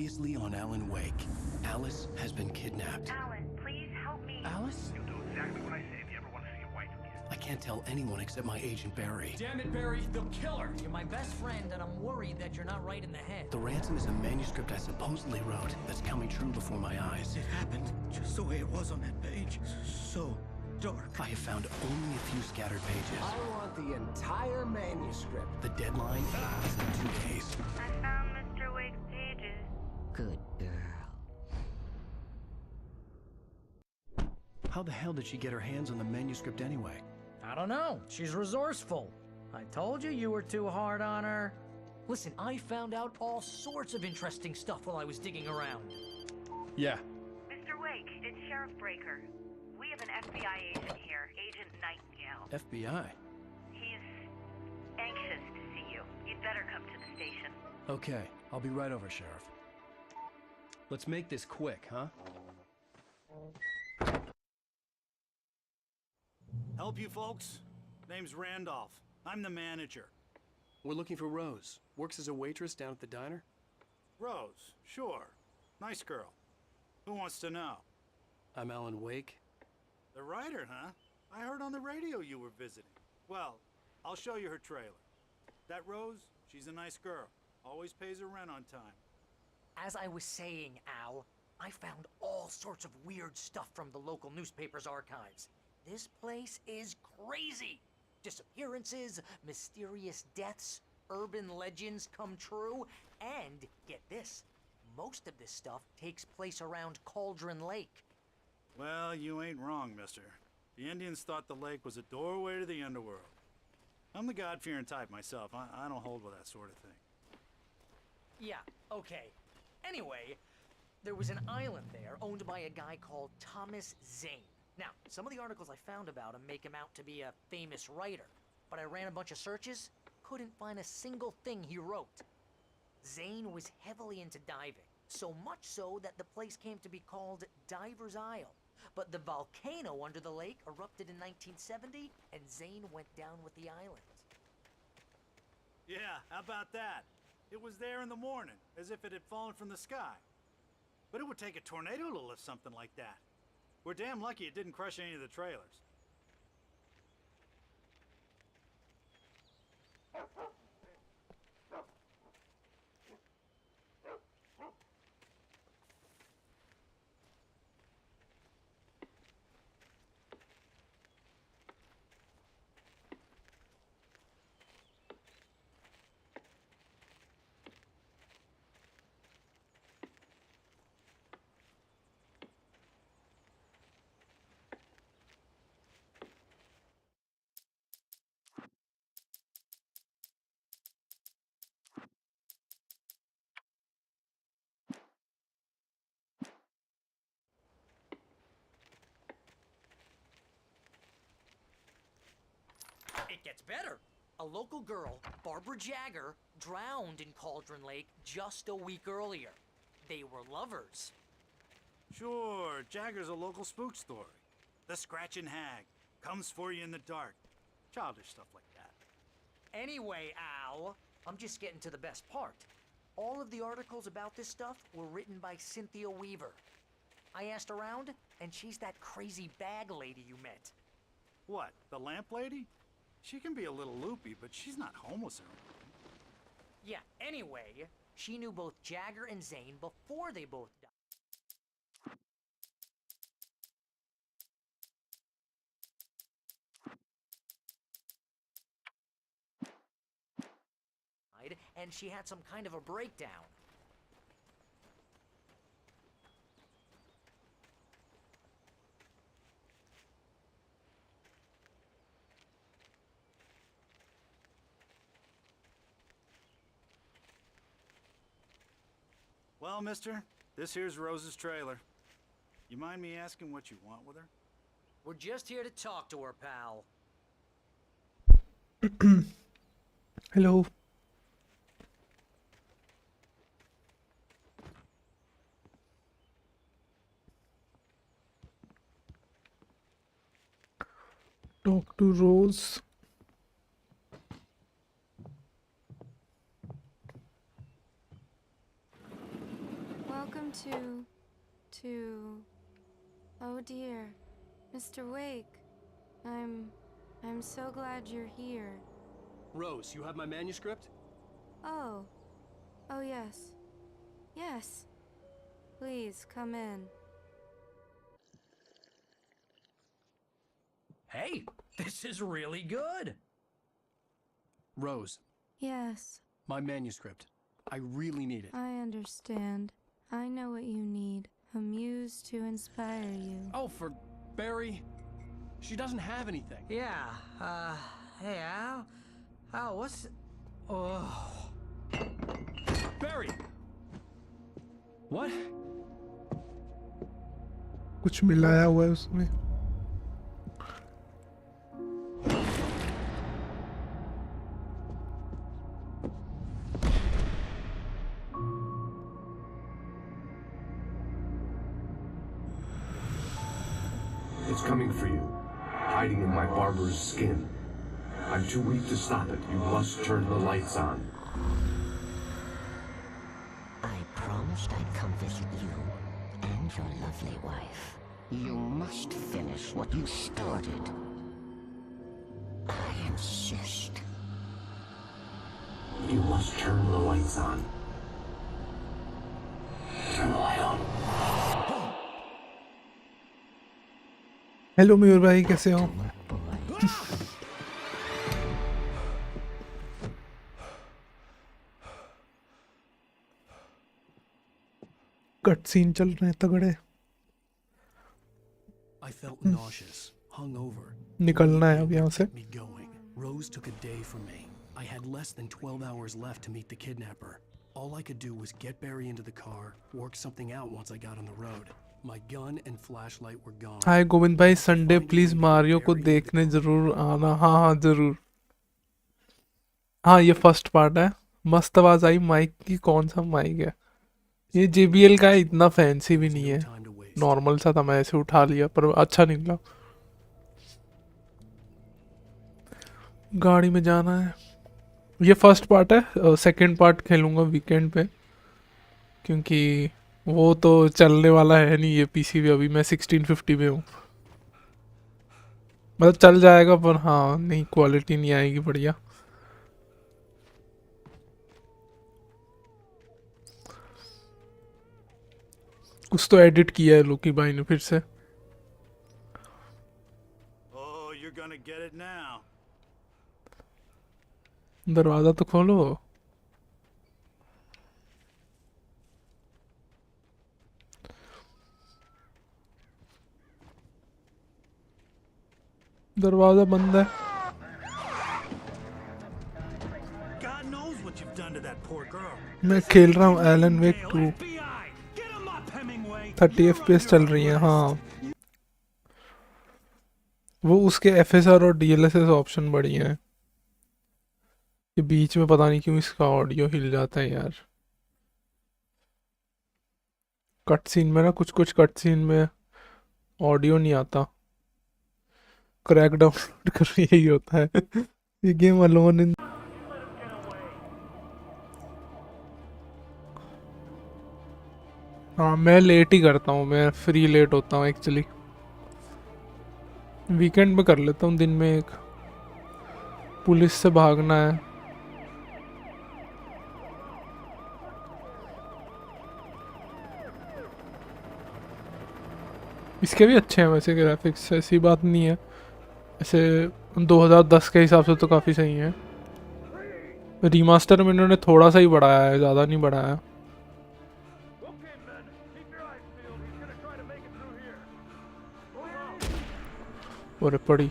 Previously on Alan Wake, Alice has been kidnapped. Alan, please help me. Alice? You'll do exactly what I say if you ever want to see your wife again. I can't tell anyone except my agent Barry. Damn it, Barry, they'll kill her! You're my best friend, and I'm worried that you're not right in the head. The ransom is a manuscript I supposedly wrote that's coming true before my eyes. It happened just the way it was on that page. So dark. I have found only a few scattered pages. I want the entire manuscript. The deadline is in 2 days. I found Mr. Wake's pages. Good girl. How the hell did she get her hands on the manuscript anyway? I don't know. She's resourceful. I told you were too hard on her. Listen, I found out all sorts of interesting stuff while I was digging around. Yeah. Mr. Wake, it's Sheriff Breaker. We have an FBI agent here, Agent Nightingale. FBI? He's anxious to see you. You'd better come to the station. Okay, I'll be right over, Sheriff. Let's make this quick, huh? Help you folks? Name's Randolph. I'm the manager. We're looking for Rose. Works as a waitress down at the diner. Rose, sure. Nice girl. Who wants to know? I'm Alan Wake. The writer, huh? I heard on the radio you were visiting. Well, I'll show you her trailer. That Rose, she's a nice girl. Always pays her rent on time. As I was saying, Al, I found all sorts of weird stuff from the local newspaper's archives. This place is crazy. Disappearances, mysterious deaths, urban legends come true, and get this, most of this stuff takes place around Cauldron Lake. Well, you ain't wrong, mister. The Indians thought the lake was a doorway to the underworld. I'm the God-fearing type myself. I don't hold with that sort of thing. Yeah, okay. Anyway, there was an island there owned by a guy called Thomas Zane. Now, some of the articles I found about him make him out to be a famous writer, but I ran a bunch of searches, couldn't find a single thing he wrote. Zane was heavily into diving, so much so that the place came to be called Diver's Isle. But the volcano under the lake erupted in 1970, and Zane went down with the island. Yeah, how about that? It was there in the morning, as if it had fallen from the sky. But it would take a tornado to lift something like that. We're damn lucky it didn't crush any of the trailers. It gets better. A local girl, Barbara Jagger, drowned in Cauldron Lake just a week earlier. They were lovers. Sure, Jagger's a local spook story. The Scratching Hag comes for you in the dark. Childish stuff like that. Anyway, Al, I'm just getting to the best part. All of the articles about this stuff were written by Cynthia Weaver. I asked around, and she's that crazy bag lady you met. What, the lamp lady? She can be a little loopy, but she's not homeless or anything. Yeah, anyway, she knew both Jagger and Zane before they both died, and she had some kind of a breakdown. Well, mister, this here's Rose's trailer. You mind me asking what you want with her? We're just here to talk to her, pal. Hello. Talk to Rose. going to... Oh dear, Mr. Wake. I'm so glad you're here. Rose, you have my manuscript? Oh. Oh yes. Yes. Please, come in. Hey, this is really good. Rose, Yes, my manuscript. I really need it. I understand. I know what you need. A muse to inspire you. Oh, for Barry. She doesn't have anything. Yeah, hey, Al? Al, what's... Oh... Barry! What? कुछ मिलाया हुआ है उसमें. It's coming for you, hiding in my barber's skin. I'm too weak to stop it. You must turn the lights on. I promised I'd come visit you and your lovely wife. You must finish what you started. I insist. You must turn the lights on. Turn the light on. Hello Mayur भाई, कैसे हो? Cut scene चल रहे हैं तगड़े. I felt nauseous, hungover. निकलना है अब यहाँ से. Me going. Rose took a day from me. I had less than 12 hours left to meet the kidnapper. All I could do was get Barry into the car, work something out once I got on the road. My gun and flashlight were gone. हाय गोविंद भाई, Sunday please Mario को देखने जरूर आना. हाँ हाँ जरूर. हाँ, ये फर्स्ट पार्ट है. मस्त आवाज आई माइक की. कौन सा माइक है ये? JBL का है, इतना फैंसी भी नहीं है, नॉर्मल सा था. मैं ऐसे उठा लिया पर अच्छा निकला. गाड़ी में जाना है. ये फर्स्ट पार्ट है. सेकंड पार्ट खेलूंगा वीकेंड पे, क्योंकि वो तो चलने वाला है नहीं ये PC पे. अभी मैं 1650 में हूँ. मतलब चल जाएगा पर हाँ नहीं, क्वालिटी नहीं आएगी बढ़िया. कुछ तो एडिट किया है लोकी भाई ने फिर से. Oh, you're gonna get it now. दरवाजा तो खोलो. दरवाजा बंद है. God knows what you've done to that poor girl. मैं खेल रहा हूँ एलन वेक 2. FBI, get him up, Hemingway. 30 FPS चल रही है. हाँ, वो उसके FSR और DLSS ऑप्शन बढ़िया है. ये बीच में पता नहीं क्यों इसका ऑडियो हिल जाता है यार. कट सीन में ना, कुछ कुछ कट सीन में ऑडियो नहीं आता. क्रैक डाउनलोड कर यही होता है. ये गेम अलोन इन. हाँ, मैं लेट ही करता हूँ. मैं फ्री लेट होता हूँ एक्चुअली. वीकेंड में कर लेता हूँ. दिन में एक पुलिस से भागना है. इसके भी अच्छे हैं वैसे ग्राफिक्स, ऐसी बात नहीं है. ऐसे 2010 के हिसाब से तो काफ़ी सही है. रीमास्टर में इन्होंने थोड़ा सा ही बढ़ाया है, ज़्यादा नहीं बढ़ाया. और पड़ी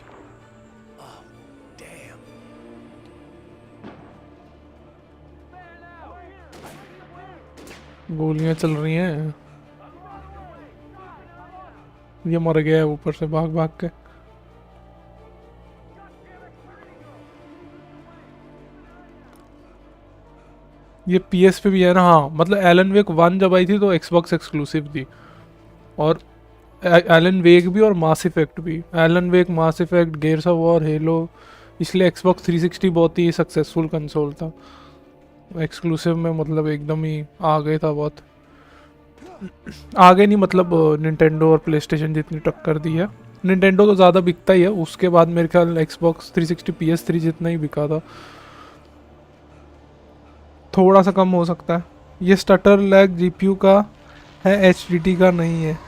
गोलियां चल रही हैं. ये मर गया है ऊपर से भाग भाग के. ये PS पे भी है ना. हाँ, मतलब एलन वेक 1 जब आई थी तो Xbox एक्सक्लूसिव थी, और एलन वेक भी और मास इफेक्ट भी. Alan Wake, Mass Effect, Gears of War, hello. इसलिए Xbox 360 बहुत ही सक्सेसफुल कंसोल था. एक्सक्लूसिव में मतलब एकदम ही आ गए था बहुत. आगे नहीं, मतलब निंटेंडो और प्लेस्टेशन जितनी टक्कर दी है। निंटेंडो तो ज़्यादा बिकता ही है, उसके बाद मेरे ख्याल एक्सबॉक्स 360 PS3 जितना ही बिका था, थोड़ा सा कम हो सकता है। ये स्टटर लैग जीपीयू का है, एचडीडी का नहीं है।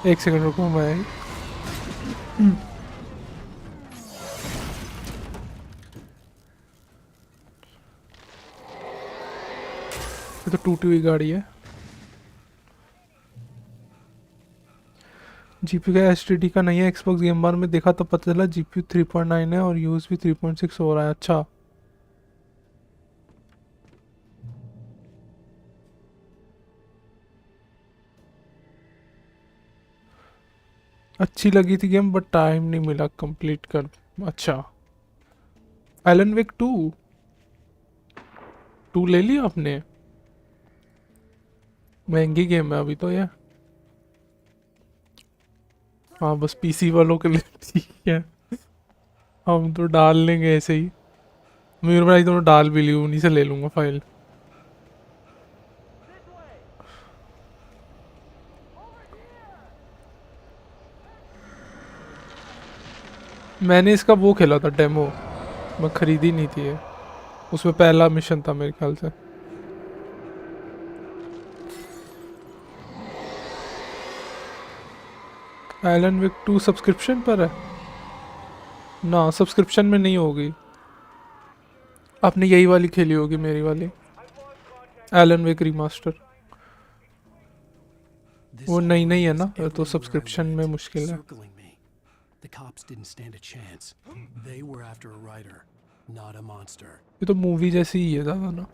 एक सेकंड रुको, मैं ये तो टूटी हुई गाड़ी है। जीपीयू का एचडीडी का नहीं है। एक्सबॉक्स गेम बार में देखा तो पता चला जीपीयू 3.9 है और यूज भी 3.6 हो रहा है। अच्छा, अच्छी लगी थी गेम बट टाइम नहीं मिला कंप्लीट कर। अच्छा, एलन वेक 2 ले लिया आपने? महंगी गेम है अभी तो ये। हाँ, बस पीसी वालों के लिए ठीक है, हम तो डाल लेंगे ऐसे ही। मेरे भाई तो डाल भी ली, उन्हीं से ले लूंगा फाइल। मैंने इसका वो खेला था डेमो, मैं खरीदी नहीं थी ये। उसमें पहला मिशन था मेरे ख्याल से। एलन विक 2 सब्सक्रिप्शन पर है ना? सब्सक्रिप्शन में नहीं होगी। आपने यही वाली खेली होगी, मेरी वाली एलन विक रिमास्टर। वो नई नहीं है ना, तो सब्सक्रिप्शन में मुश्किल है। The cops didn't stand a chance. They were after a writer, not a monster. ये तो मूवी जैसी ही है ज़्यादा ना।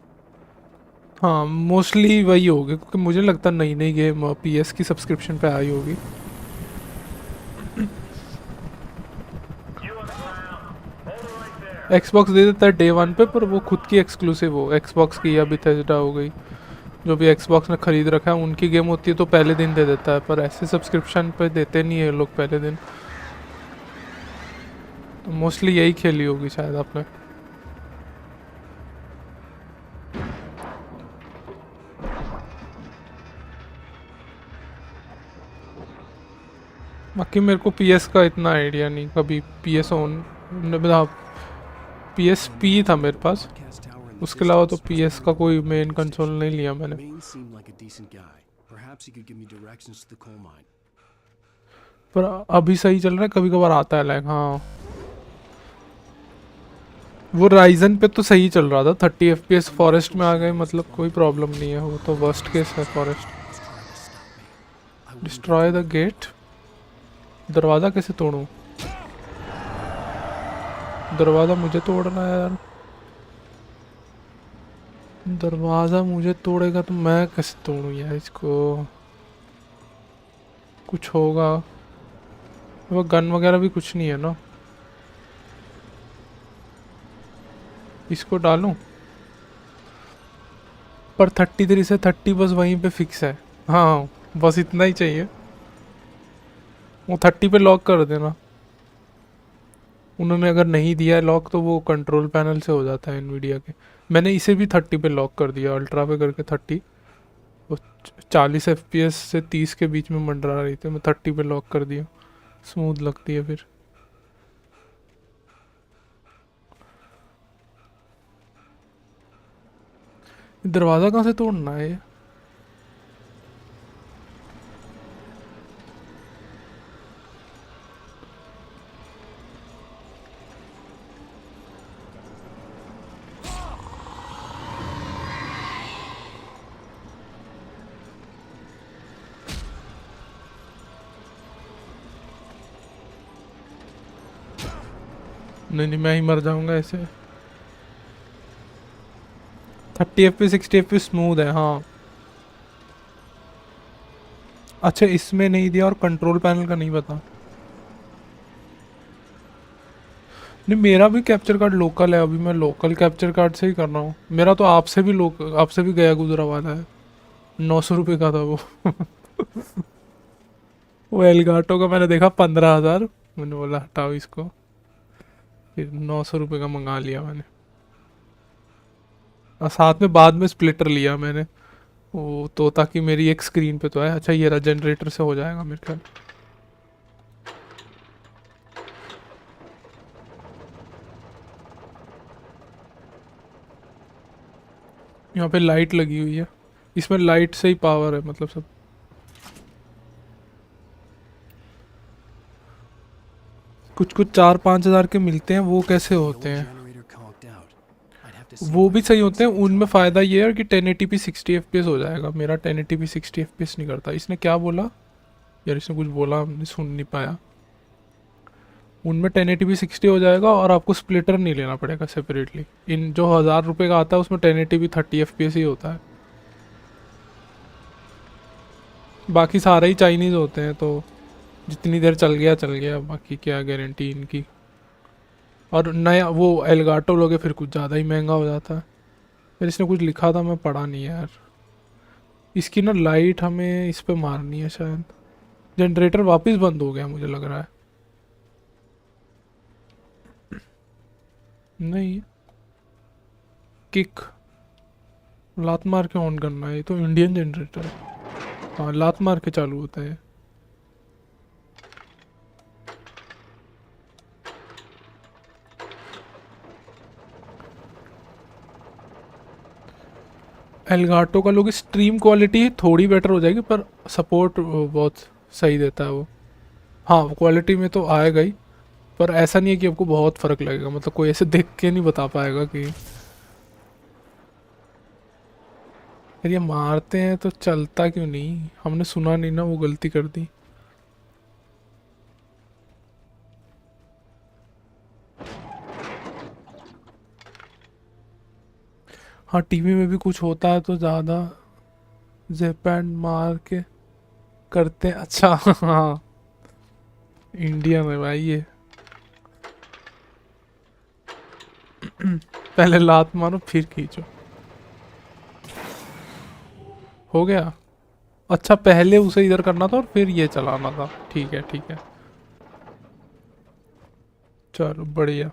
हाँ, मोस्टली वही होगी, क्योंकि मुझे लगता नई नई गेम पीएस की सब्सक्रिप्शन पे आई होगी। एक्सबॉक्स दे देता है डे 1 पे, पर वो खुद की एक्सक्लूसिव हो, एक्सबॉक्स की या बिथेस्डा हो गई, जो भी एक्सबॉक्स ने खरीद रखा है उनकी गेम होती है तो पहले दिन दे देता है, पर ऐसे सब्सक्रिप्शन पे देते नहीं है लोग पहले दिन। तो मोस्टली यही खेली होगी शायद आपने। बाकी मेरे को पीएस का इतना आइडिया नहीं, कभी पीएस ऑन पीएसपी था मेरे पास, उसके अलावा तो पीएस का कोई मेन कंसोल नहीं लिया मैंने। पर अभी सही चल रहा है, कभी कभार आता है लैग। हाँ, वो राइजन पे तो सही चल रहा था, 30 FPS। फॉरेस्ट में आ गए मतलब कोई प्रॉब्लम नहीं है, वो तो वर्स्ट केस है फॉरेस्ट। डिस्ट्रॉय द गेट, दरवाज़ा कैसे तोड़ूं? दरवाज़ा मुझे तोड़ना है यार, दरवाज़ा मुझे तोड़ेगा तो मैं कैसे तोड़ूं यार इसको? कुछ होगा, वो गन वगैरह भी कुछ नहीं है ना। इसको डालूं, पर 33 से 30 बस वहीं पे फिक्स है। हाँ, बस इतना ही चाहिए, वो 30 पे लॉक कर देना। उन्होंने अगर नहीं दिया है लॉक तो वो कंट्रोल पैनल से हो जाता है एनवीडिया के। मैंने इसे भी 30 पे लॉक कर दिया, अल्ट्रा पे करके 30। वो 40 FPS से 30 के बीच में मंडरा रही थी, मैं 30 पे लॉक कर दिया, स्मूथ लगती है फिर। दरवाज़ा कहाँ से तोड़ना है ये? नहीं नहीं, मैं ही मर जाऊंगा ऐसे। 30 FPS 60 FPS स्मूथ है। हाँ, अच्छा, इसमें नहीं दिया और कंट्रोल पैनल का नहीं पता। नहीं, मेरा भी कैप्चर कार्ड लोकल है, अभी मैं लोकल कैप्चर कार्ड से ही कर रहा हूँ। मेरा तो आपसे भी गया गुजरा वाला है, 900 रुपये का था वो। वो एलगाटो का मैंने देखा 15,000, मैंने बोला हटाओ इसको, फिर 900 रुपये का मंगा लिया मैंने। और साथ में बाद में स्प्लिटर लिया मैंने, वो तो ताकि मेरी एक स्क्रीन पे तो है। अच्छा ये रहा, जनरेटर से हो जाएगा मेरे ख्याल। यहाँ पे लाइट लगी हुई है, इसमें लाइट से ही पावर है मतलब सब। कुछ कुछ 4-5 हज़ार के मिलते हैं, वो कैसे The होते old हैं? generator conked out. I'd have to see वो if I भी could सही fix होते हैं, it and उनमें charge फ़ायदा ये है कि 1080p 60 fps हो जाएगा। मेरा 1080p 60 fps नहीं करता। इसने क्या बोला यार, इसने कुछ बोला, हमने सुन नहीं पाया। उनमें 1080p 60 हो जाएगा और आपको स्प्लिटर नहीं लेना पड़ेगा सेपरेटली। इन जो 1000 रुपये का आता है उसमें 1080p 30 fps ही होता है, बाकी सारे ही चाइनीज़ होते हैं। तो जितनी देर चल गया, बाकी क्या गारंटी इनकी। और नया वो एलगाटो लोगे फिर कुछ ज़्यादा ही महंगा हो जाता है। फिर इसने कुछ लिखा था, मैं पढ़ा नहीं है यार। इसकी ना लाइट हमें इस पे मारनी है शायद। जनरेटर वापस बंद हो गया मुझे लग रहा है। नहीं, किक लात मार के ऑन करना है। ये तो इंडियन जनरेटर है। हाँ, लात मार के चालू होता है। एलगाटो का लोग स्ट्रीम क्वालिटी थोड़ी बेटर हो जाएगी, पर सपोर्ट बहुत सही देता है वो। हाँ, क्वालिटी में तो आएगा ही, पर ऐसा नहीं है कि आपको बहुत फ़र्क लगेगा। मतलब कोई ऐसे देख के नहीं बता पाएगा कि यार ये मारते हैं तो चलता क्यों नहीं। हमने सुना नहीं ना, वो गलती कर दी। हाँ, टीवी में भी कुछ होता है तो ज़्यादा जेपैंड मार के करते हैं। अच्छा हाँ, इंडिया में भाई ये पहले लात मारो फिर खींचो। हो गया। अच्छा, पहले उसे इधर करना था और फिर ये चलाना था। ठीक है ठीक है, चलो बढ़िया।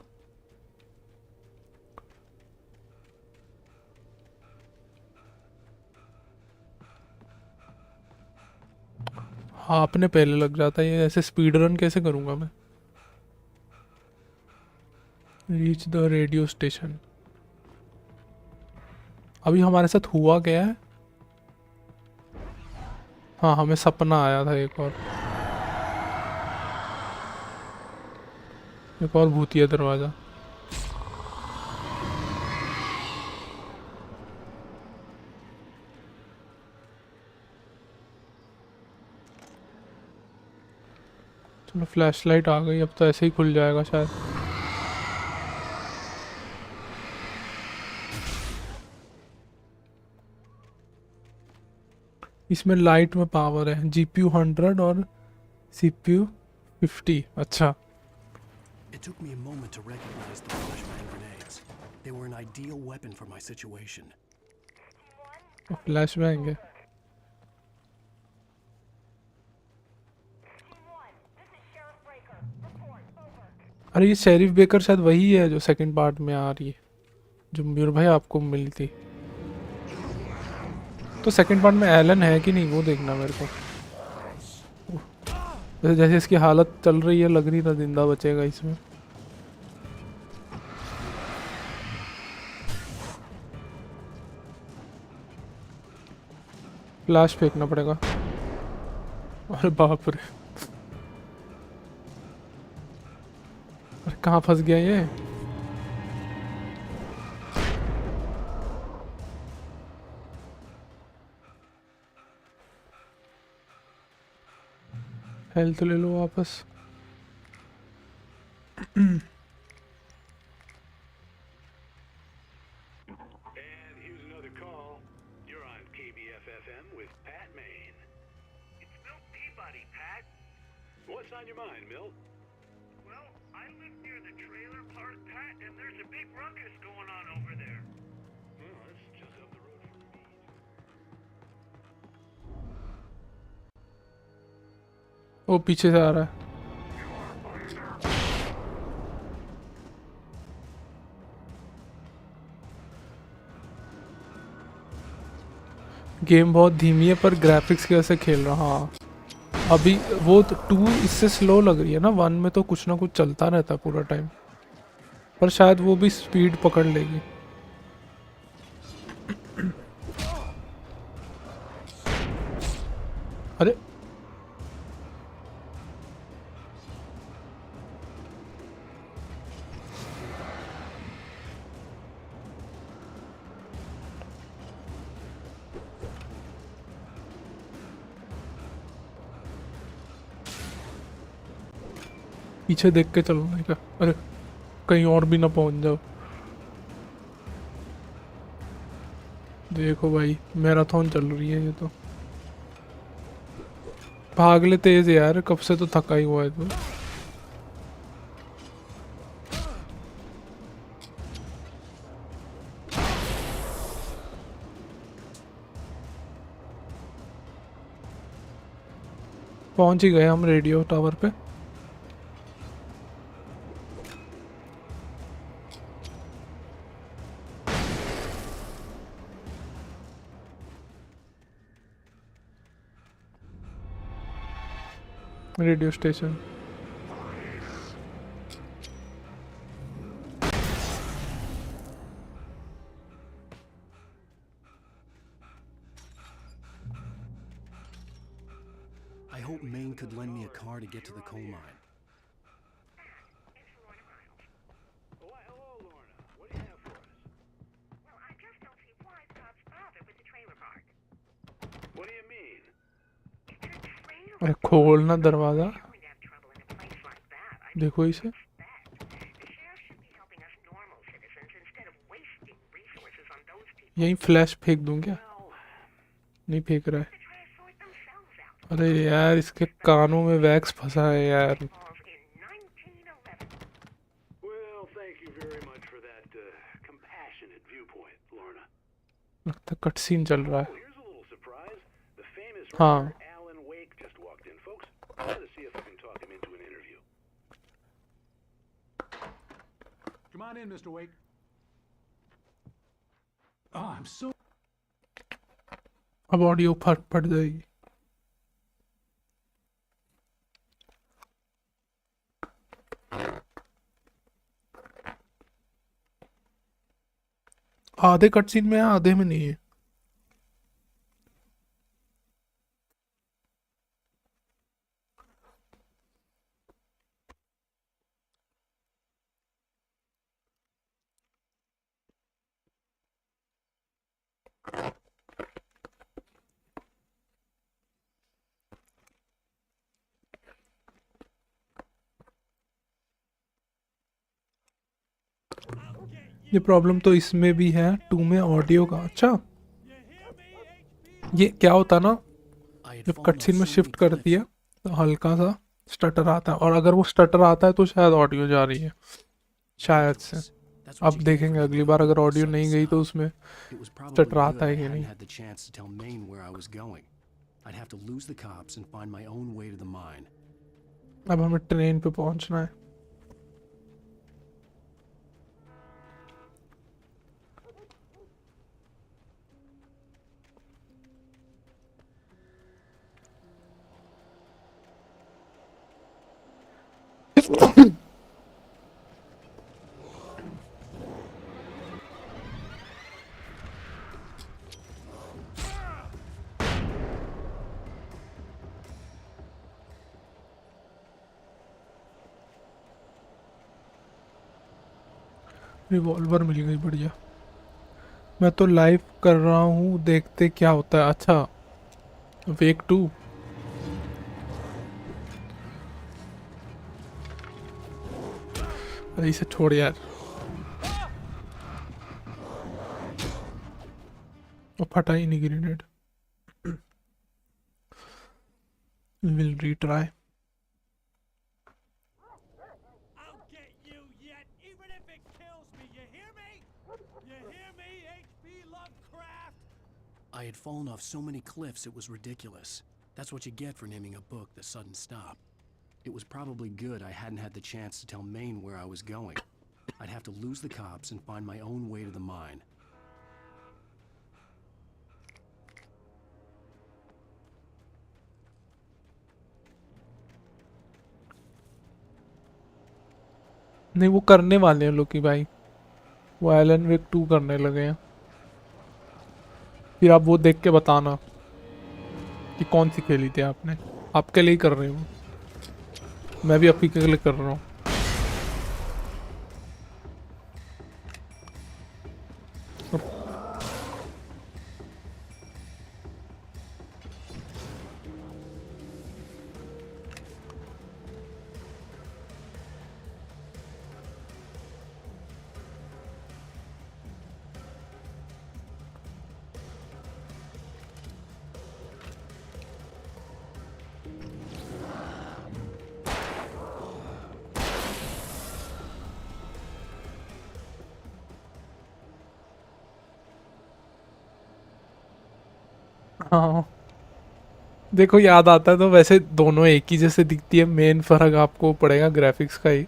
हाँ, अपने पहले लग जाता है ये। ऐसे स्पीड रन कैसे करूँगा मैं? Reach the radio station. अभी हमारे साथ हुआ क्या है? हाँ, हमें सपना आया था एक और भूतिया दरवाज़ा। चलो फ्लैशलाइट आ गई, अब तो ऐसे ही खुल जाएगा शायद। इसमें लाइट में पावर है। जीपीयू 100 और सीपीयू 50। अच्छा, It took me a moment to recognize the flashbang grenades. They were an ideal weapon for my situation. Flash bang है। अरे ये शेरिफ बेकर शायद वही है जो सेकंड पार्ट में आ रही है, जो मीर भाई आपको मिली थी। तो सेकंड पार्ट में एलन है कि नहीं वो देखना मेरे को। जैसे इसकी हालत चल रही है, लग रही था जिंदा बचेगा इसमें। फ्लैश फेंकना पड़ेगा। अरे बाप रे, अरे कहाँ फंस गया ये? हेल्थ ले लो वापस। And here's another call. You're on KBFFM with Pat Maine. It's Milt Peabody, Pat. What's on your mind, Milt? Well, I live near the trailer park, Pat, and there's a big ruckus going on over there. Well, that's just up the road from me. वो पीछे से आ रहा है। Game बहुत धीमी है पर graphics की वजह से खेल रहा हूँ। हाँ अभी वो तो 2 इससे स्लो लग रही है ना, 1 में तो कुछ ना कुछ चलता रहता है पूरा टाइम, पर शायद वो भी स्पीड पकड़ लेगी। अरे पीछे देख के चलो नहीं क्या, अरे कहीं और भी ना पहुंच जाओ। देखो भाई मैराथन चल रही है ये तो। भाग ले तेज यार, कब से तो थका ही हुआ है तू। पहुंच ही गए हम रेडियो टावर पे। Radio station. I hope Maine could lend me a car to get to the coal mine. It's Lorna Miles. Why, hello, Lorna. What do you have for us? Well, I just don't see why the cops bother with the trailer park. What do you mean? It's a trailer अरे खोलना दरवाजा, going to have trouble in a place like that. I देखो इसे। suspect. The sheriff should be helping us normal citizens instead of wasting resources on those people यहीं flash फेंक दूं क्या? Well, नहीं फेंक रहा है। to try to sort themselves out. अरे यार इसके कानों में वैक्स फंसा है यार। Falls in 1911. well, thank you very much for that compassionate viewpoint, Lorna. लगता है कटसीन चल रहा Oh, है। here's a little surprise. The famous हाँ। writer Alan Wake just walked in, folks. I'm going to see if I can talk him into an interview. Come on in, Mr. Wake. Oh, I'm so... अब audio फट पड़ जाएगी। आधे cutscene में है, आधे में नहीं है। ये प्रॉब्लम तो इसमें भी है 2 में ऑडियो का। अच्छा ये क्या होता ना, I had जब fallen off कटसीन में so शिफ्ट many करती है cliffs. तो हल्का सा स्टटर आता है, और अगर वो स्टटर आता है तो शायद ऑडियो जा रही है, शायद से। That's what अब you get देखेंगे for अगली giving बार up अगर on the ऑडियो sudden नहीं गई तो stop. उसमें It was probably stutter good आता I है कि hadn't नहीं। had the chance to tell Maine where I was going. I'd have to lose the cops and find my own way to the mine. अब हमें train पे पहुंचना है। Revolver मिल गई, बढ़िया। मैं तो लाइव कर रहा हूँ, देखते क्या होता है। अच्छा वेक 2। अरे इसे छोड़ यार। वो फटा ही नहीं grenade. Will retry. I'll get you yet, even if it kills me. You hear me? You hear me, H.P. Lovecraft? I had fallen off so many cliffs it was ridiculous. That's what you get for naming a book The Sudden Stop. It was probably good I hadn't had the chance to tell Maine where I was going. I'd have to lose the cops and find my own way to the mine. नहीं वो करने वाले हैं लोग कि भाई, वो Elon वेक 2 करने लगे हैं। फिर आप वो देख के बताना कि कौन सी खेली थी आपने। आपके लिए ही कर रही हूँ, मैं भी आपके के लिए कर रहा हूँ। हाँ देखो याद आता है तो वैसे दोनों एक ही जैसे दिखती है, मेन फर्क आपको पड़ेगा ग्राफिक्स का ही।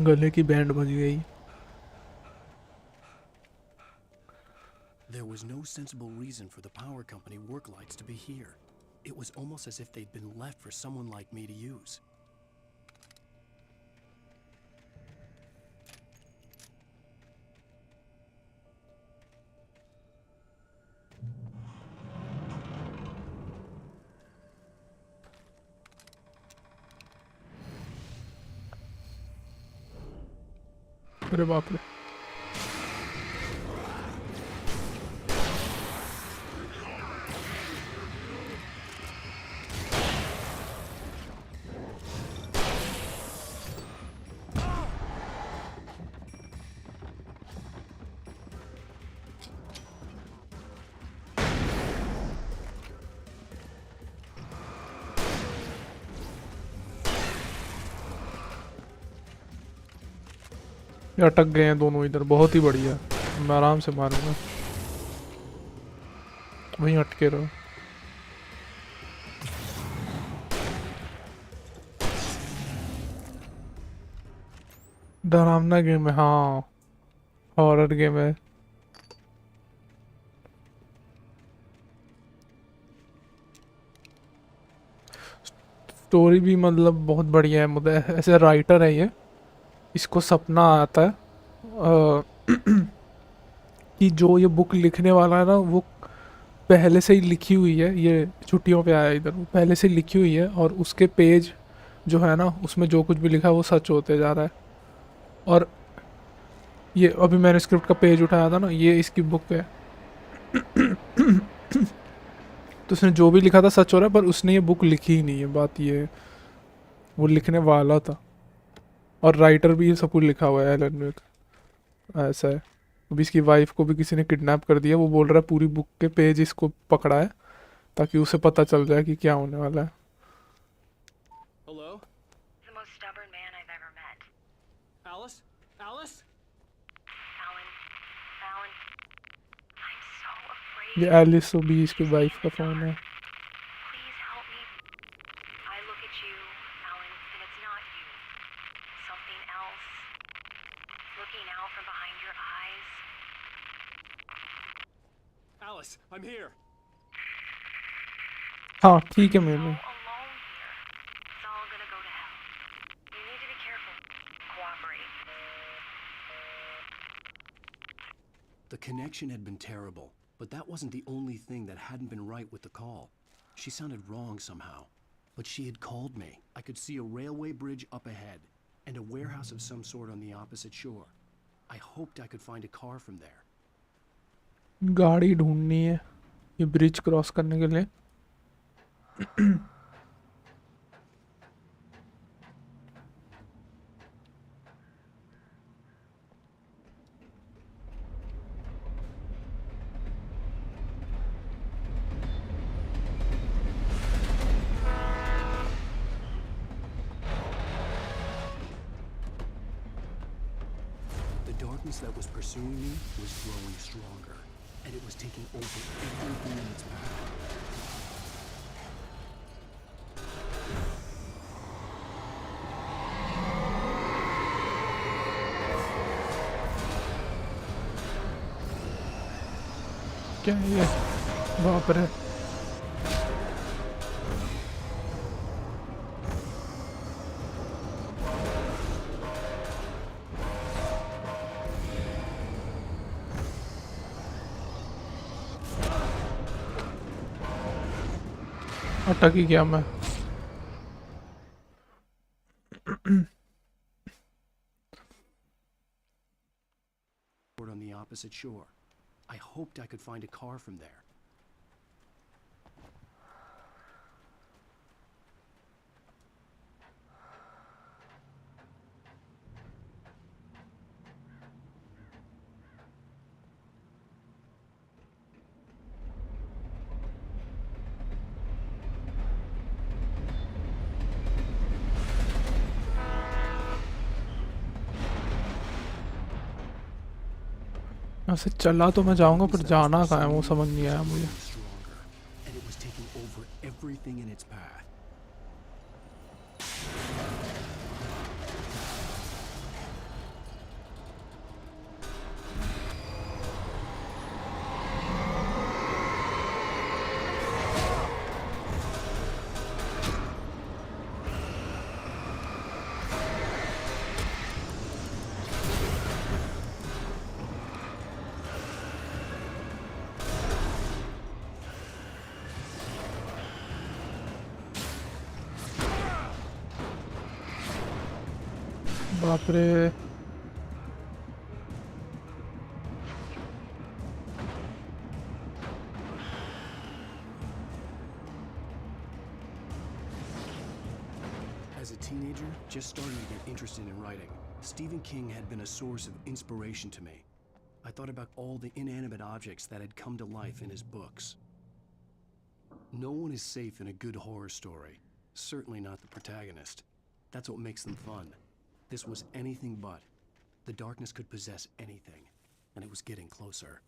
गले की बैंड बज गई। There was no sensible reason for the power company work lights to be here. It was almost as if they'd been left for someone like me to use. अरे बाप रे। ये अटक गए हैं दोनों इधर, बहुत ही बढ़िया। मैं आराम से मारूंगा, वहीं अटके रहो। डरावना गेम है, हाँ हॉरर गेम है। स्टोरी भी मतलब बहुत बढ़िया है। मुझे ऐसे राइटर है ये, इसको सपना आता है कि जो ये बुक लिखने वाला है ना, वो पहले से ही लिखी हुई है। ये छुट्टियों पे आया इधर, वो पहले से लिखी हुई है और उसके पेज जो है ना, उसमें जो कुछ भी लिखा है वो सच होते जा रहा है। और ये अभी मैंने स्क्रिप्ट का पेज उठाया था ना, ये इसकी बुक है। तो उसने जो भी लिखा था सच हो रहा है, पर उसने ये बुक लिखी ही नहीं है, बात ये है। वो लिखने वाला था और राइटर भी ये सब कुछ लिखा हुआ है एलन वेक, ऐसा है। अभी इसकी वाइफ को भी किसी ने किडनैप कर दिया। वो बोल रहा है पूरी बुक के पेज इसको पकड़ा है ताकि उसे पता चल जाए कि क्या होने वाला है। Hello? The most stubborn man I've ever met. Alice? Alice? Alan. Alan. I'm so afraid. ये एलिस भी इसकी वाइफ का फोन है। Please help me. I look at you, Alan, and it's not you. Something else. Looking out from behind your eyes. Alice, I'm here. हाँ ठीक है मैंने। So alone here. It's all gonna go to hell. You need to be careful. Cooperate. The connection had been terrible, but that wasn't the only thing that hadn't been right with the call. She sounded wrong somehow, but she had called me. I could see a railway bridge up ahead, and a warehouse of some sort on the opposite shore. I hoped I could find a car from there. गाड़ी ढूंढनी है ये bridge cross करने के लिए। darkness that was pursuing me was growing stronger, and it was taking over everything in its path. क्या है ये? बाप रे। अटक ही गया मैं। On the opposite shore. I hoped I could find a car from there. ऐसे चला तो मैं जाऊंगा पर जाना कहाँ है वो समझ नहीं आया मुझे। And it was taking over everything in its path. बाप रे। As a teenager, just starting to get interested in writing, Stephen King had been a source of inspiration to me. I thought about all the inanimate objects that had come to life in his books. No one is safe in a good horror story. Certainly not the protagonist. That's what makes them fun. This was anything but. The darkness could possess anything, and it was getting closer.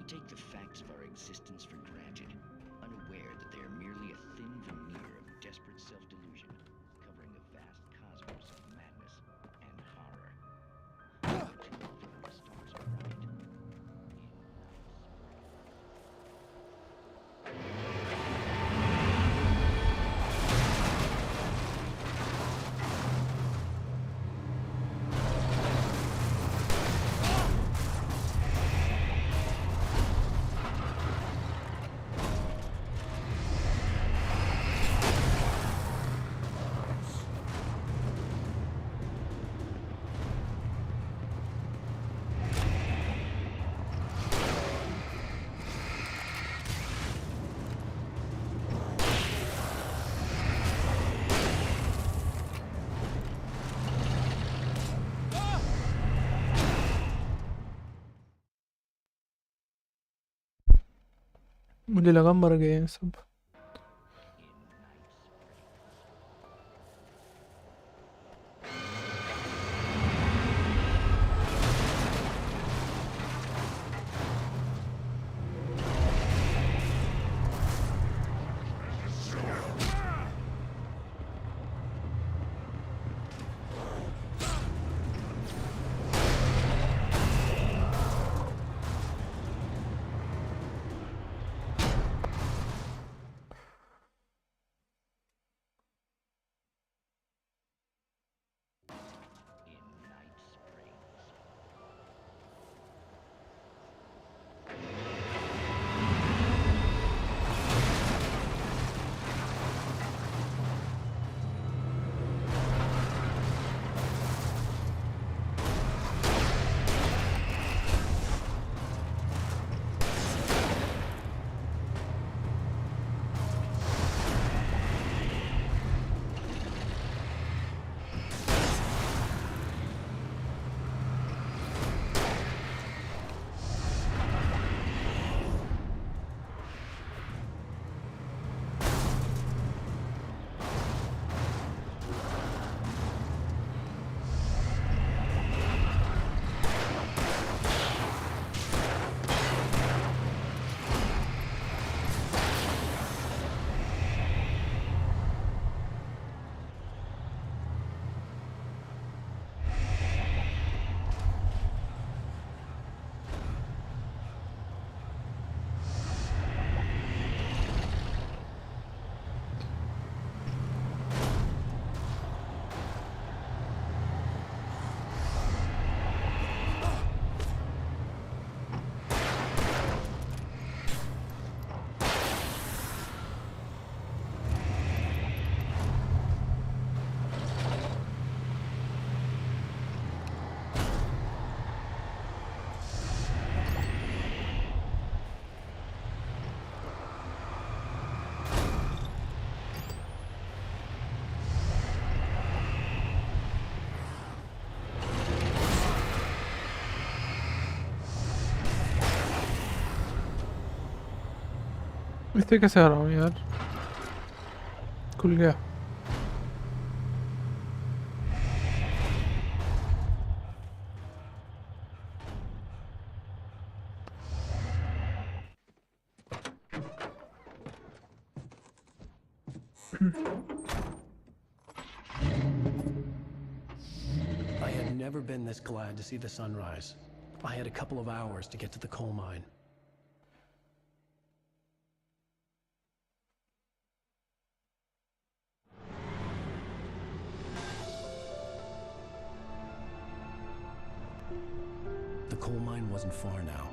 We take the facts of our existence for granted, unaware that they are merely a thin veneer of desperate self-delusion, covering a vast cosmos of madness and horror. Too often the stars are bright, मुझे लगा मर गए हैं सब. इससे कैसे हरा हूँ यार. खुल गया. I had never been this glad to see the sunrise. I had a couple of hours to get to the coal mine. The coal mine wasn't far now.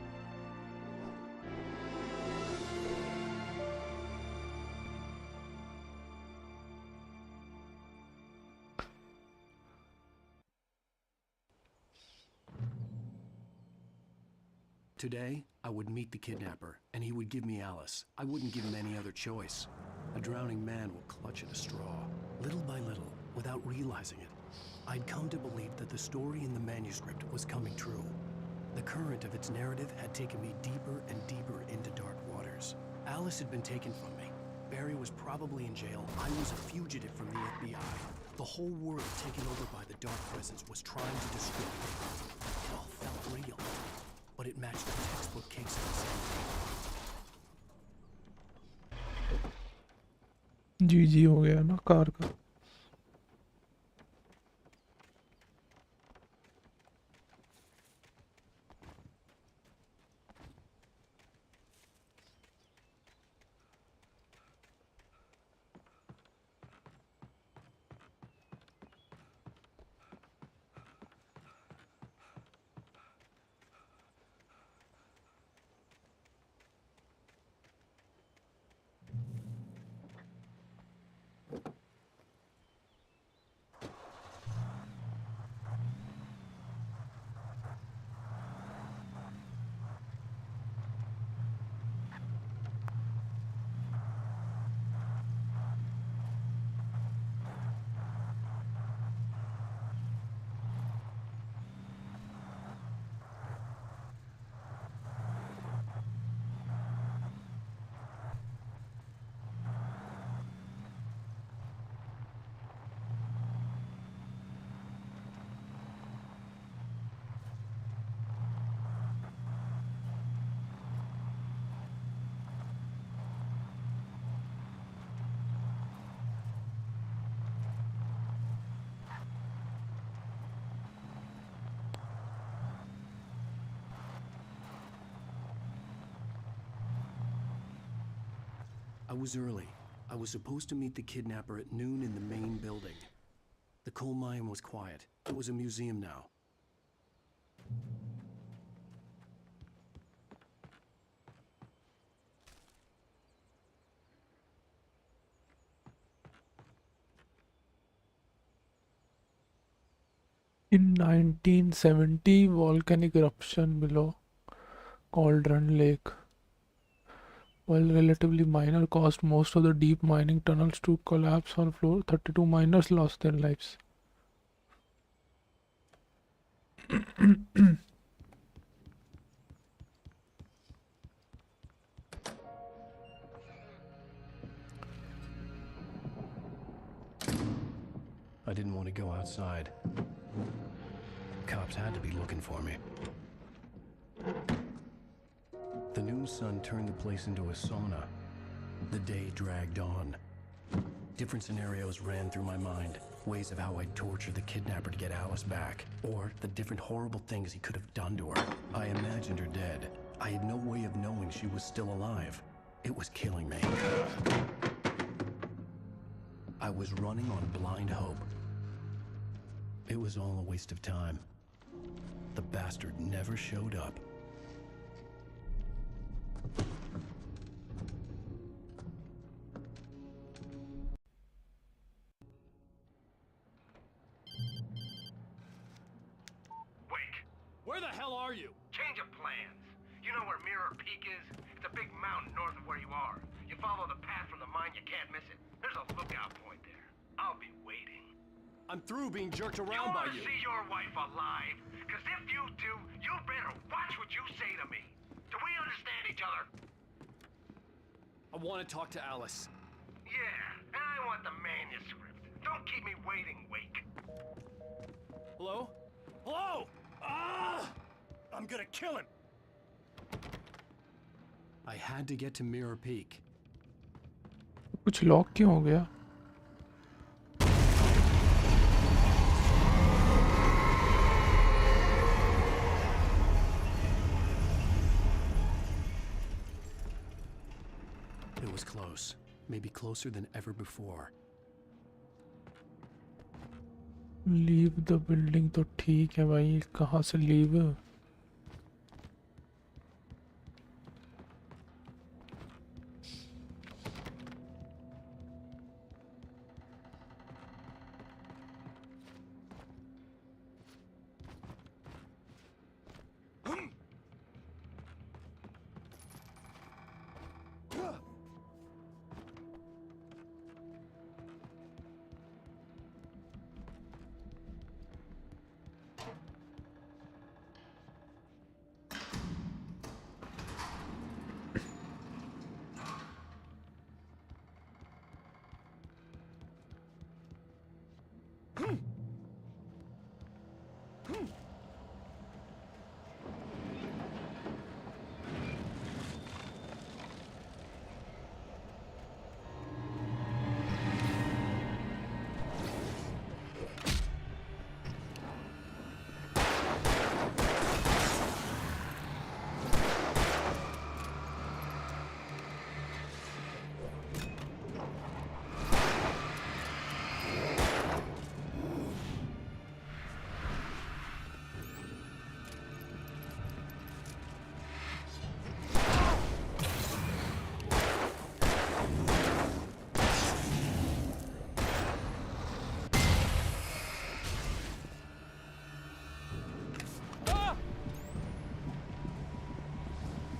Today, I would meet the kidnapper, and he would give me Alice. I wouldn't give him any other choice. A drowning man will clutch at a straw. Little by little, without realizing it, I'd come to believe that the story in the manuscript was coming true. The current of its narrative had taken me deeper and deeper into dark waters. Alice had been taken from me. Barry was probably in jail. I was a fugitive from the FBI. The whole world taken over by the Dark Presence was trying to destroy me. It all felt real, but it matched the textbook case of insanity. जी हो गया ना car का. I was early. I was supposed to meet the kidnapper at noon in the main building. The coal mine was quiet. It was a museum now. In 1970, volcanic eruption below Cauldron Lake, while relatively minor, caused most of the deep mining tunnels to collapse on floor. 32 miners lost their lives. I didn't want to go outside. Cops had to be looking for me. The noon sun turned the place into a sauna. The day dragged on. Different scenarios ran through my mind. Ways of how I'd torture the kidnapper to get Alice back. Or the different horrible things he could have done to her. I imagined her dead. I had no way of knowing she was still alive. It was killing me. I was running on blind hope. It was all a waste of time. The bastard never showed up. Wake. Where the hell are you? Change of plans. You know where Mirror Peak is? It's a big mountain north of where you are. You follow the path from the mine, you can't miss it. There's a lookout point there. I'll be waiting. I'm through being jerked around by you. You wanna see your wife alive? Cause if you do, you better watch what you say to me. Do we understand each other? I want to talk to Alice. Yeah, and I want the manuscript. Don't keep me waiting, Wake. Hello? Hello? Ah! I'm gonna kill him. I had to get to Mirror Peak. कुछ lock क्यों हो गया? It was close. Maybe closer than ever before. Leave the building तो ठीक है भाई, कहाँ से leave?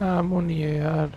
आमो नहीं है यार.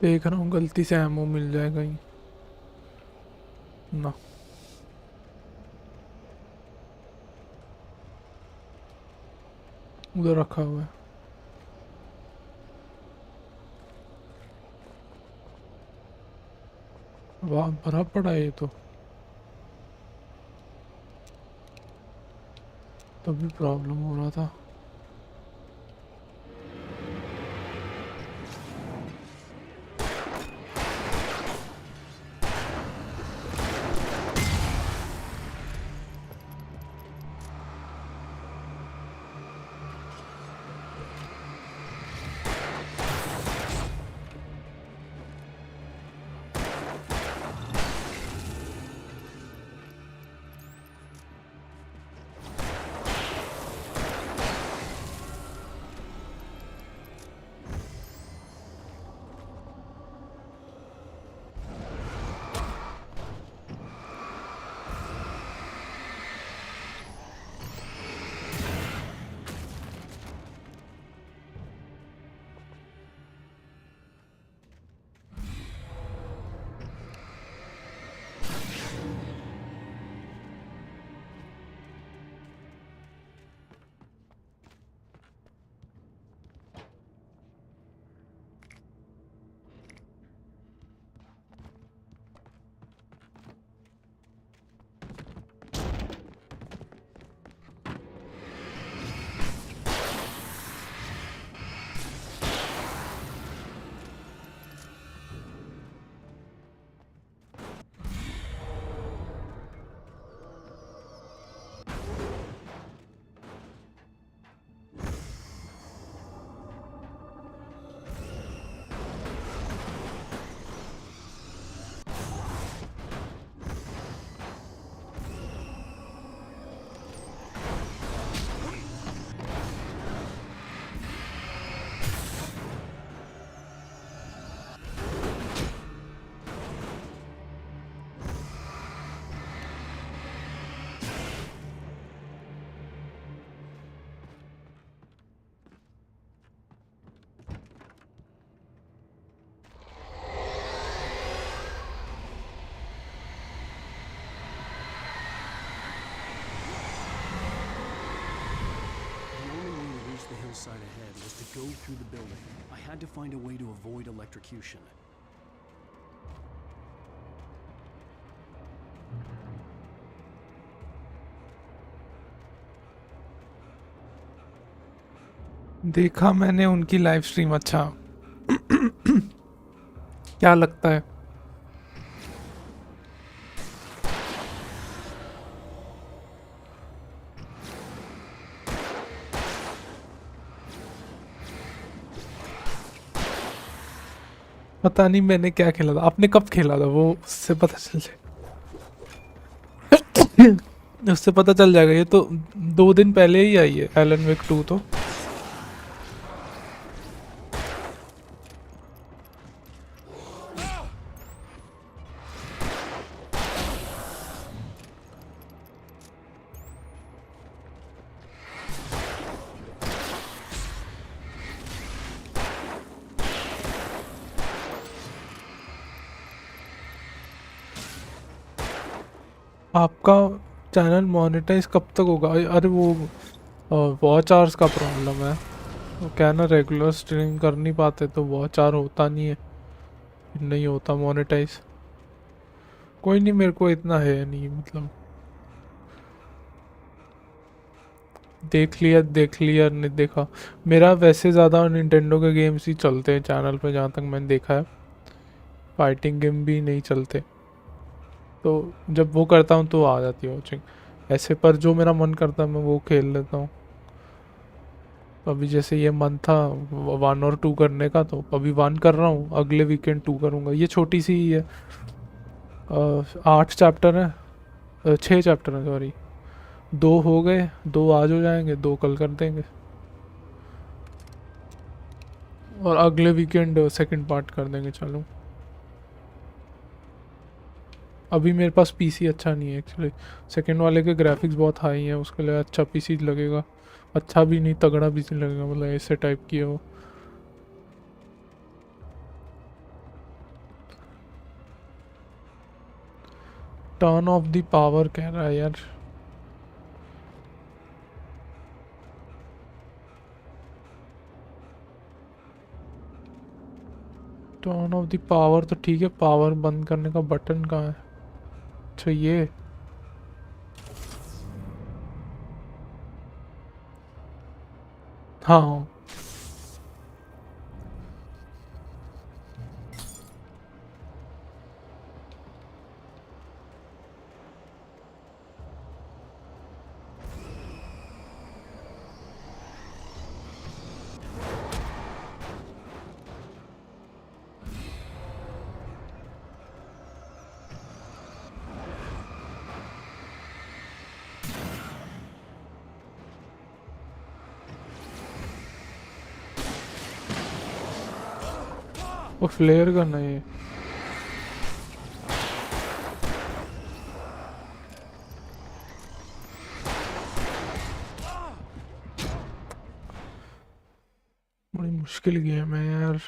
देख रहा हूँ गलती से एमओ मिल जाए कहीं ना। उधर रखा हुआ है। वाह भरा पड़ा है ये तो। तभी प्रॉब्लम हो रहा था। The hillside ahead was to go through the building. I had to find a way to avoid electrocution. देखा मैंने उनकी लाइव स्ट्रीम। अच्छा क्या लगता है? पता नहीं मैंने क्या खेला था। आपने कब खेला था वो उससे पता चल जाए। उससे पता चल जाएगा। ये तो 2 दिन पहले ही आई है एलन वेक 2 तो। आपका चैनल मोनेटाइज कब तक होगा? अरे वो वॉच आवर्स का प्रॉब्लम है। वो क्या ना रेगुलर स्ट्रीम कर नहीं पाते तो वॉच आवर होता नहीं है, नहीं होता मोनेटाइज। कोई नहीं, मेरे को इतना है नहीं, मतलब देख लिया नहीं देखा। मेरा वैसे ज़्यादा निंटेंडो के गेम्स ही चलते हैं चैनल पे, जहाँ तक मैंने देखा है। फाइटिंग गेम भी नहीं चलते, तो जब वो करता हूँ तो आ जाती है वॉचिंग ऐसे। पर जो मेरा मन करता है मैं वो खेल लेता हूँ। अभी जैसे ये मन था 1 और 2 करने का, तो अभी 1 कर रहा हूँ, अगले वीकेंड 2 करूँगा। ये छोटी सी ही है, 8 चैप्टर है, 6 चैप्टर है सॉरी। 2 हो गए, 2 आज हो जाएंगे, 2 कल कर देंगे, और अगले वीकेंड सेकंड पार्ट कर देंगे। चलो अभी मेरे पास पीसी अच्छा नहीं है एक्चुअली। सेकंड वाले के ग्राफिक्स बहुत हाई हैं, उसके लिए अच्छा पीसी लगेगा। अच्छा भी नहीं, तगड़ा पीसी लगेगा, मतलब ऐसे टाइप की है वो। टर्न ऑफ द पावर कह रहा है यार। टर्न ऑफ द पावर तो ठीक है, पावर बंद करने का बटन कहाँ है? अच्छा ये हाँ। वो फ्लेयर करना है ये। बड़ी मुश्किल गेम है यार।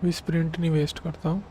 भी स्प्रिंट नहीं वेस्ट करता हूँ।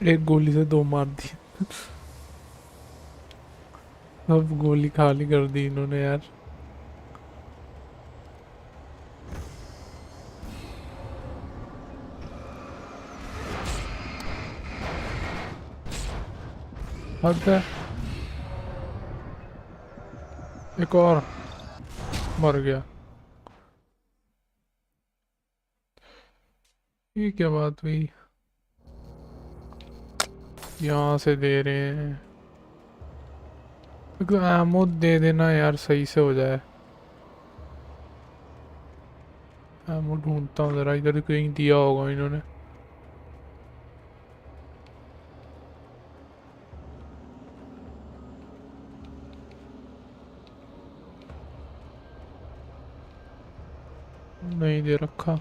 एक गोली से दो मार दी। अब गोली खाली कर दी इन्होंने यार। हद है। एक और मर गया। ये क्या बात हुई? यहाँ से दे रहे हैं। तो एमो दे देना यार, सही से हो जाए। एमो ढूंढता हूँ जरा, इधर कहीं दिया होगा इन्होंने। नहीं दे रखा।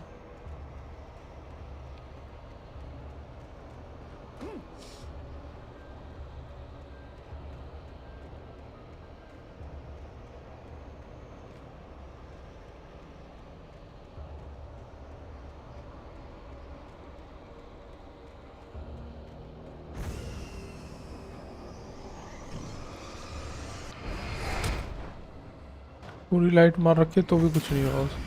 पूरी लाइट मार रखी है तो भी कुछ नहीं होगा।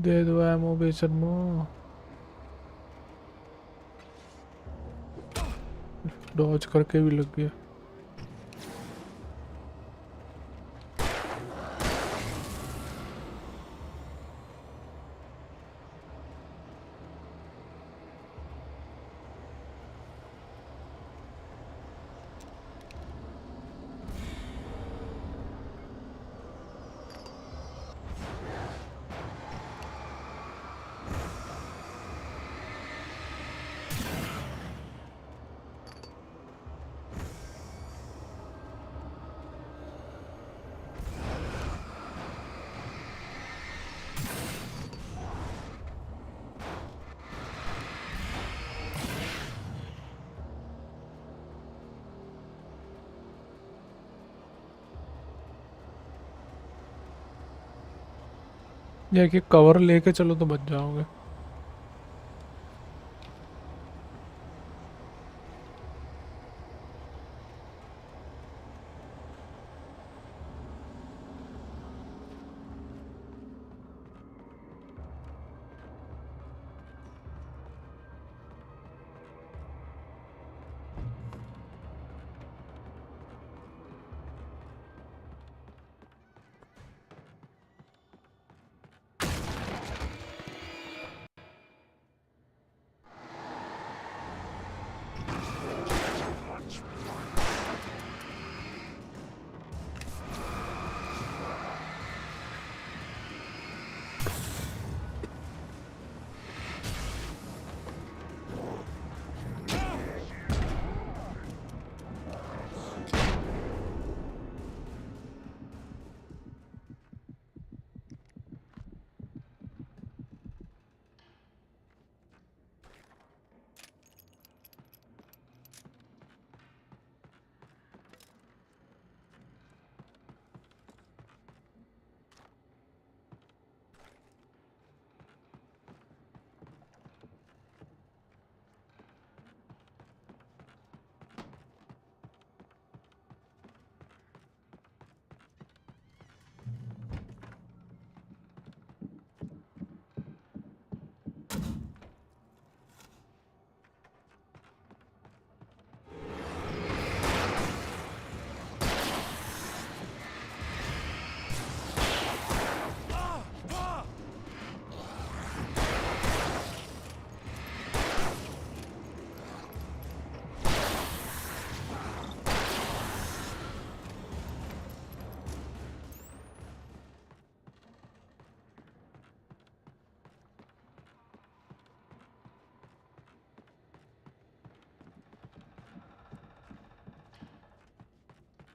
दे दो एमो बेचनमो। डॉज करके भी लग गया। या कि कवर लेके चलो तो बच जाओगे।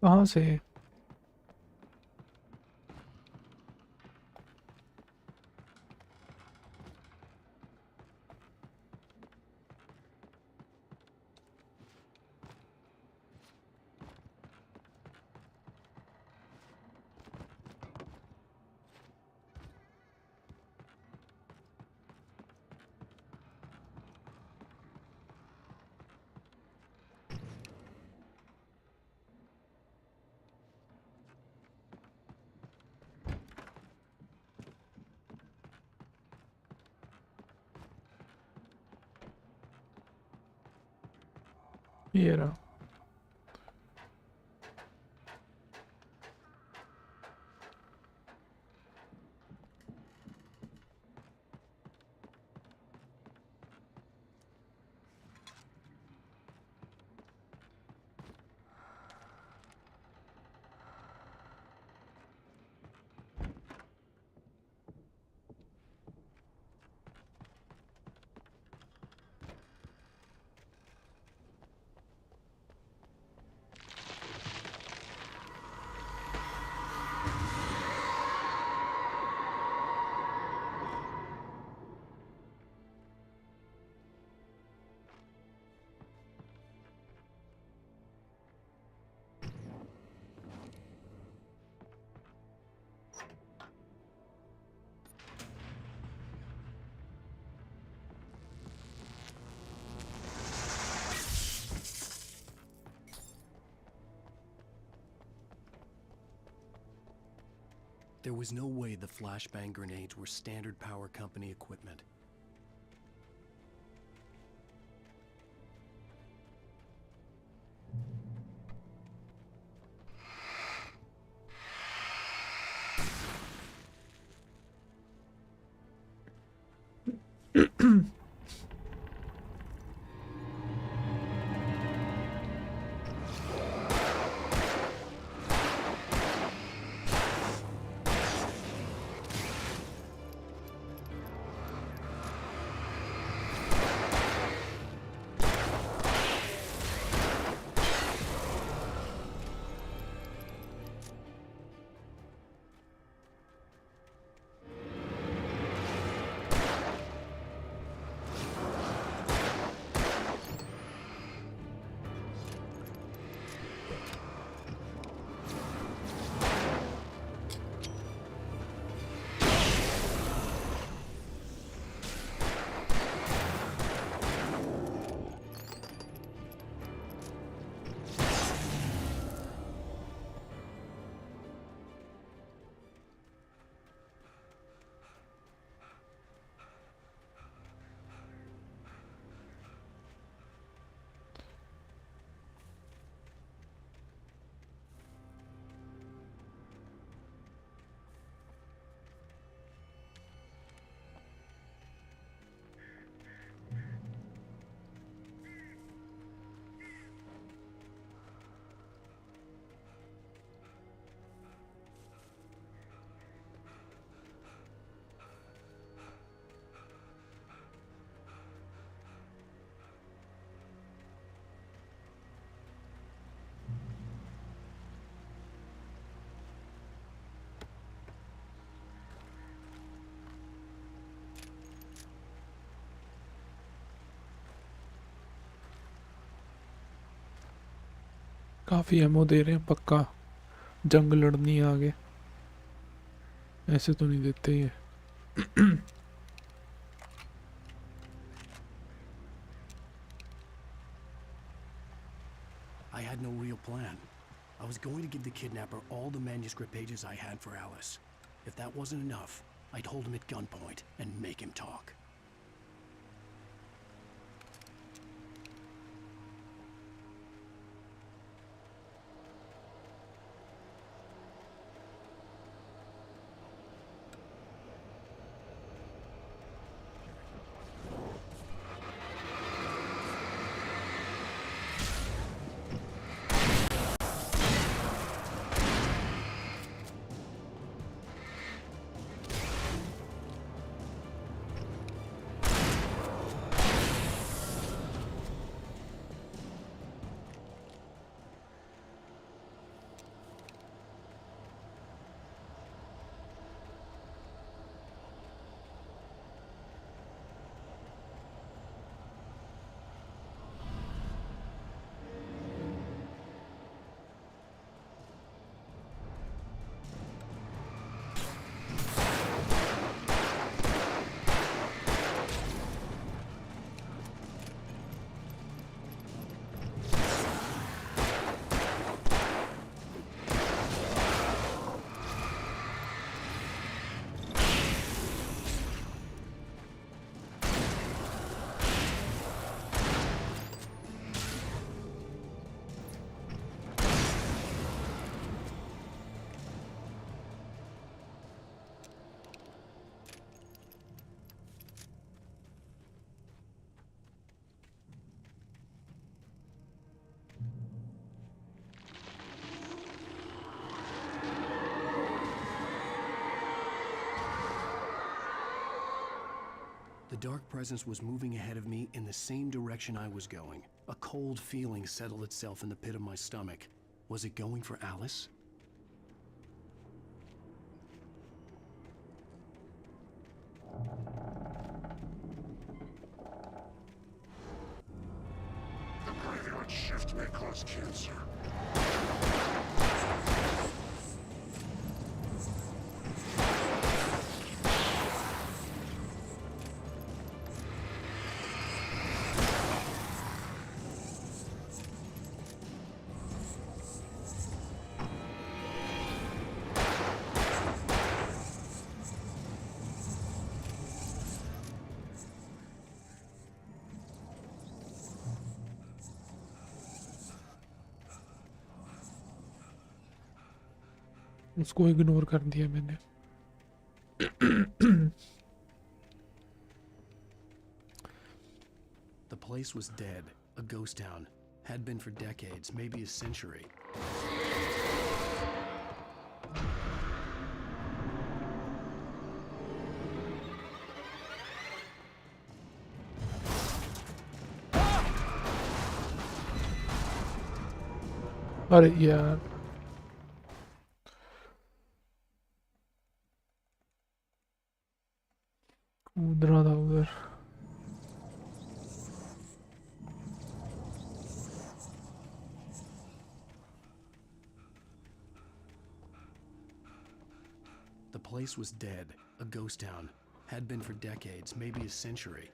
कहाँ से? ये रहा। There was no way the flashbang grenades were standard power company equipment. काफ़ी एमओ दे रहे हैं पक्का जंग लड़नी है आगे ऐसे तो नहीं देते ये I had no real plan. I was going to give the kidnapper all the manuscript pages I had for Alice. If that wasn't enough, I'd hold him at gunpoint and make him talk. The dark presence was moving ahead of me in the same direction I was going. A cold feeling settled itself in the pit of my stomach. Was it going for Alice? The graveyard shift may cause cancer. उसको ignore कर दिया मैंने. The place was dead, a ghost town. Had been for decades, maybe a century. अरे यार. कूद रहा था उधर. The place was dead, a ghost town. Had been for decades, maybe a century.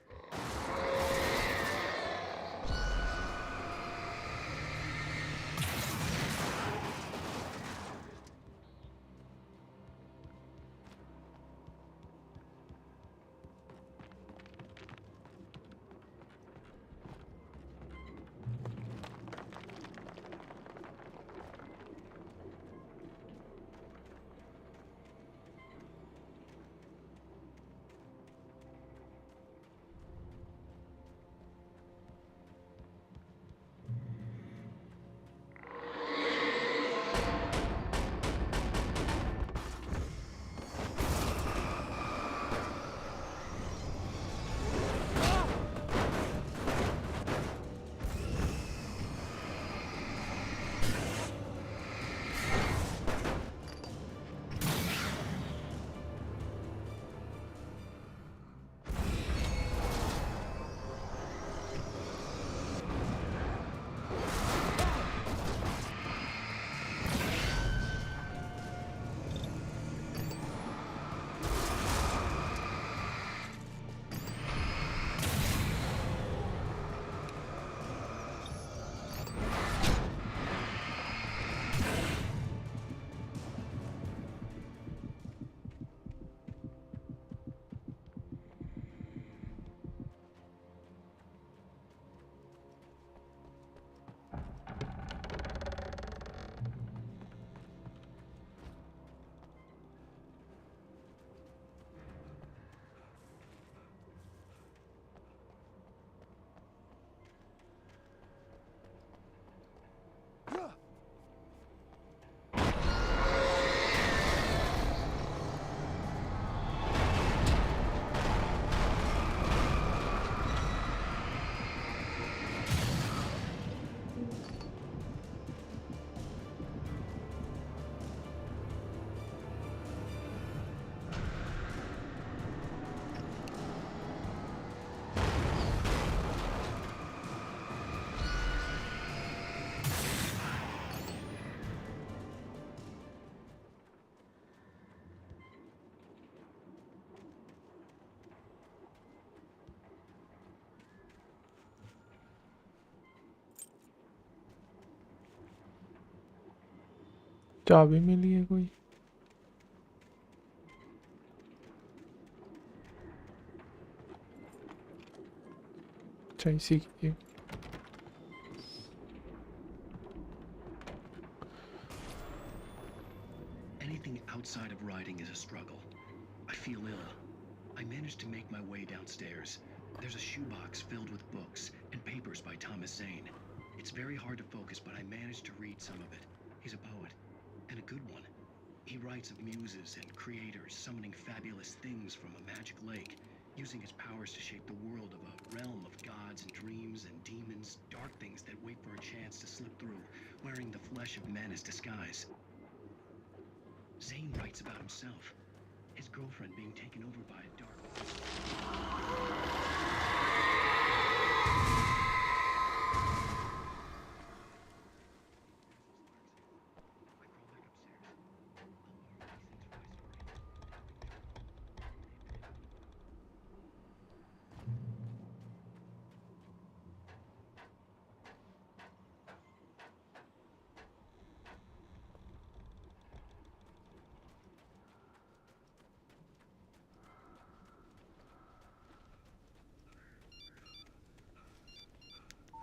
चाबी मिली है कोई. अच्छा इसी की. Anything outside of writing is a struggle. I feel ill. I managed to make my way downstairs. There's a shoebox filled with books and papers by Thomas Zane. It's very hard to focus, but I managed to read some of it. He's a poet, and a good one. He writes of muses and creators summoning fabulous things from a magic lake, using his powers to shape the world of a realm of gods and dreams and demons, dark things that wait for a chance to slip through, wearing the flesh of men as disguise. Zane writes about himself, his girlfriend being taken over by a dark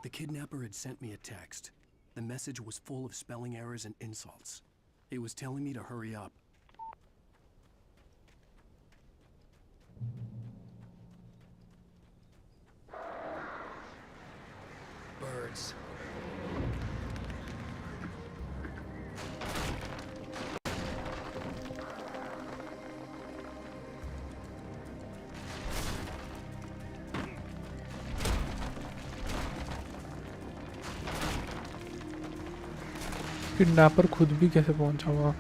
The kidnapper had sent me a text. The message was full of spelling errors and insults. It was telling me to hurry up. Birds. Kidnapper खुद भी कैसे पहुंचा वहाँ?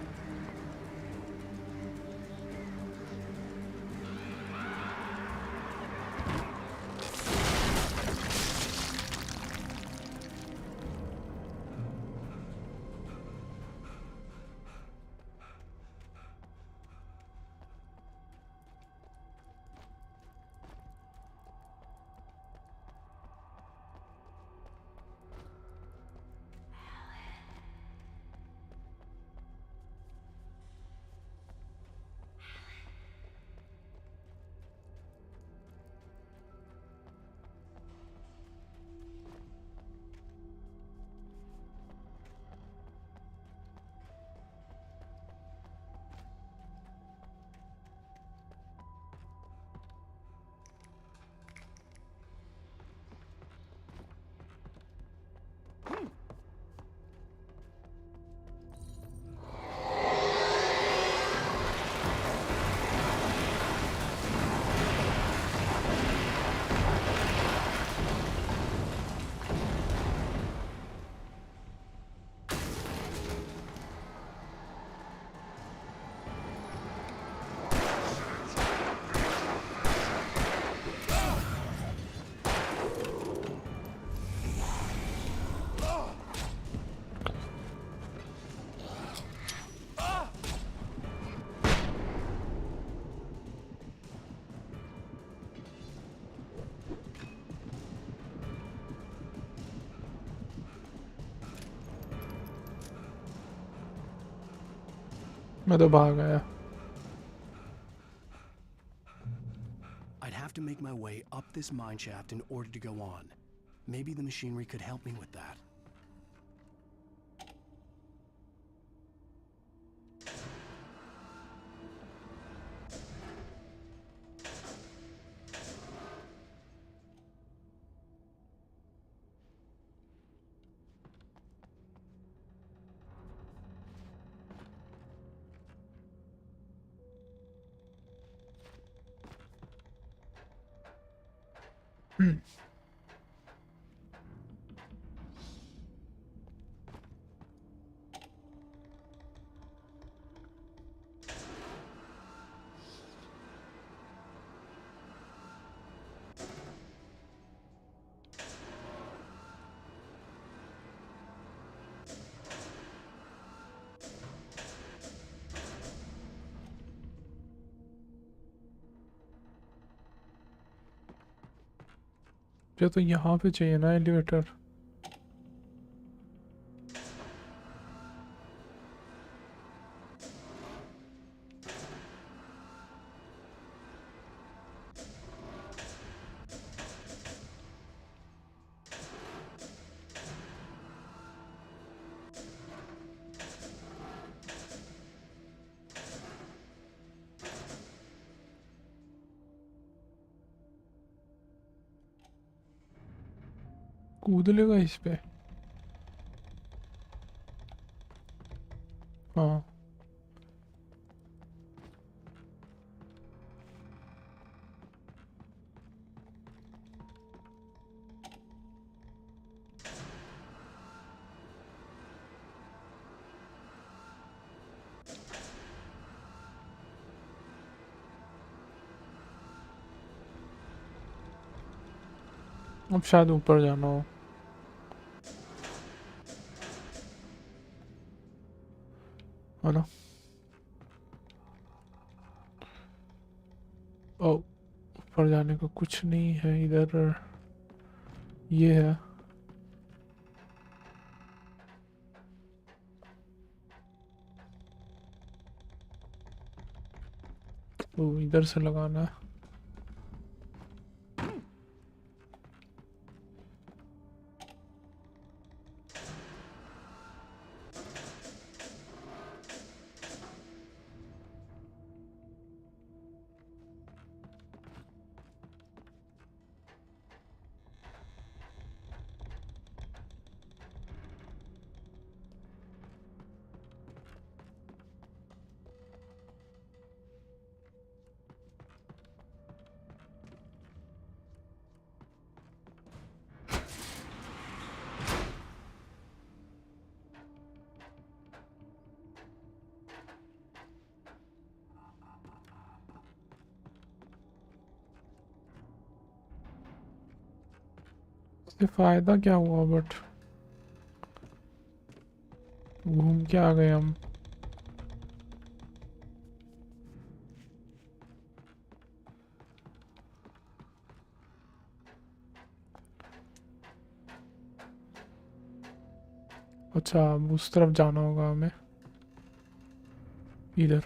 मैं तो भाग आया. I'd have to make my way up this mine shaft in order to go on. Maybe the machinery could help me with that. मुझे तो यहाँ पे चाहिए ना एलिवेटर. कूद लेगा इस पे. हाँ. अब शायद ऊपर जाना हो. है ना? ओ, ऊपर जाने को कुछ नहीं है इधर. ये है. ओ, इधर से लगाना है. इससे फायदा क्या हुआ? बट घूम के आ गए हम। अच्छा, अब उस तरफ जाना होगा हमें, इधर।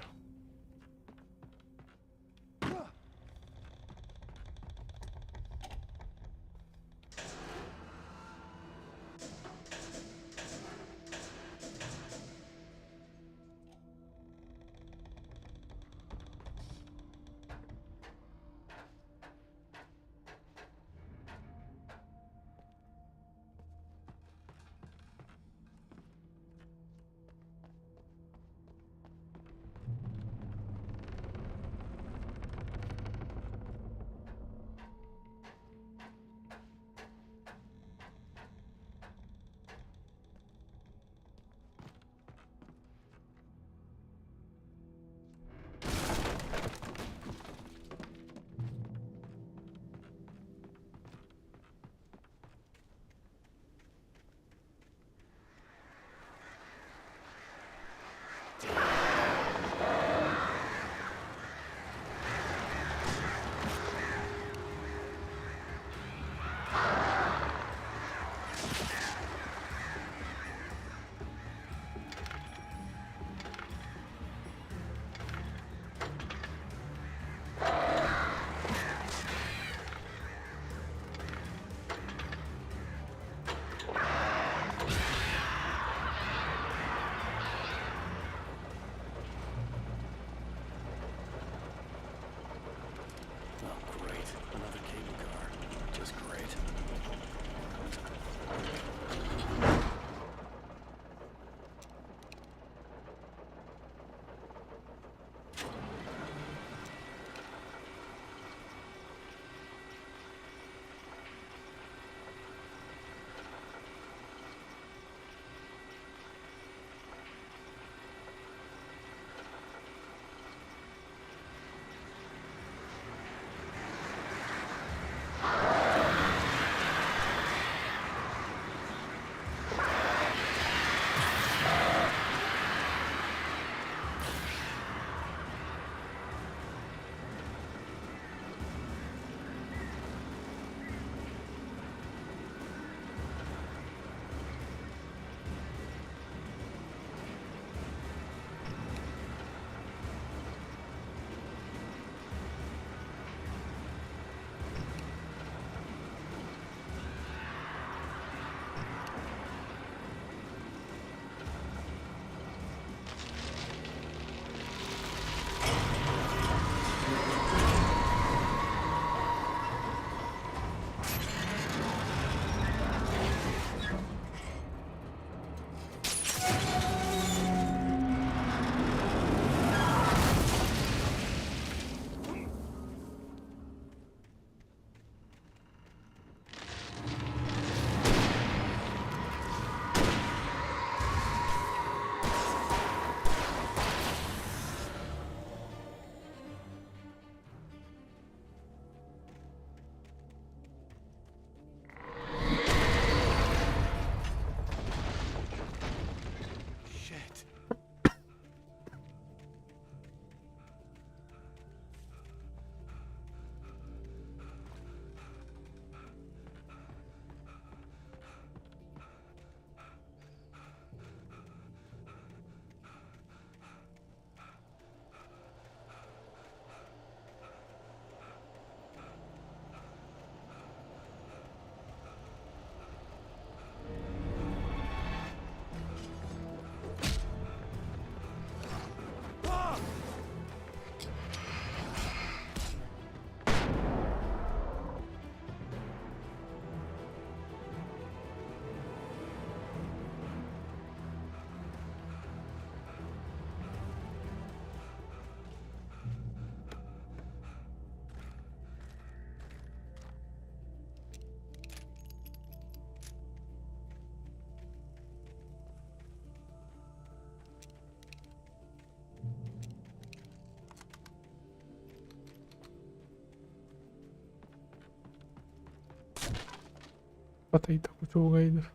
पता ही था कुछ होगा इधर।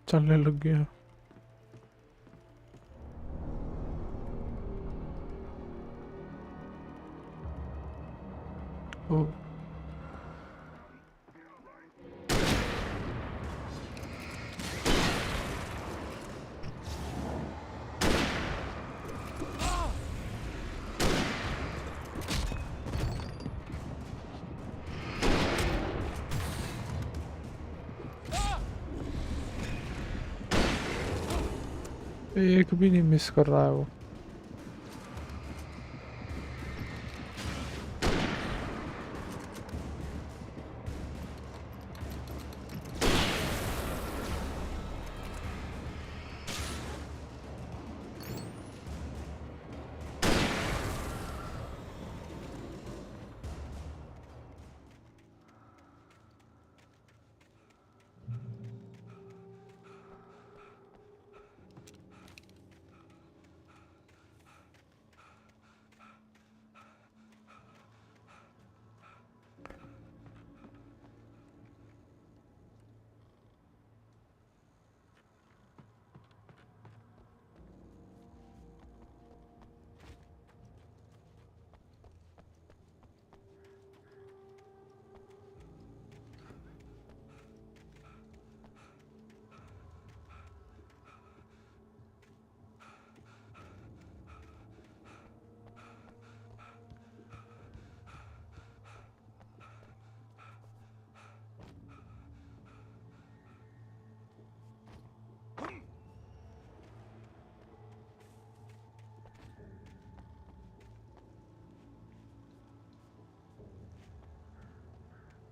चलने लग गया। ओ एक भी नहीं मिस कर रहा है वो।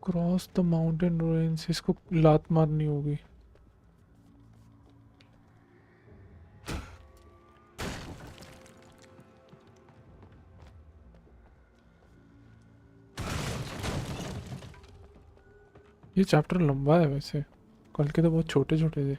क्रॉस द माउंटेन रेंज, इसको लात मारनी होगी। ये चैप्टर लंबा है वैसे, कल के तो बहुत छोटे छोटे थे।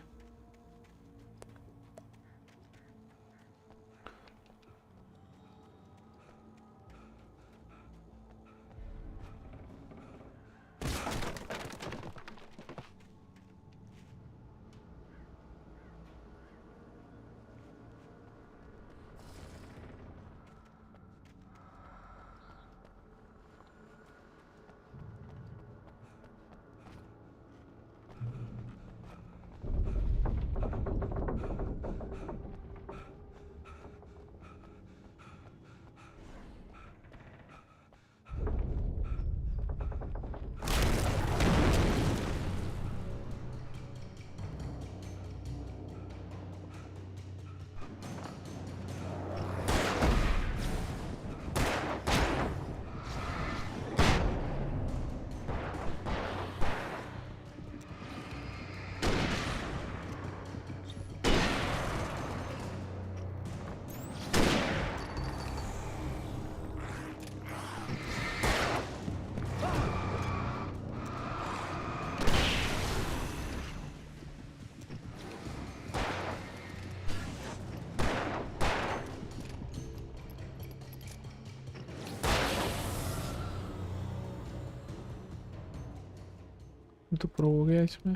तो प्रो हो गया इसमें।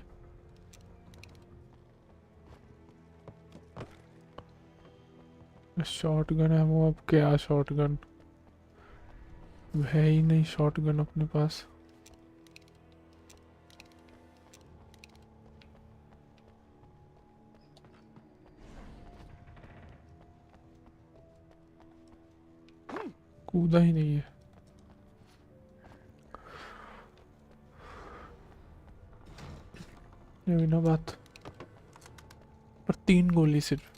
शॉटगन है वो, अब क्या शॉटगन है ही नहीं, शॉटगन अपने पास। कूदा ही नहीं है। ये भी ना बात, पर 3 गोली सिर्फ।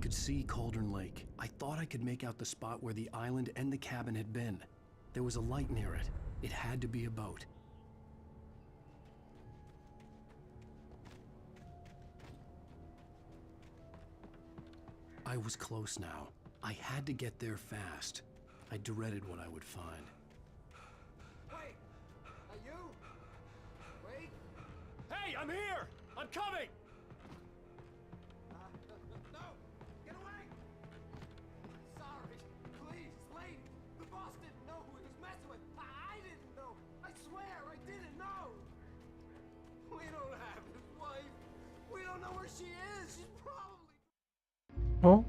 could see Cauldron Lake. I thought I could make out the spot where the island and the cabin had been. There was a light near it. It had to be a boat. I was close now. I had to get there fast. I dreaded what I would find. Wait! Are you? Wait! Hey, I'm here! I'm coming! No! Get away! Sorry. Please, Lane. The boss didn't know who he was messing with. I didn't know. I swear, I didn't know. We don't have his wife. We don't know where she is. She's probably... Oh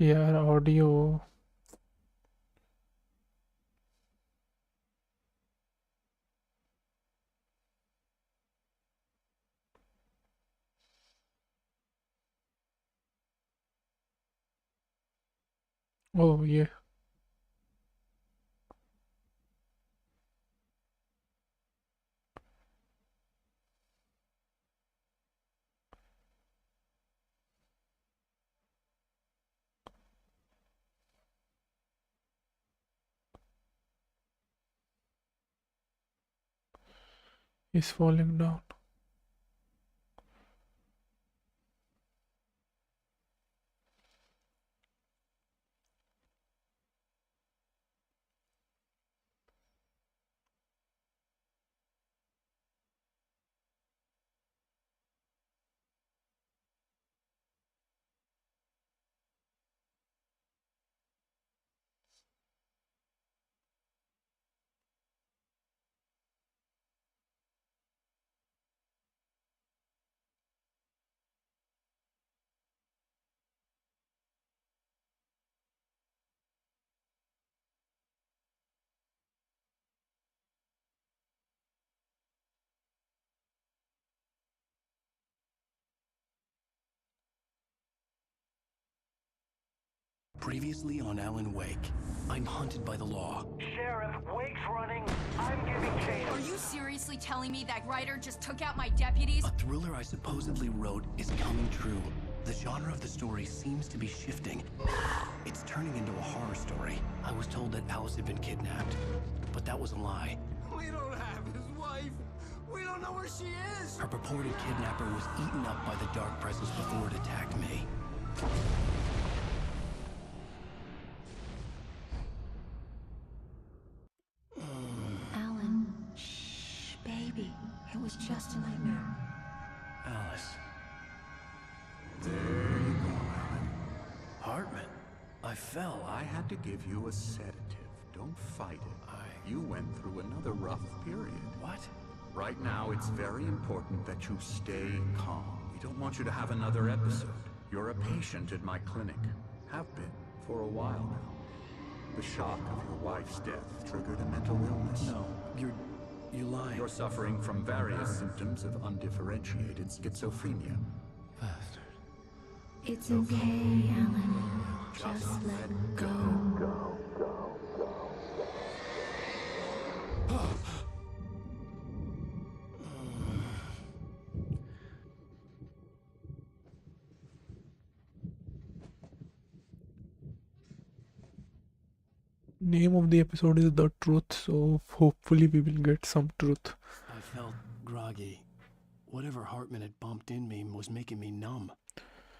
यार audio ओह ये is falling down. Previously on Alan Wake, I'm hunted by the law. Sheriff, Wake's running. I'm giving chase. Are you seriously telling me that writer just took out my deputies? A thriller I supposedly wrote is coming true. The genre of the story seems to be shifting. It's turning into a horror story. I was told that Alice had been kidnapped, but that was a lie. We don't have his wife. We don't know where she is. Her purported kidnapper was eaten up by the dark presence before it attacked me. Alan, shh, baby. It was just a nightmare. Alice. There you go, Alan. Hartman. I fell. I had to give you a sedative. Don't fight it. You went through another rough period. What? Right now, it's very important that you stay calm. We don't want you to have another episode. You're a patient at my clinic. Have been for a while now. The shock of your wife's death triggered a mental illness. No, you're lying. You're suffering from various symptoms of undifferentiated schizophrenia. Bastard. It's okay, Alan. Just let go. Name of the episode is The Truth, so hopefully we will get some truth. I felt groggy. Whatever Hartman had bumped in me was making me numb.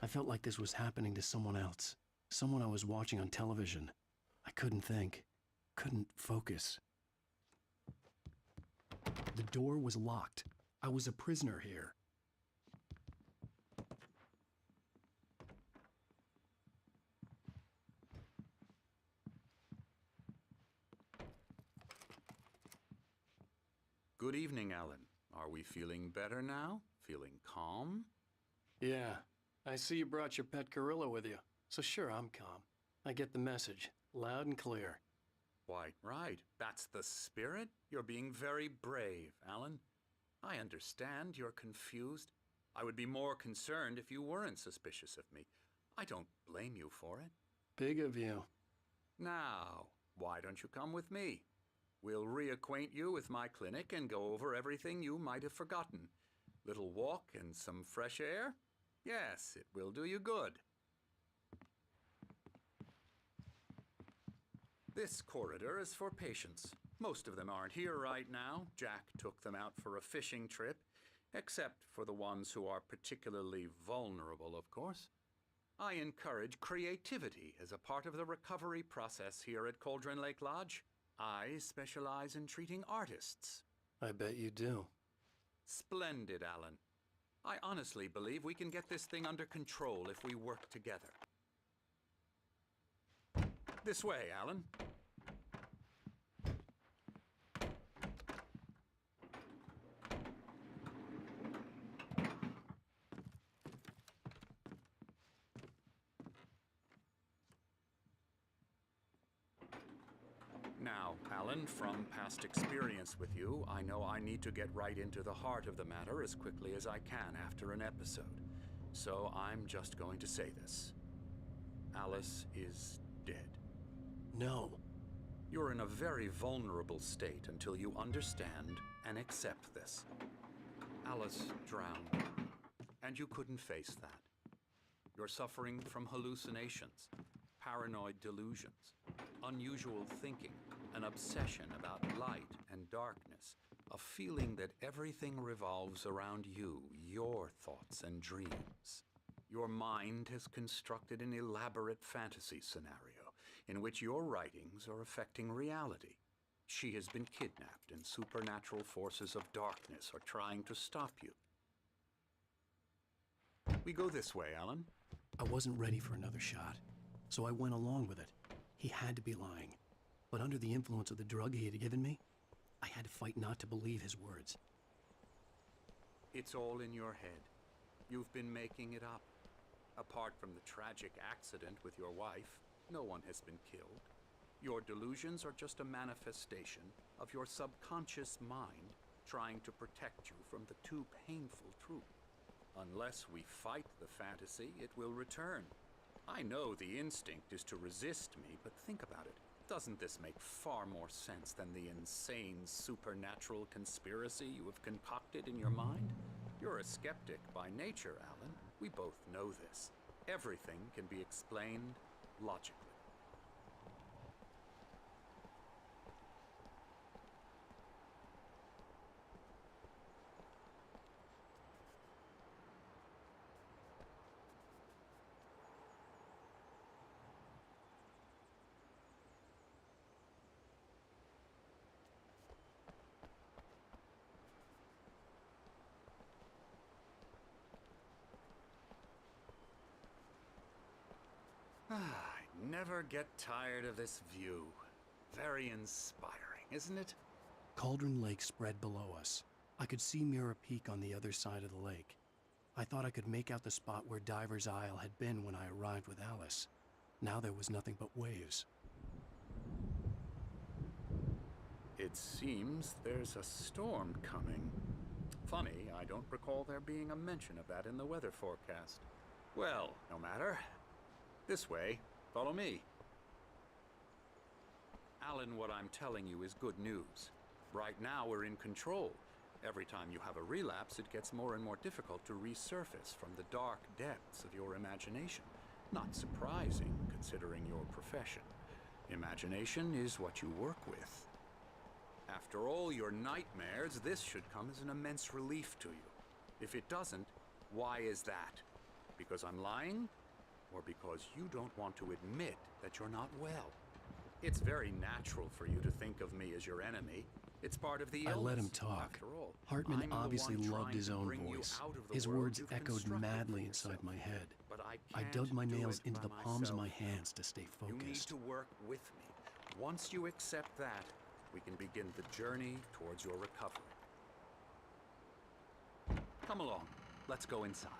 I felt like this was happening to someone else. Someone I was watching on television. I couldn't think. Couldn't focus. The door was locked. I was a prisoner here. Good evening, Alan. Are we feeling better now? Feeling calm? Yeah, I see you brought your pet gorilla with you. So sure, I'm calm. I get the message, loud and clear. Why, right. That's the spirit. You're being very brave, Alan. I understand you're confused. I would be more concerned if you weren't suspicious of me. I don't blame you for it. Big of you. Now, why don't you come with me? We'll reacquaint you with my clinic and go over everything you might have forgotten. Little walk and some fresh air? Yes, it will do you good. This corridor is for patients. Most of them aren't here right now. Jack took them out for a fishing trip, except for the ones who are particularly vulnerable, of course. I encourage creativity as a part of the recovery process here at Cauldron Lake Lodge. I specialize in treating artists. I bet you do. Splendid, Alan. I honestly believe we can get this thing under control if we work together. This way, Alan. Now, Alan, from past experience with you, I know I need to get right into the heart of the matter as quickly as I can after an episode. So I'm just going to say this. Alice is dead. No. You're in a very vulnerable state until you understand and accept this. Alice drowned, and you couldn't face that. You're suffering from hallucinations, paranoid delusions, unusual thinking, an obsession about light and darkness, a feeling that everything revolves around you, your thoughts and dreams. Your mind has constructed an elaborate fantasy scenario in which your writings are affecting reality. She has been kidnapped and supernatural forces of darkness are trying to stop you. We go this way, Alan. I wasn't ready for another shot, so I went along with it. He had to be lying. But under the influence of the drug he had given me, I had to fight not to believe his words. It's all in your head. You've been making it up. Apart from the tragic accident with your wife, no one has been killed. Your delusions are just a manifestation of your subconscious mind trying to protect you from the too painful truth. Unless we fight the fantasy, it will return. I know the instinct is to resist me, but think about it. Doesn't this make far more sense than the insane supernatural conspiracy you have concocted in your mind? You're a skeptic by nature, Alan. We both know this. Everything can be explained logically. I never get tired of this view. Very inspiring, isn't it? Cauldron Lake spread below us. I could see Mirror Peak on the other side of the lake. I thought I could make out the spot where Diver's Isle had been when I arrived with Alice. Now there was nothing but waves. It seems there's a storm coming. Funny, I don't recall there being a mention of that in the weather forecast. Well, no matter. This way. Follow me. Alan, what I'm telling you is good news. Right now we're in control. Every time you have a relapse, it gets more and more difficult to resurface from the dark depths of your imagination. Not surprising, considering your profession. Imagination is what you work with. After all your nightmares, this should come as an immense relief to you. If it doesn't, why is that? Because I'm lying? Or because you don't want to admit that you're not well? It's very natural for you to think of me as your enemy. It's part of the illness. I let him talk. After all, Hartman I'm the obviously one loved trying his to own bring you voice. out of the His world words you've echoed constructed madly for inside yourself. my head. But I can't dug my do nails it into by the palms of my myself. hands to stay You need focused. to work with me. Once you accept that, we can begin the journey towards your recovery. Come along. Let's go inside.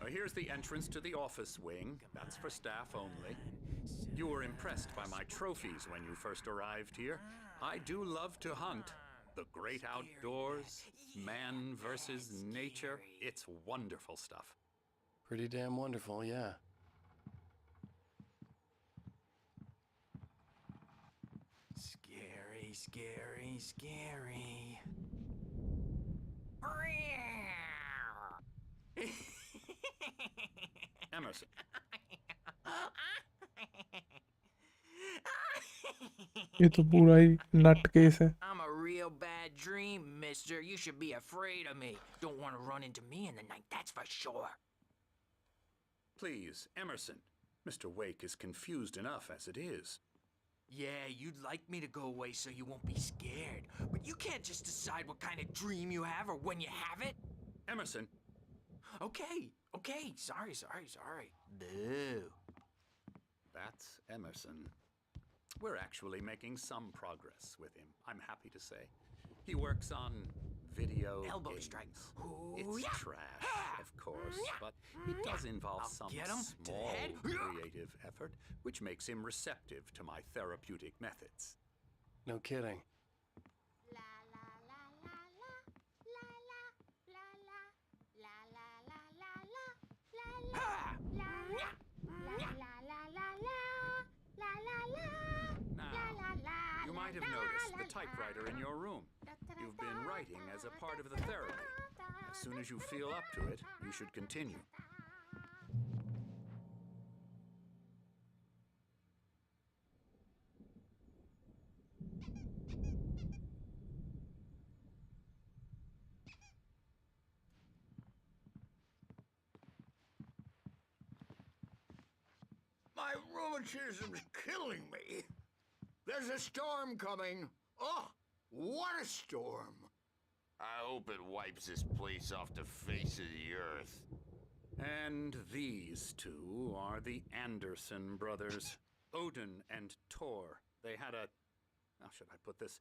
Here's the entrance to the office wing. That's for staff only. You were impressed by my trophies when you first arrived here. I do love to hunt. The great outdoors, man versus nature. It's wonderful stuff. Pretty damn wonderful, yeah. Scary, scary, scary. Emerson. ये तो पूरा ही नट case है. I'm a real bad dream, mister. You should be afraid of me. Don't want to run into me in the night, that's for sure. Please, Emerson. Mr. Wake is confused enough as it is. Yeah, you'd like me to go away so you won't be scared. But you can't just decide what kind of dream you have or when you have it. Emerson. Okay. Sorry. Boo. That's Emerson. We're actually making some progress with him, I'm happy to say. He works on video Elbow games. strike. It's trash, of course, but it does involve some get him to the small head. creative effort, which makes him receptive to my therapeutic methods. No kidding. Now, you might have noticed the typewriter in your room. You've been writing as a part of the therapy. As soon as you feel up to it, you should continue. My rheumatism's killing me. There's a storm coming. Oh, what a storm. I hope it wipes this place off the face of the earth. And these two are the Anderson brothers, Odin and Thor. They had how should I put this?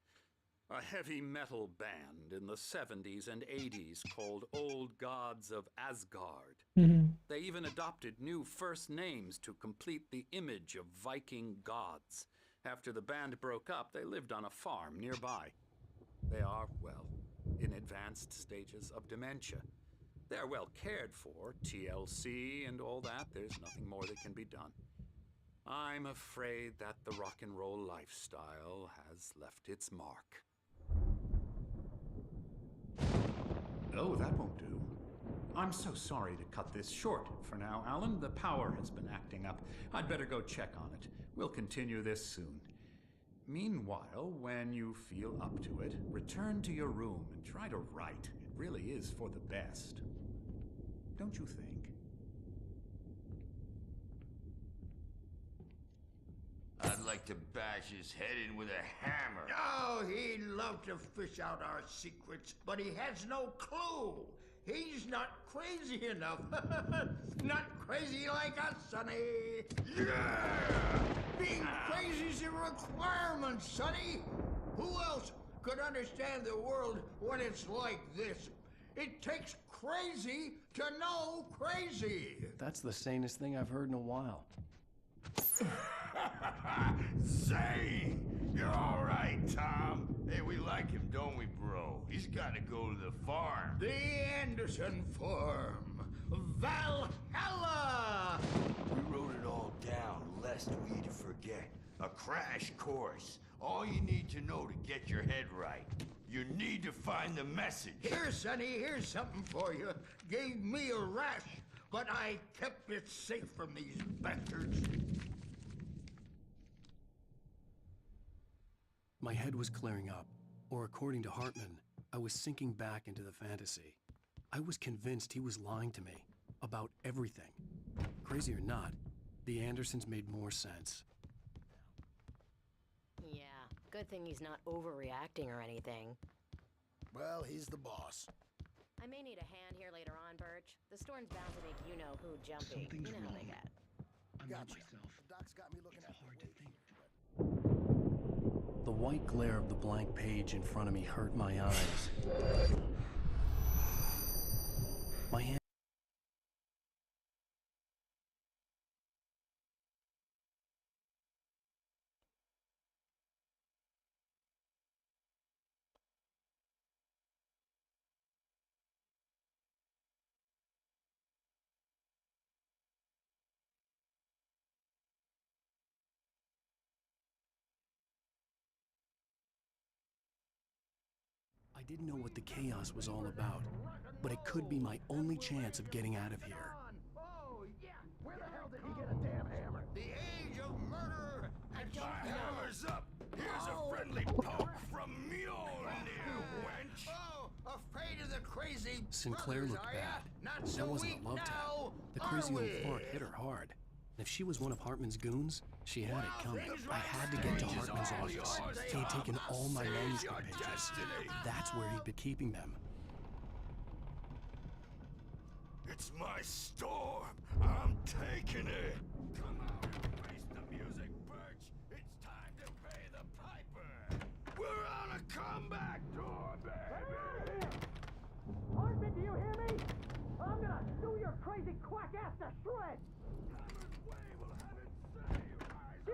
A heavy metal band in the 70s and 80s called Old Gods of Asgard. They even adopted new first names to complete the image of Viking gods. After the band broke up, they lived on a farm nearby. They are, well, in advanced stages of dementia. They're well cared for, TLC and all that. There's nothing more that can be done. I'm afraid that the rock and roll lifestyle has left its mark. Oh, that won't do. I'm so sorry to cut this short for now, Alan. The power has been acting up. I'd better go check on it. We'll continue this soon. Meanwhile, when you feel up to it, return to your room and try to write. It really is for the best. Don't you think? I'd like to bash his head in with a hammer. Oh, he'd love to fish out our secrets, but he has no clue. He's not crazy enough. Not crazy like us, Sonny. Yeah! Being crazy's a requirement, Sonny. Who else could understand the world when it's like this? It takes crazy to know crazy. That's the sanest thing I've heard in a while. Zane! You're all right, Tom. Hey, we like him, don't we, bro? He's got to go to the farm. The Anderson farm. Valhalla! We wrote it all down, lest we forget. A crash course. All you need to know to get your head right. You need to find the message. Here, Sonny, here's something for you. Gave me a rash, but I kept it safe from these bastards. My head was clearing up, or according to Hartman, I was sinking back into the fantasy. I was convinced he was lying to me about everything. Crazy or not, the Andersons made more sense. Yeah, good thing he's not overreacting or anything. Well, he's the boss. I may need a hand here later on, Birch. The storm's bound to make you-know-who jumpy. Something's you know how they wrong. get. I'm not Gotcha. myself. The doc's got me looking It's at hard to think. The white glare of the blank page in front of me hurt my eyes. My hand. I didn't know what the chaos was all about, but it could be my only chance of getting out of here. Oh, yeah. We'll Sinclair looked bad. That wasn't a love tap. The crazy old fart hit her hard. If she was one of Hartman's goons, she had it coming. I had to get to Hartman's office. He had taken all my manuscript pages. That's where he'd been keeping them. It's my storm. I'm taking it. Come out and face the music, Birch. It's time to pay the piper. We're on a comeback tour, baby. Hartman, do you hear me? I'm gonna sue your crazy quack ass to shreds!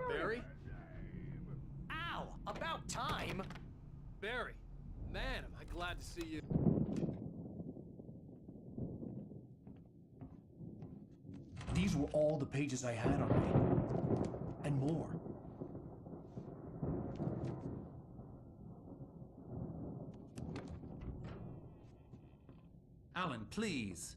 Barry? Ow! About time! Barry, man, am I glad to see you. These were all the pages I had on me. And more. Alan, please.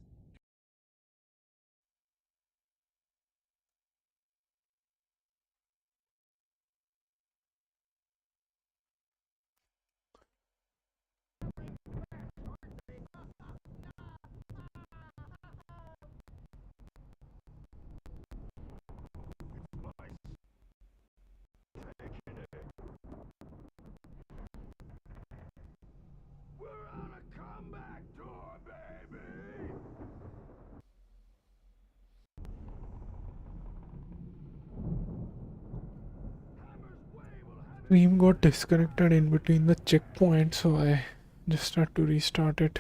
We're on a comeback tour, baby. Stream got disconnected in between the checkpoint, so I just had to restart it.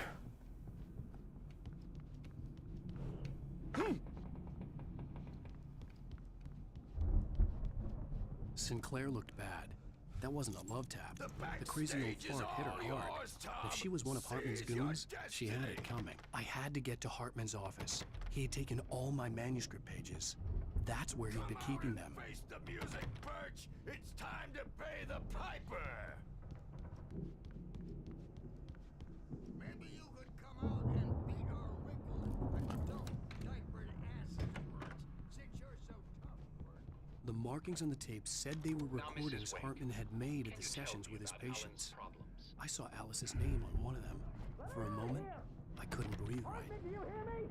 Sinclair looked bad. That wasn't a love tap. The crazy old fart hit her hard. If she was one of Hartman's goons, she had it coming. I had to get to Hartman's office. He had taken all my manuscript pages. That's where he'd been keeping them. Face the music, Birch. It's time to pay the piper. Maybe you could come out and beat our wrinkle and adult diapered asses, Bert, since you're so tough, Bert. The markings on the tape said they were recordings Hartman had made at the sessions with his patients. I saw Alice's name on one of them. For a moment, I couldn't breathe right. Hartman, do you hear me?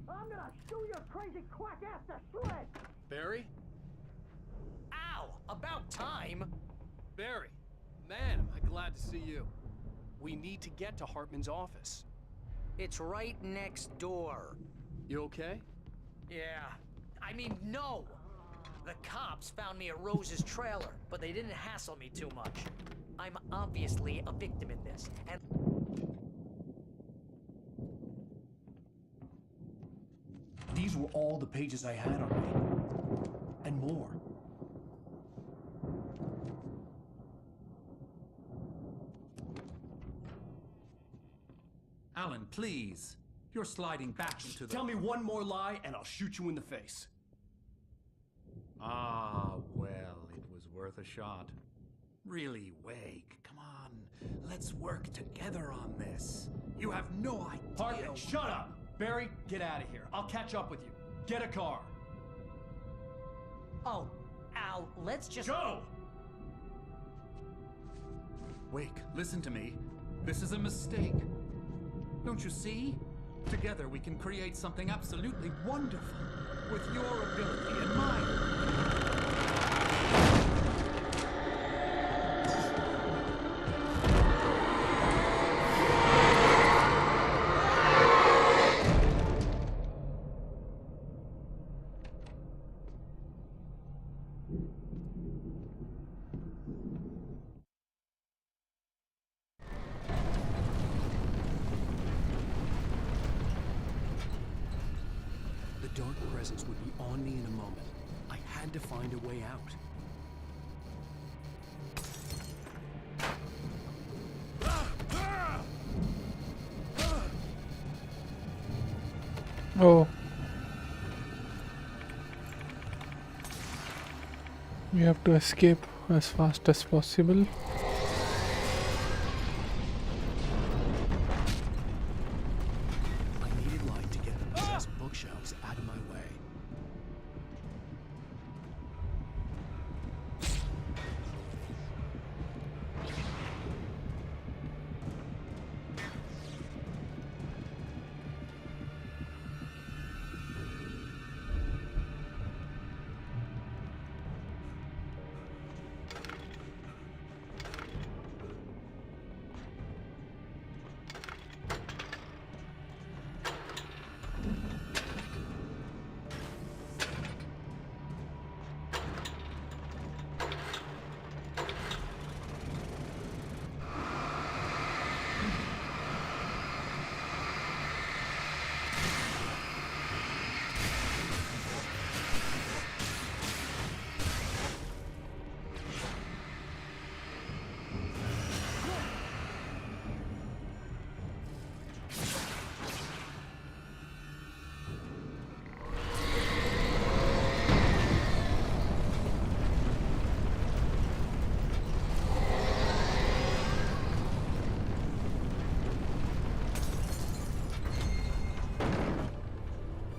I'm gonna sue your crazy quack ass to shreds! Barry? Ow! About time! Barry, man, am I glad to see you. We need to get to Hartman's office. It's right next door. You okay? Yeah. I mean, no! The cops found me at Rose's trailer, but they didn't hassle me too much. I'm obviously a victim in this, and... These were all the pages I had on me. And more. Alan, please. You're sliding back into the... Tell me one more lie and I'll shoot you in the face. Ah, well, it was worth a shot. Really, Wake, come on. Let's work together on this. You have no idea... Hartman, shut up! Barry, get out of here. I'll catch up with you. Get a car. Oh, Al, let's just... Go! Wake, listen to me. This is a mistake. Don't you see? Together we can create something absolutely wonderful. With your ability and mine. The dark presence would be on me in a moment. I had to find a way out. Oh. We have to escape as fast as possible. I needed light to get the possessed bookshelves out of my way.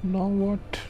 Now what?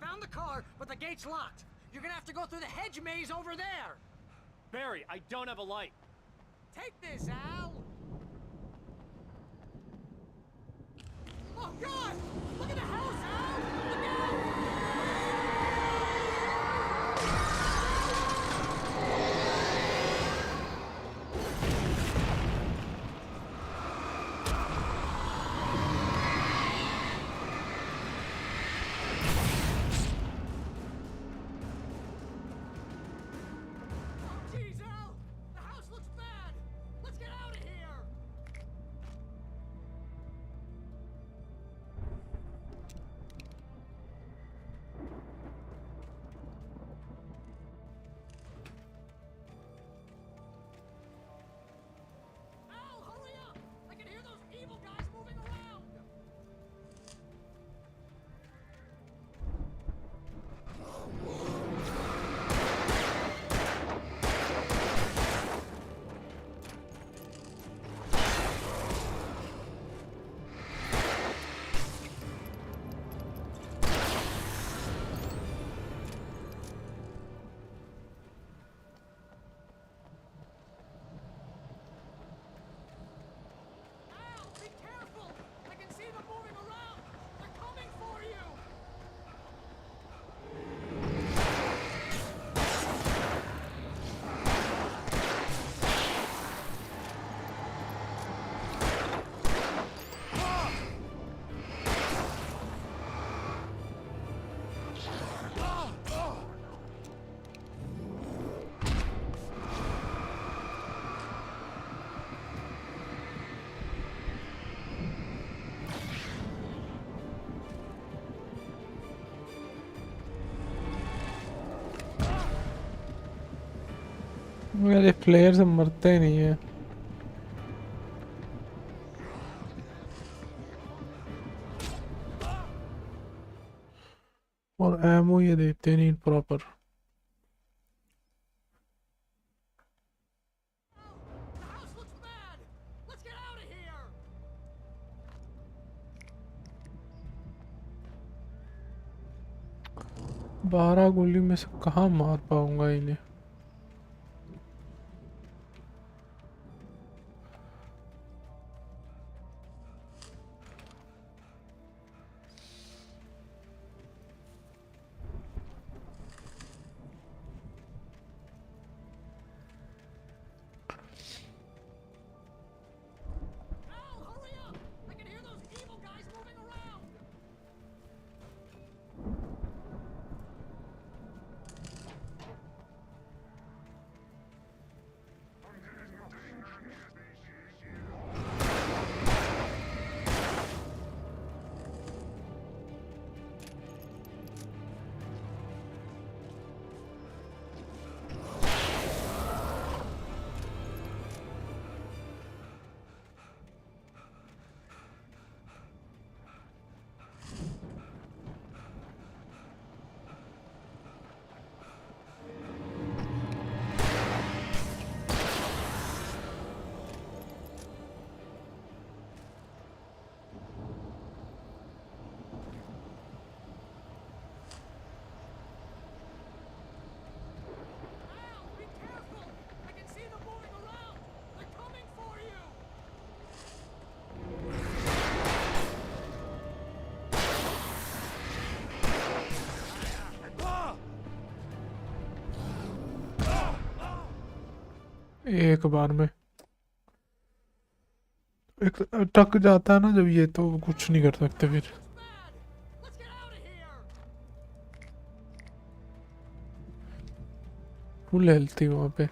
Found the car, but the gate's locked. You're gonna have to go through the hedge maze over there. Barry, I don't have a light. Take this, Al. Oh, God! Look at the house, Al! Look out! मेरे player से मरते नहीं है और ammo ये देते नहीं proper बारह गोली में से कहाँ मार पाऊंगा इन्हें एक बार में एक टक जाता है ना जब ये, तो कुछ नहीं कर सकते फिर। फुल हेल्थ थी वहाँ पे।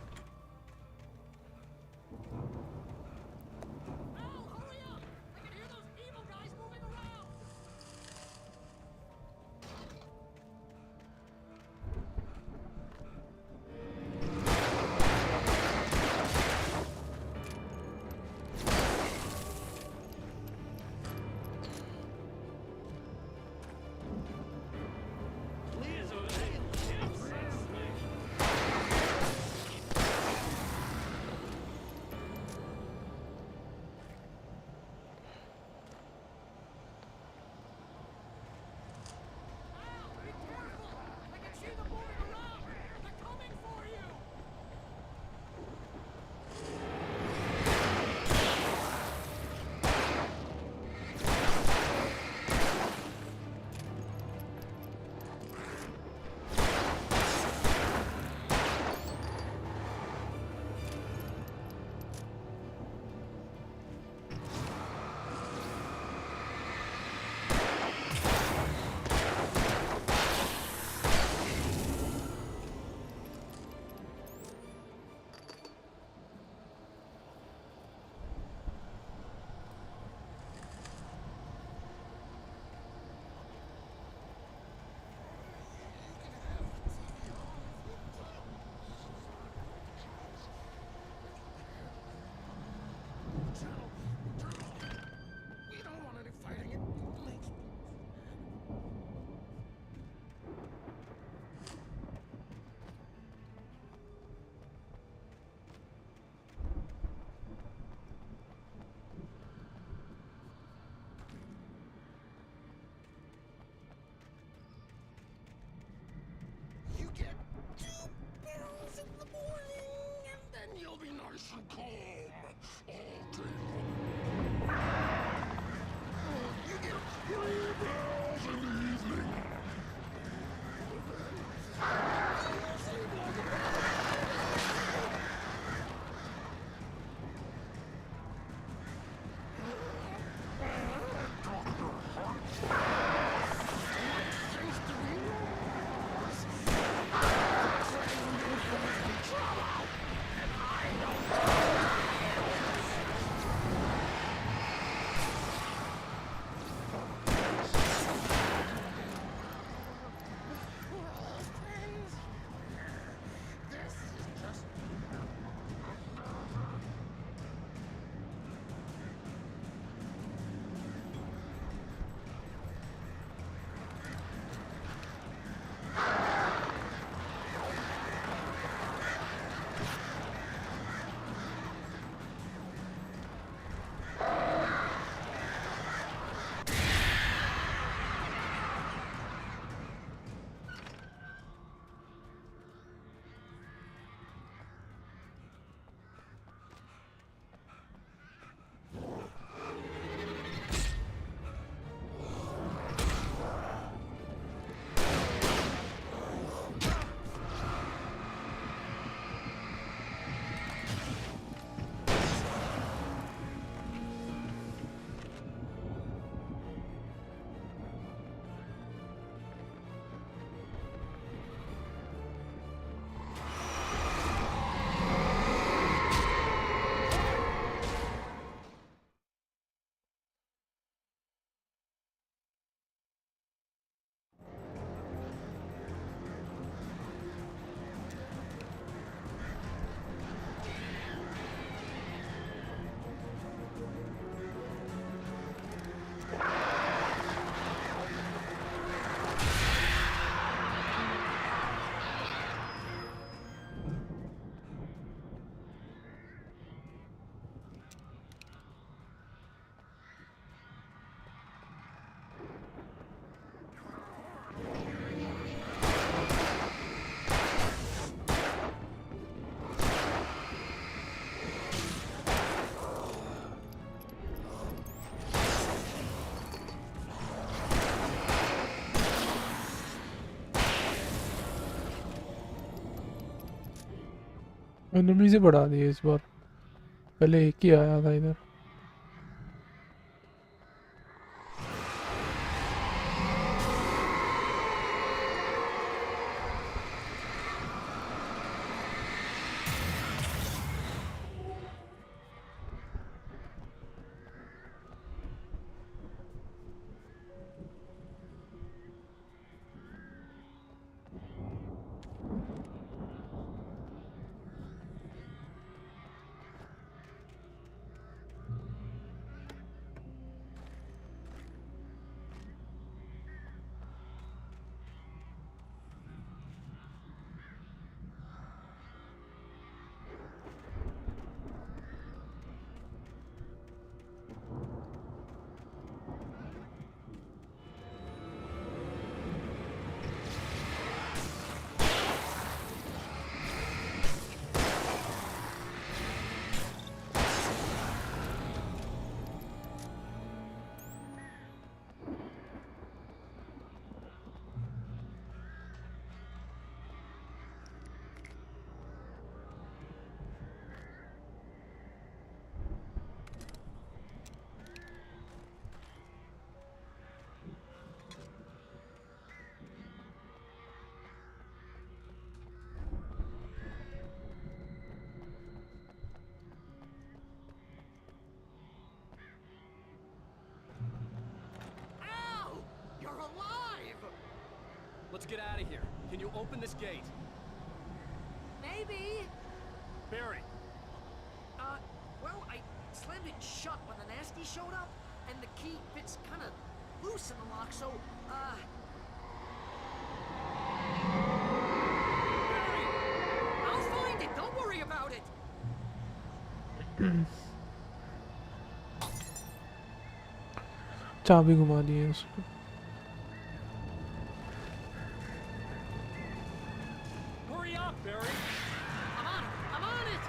एनिमीज ही बढ़ा दिए इस बार, पहले एक ही आया था इधर। Let's get out of here. Can you open this gate? Maybe. Barry. Well, I slammed it shut when the nasty showed up, and the key fits kind of loose in the lock, so, Barry! I'll find it! Don't worry about it! चाबी घुमा दी है उसको। Hurry up, Barry! I'm on it! I'm on it!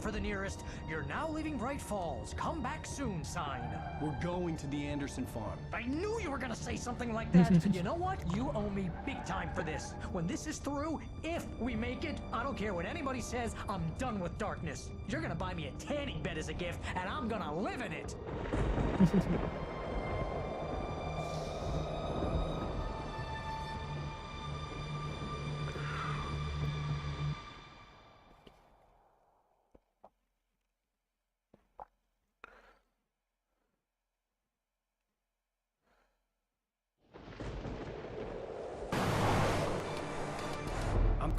For the nearest, "You're now leaving Bright Falls. Come back soon" sign. We're going to the Anderson farm. I knew you were gonna say something like that. You know what? You owe me big time for this. When this is through, if we make it, I don't care what anybody says, I'm done with darkness. You're gonna buy me a tanning bed as a gift, and I'm gonna live in it.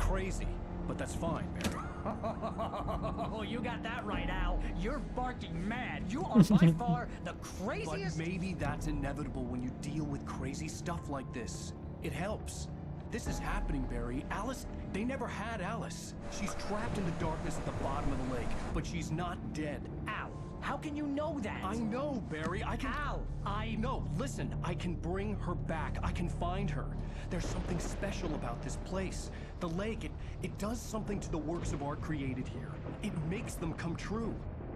Crazy, but that's fine, Barry. Oh, you got that right, Al. You're barking mad. You are by far the craziest. But maybe that's inevitable when you deal with crazy stuff like this. It helps. This is happening, Barry. Alice, they never had Alice. She's trapped in the darkness at the bottom of the lake, but she's not dead. Al, how can you know that? I know, Barry. I can... Al, No, listen. I can bring her back. I can find her. There's something special about this place. The lake, it does something to the works of art created here. It makes them come true.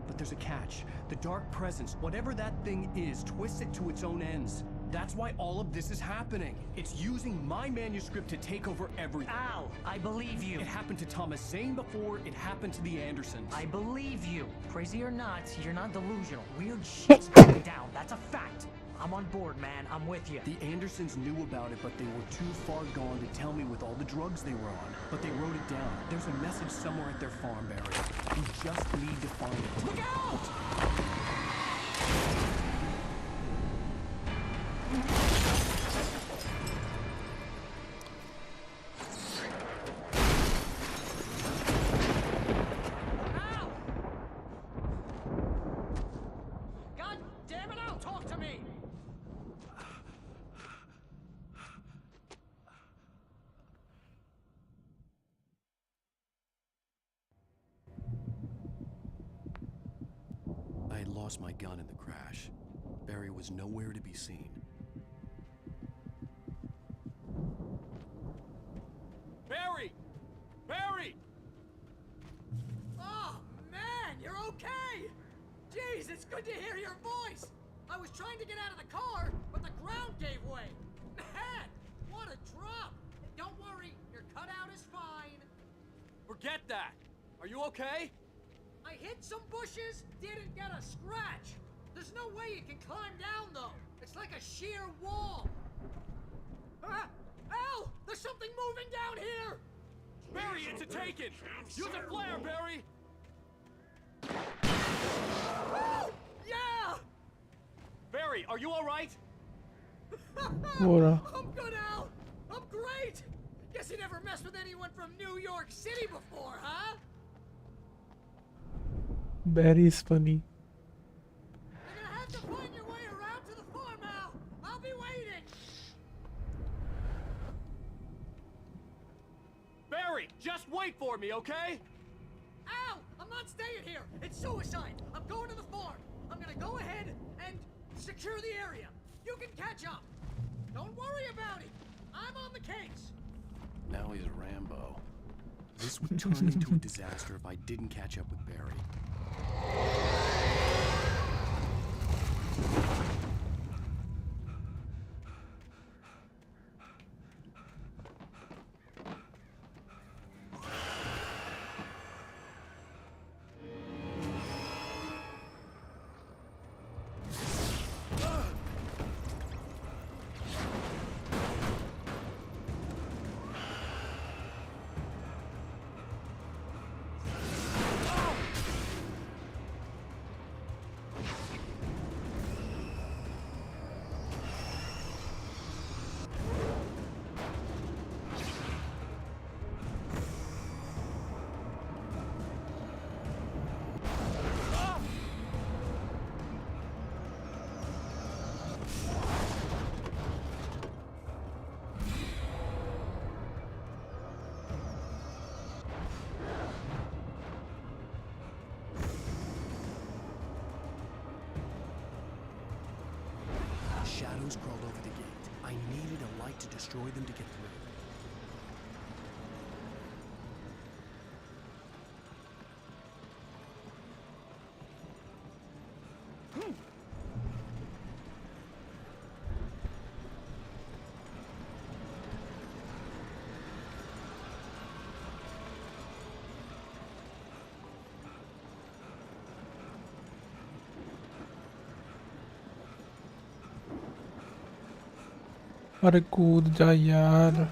But there's a catch. The dark presence, whatever that thing is, twists it to its own ends. That's why all of this is happening. It's using my manuscript to take over everything. Al, I believe you. It happened to Thomas Zane before, it happened to the Andersons. I believe you. Crazy or not, you're not delusional. Weird shit's going down. That's a fact. I'm on board, man. I'm with you. The Andersons knew about it, but they were too far gone to tell me with all the drugs they were on. But they wrote it down. There's a message somewhere at their farm, Barry. You just need to find it. Look out! God damn it, Al, talk to me! I had lost my gun in the crash. Barry was nowhere to be seen. Barry! Barry! Oh, man, you're okay! Jeez, it's good to hear your voice! I was trying to get out of the car, but the ground gave way. Man, what a drop! Don't worry, your cutout is fine. Forget that! Are you okay? I hit some bushes, didn't get a scratch. There's no way you can climb down, though. It's like a sheer wall. Al! There's something moving down here! Barry, it's a taken! Use a flare, Barry! Oh, yeah! Barry, are you alright? Ora. I'm good, Al! I'm great! Guess you never messed with anyone from New York City before, huh? Barry is funny. You're gonna have to find your way around to the farm, Al! I'll be waiting! Barry, just wait for me, okay? Al! I'm not staying here! It's suicide! I'm going to the farm! I'm gonna go ahead and secure the area. You can catch up. Don't worry about it. I'm on the case. Now he's Rambo. This would turn into a disaster if I didn't catch up with Barry. Shadows crawled over the gate. I needed a light to destroy them to get through. अरे कूद जा यार.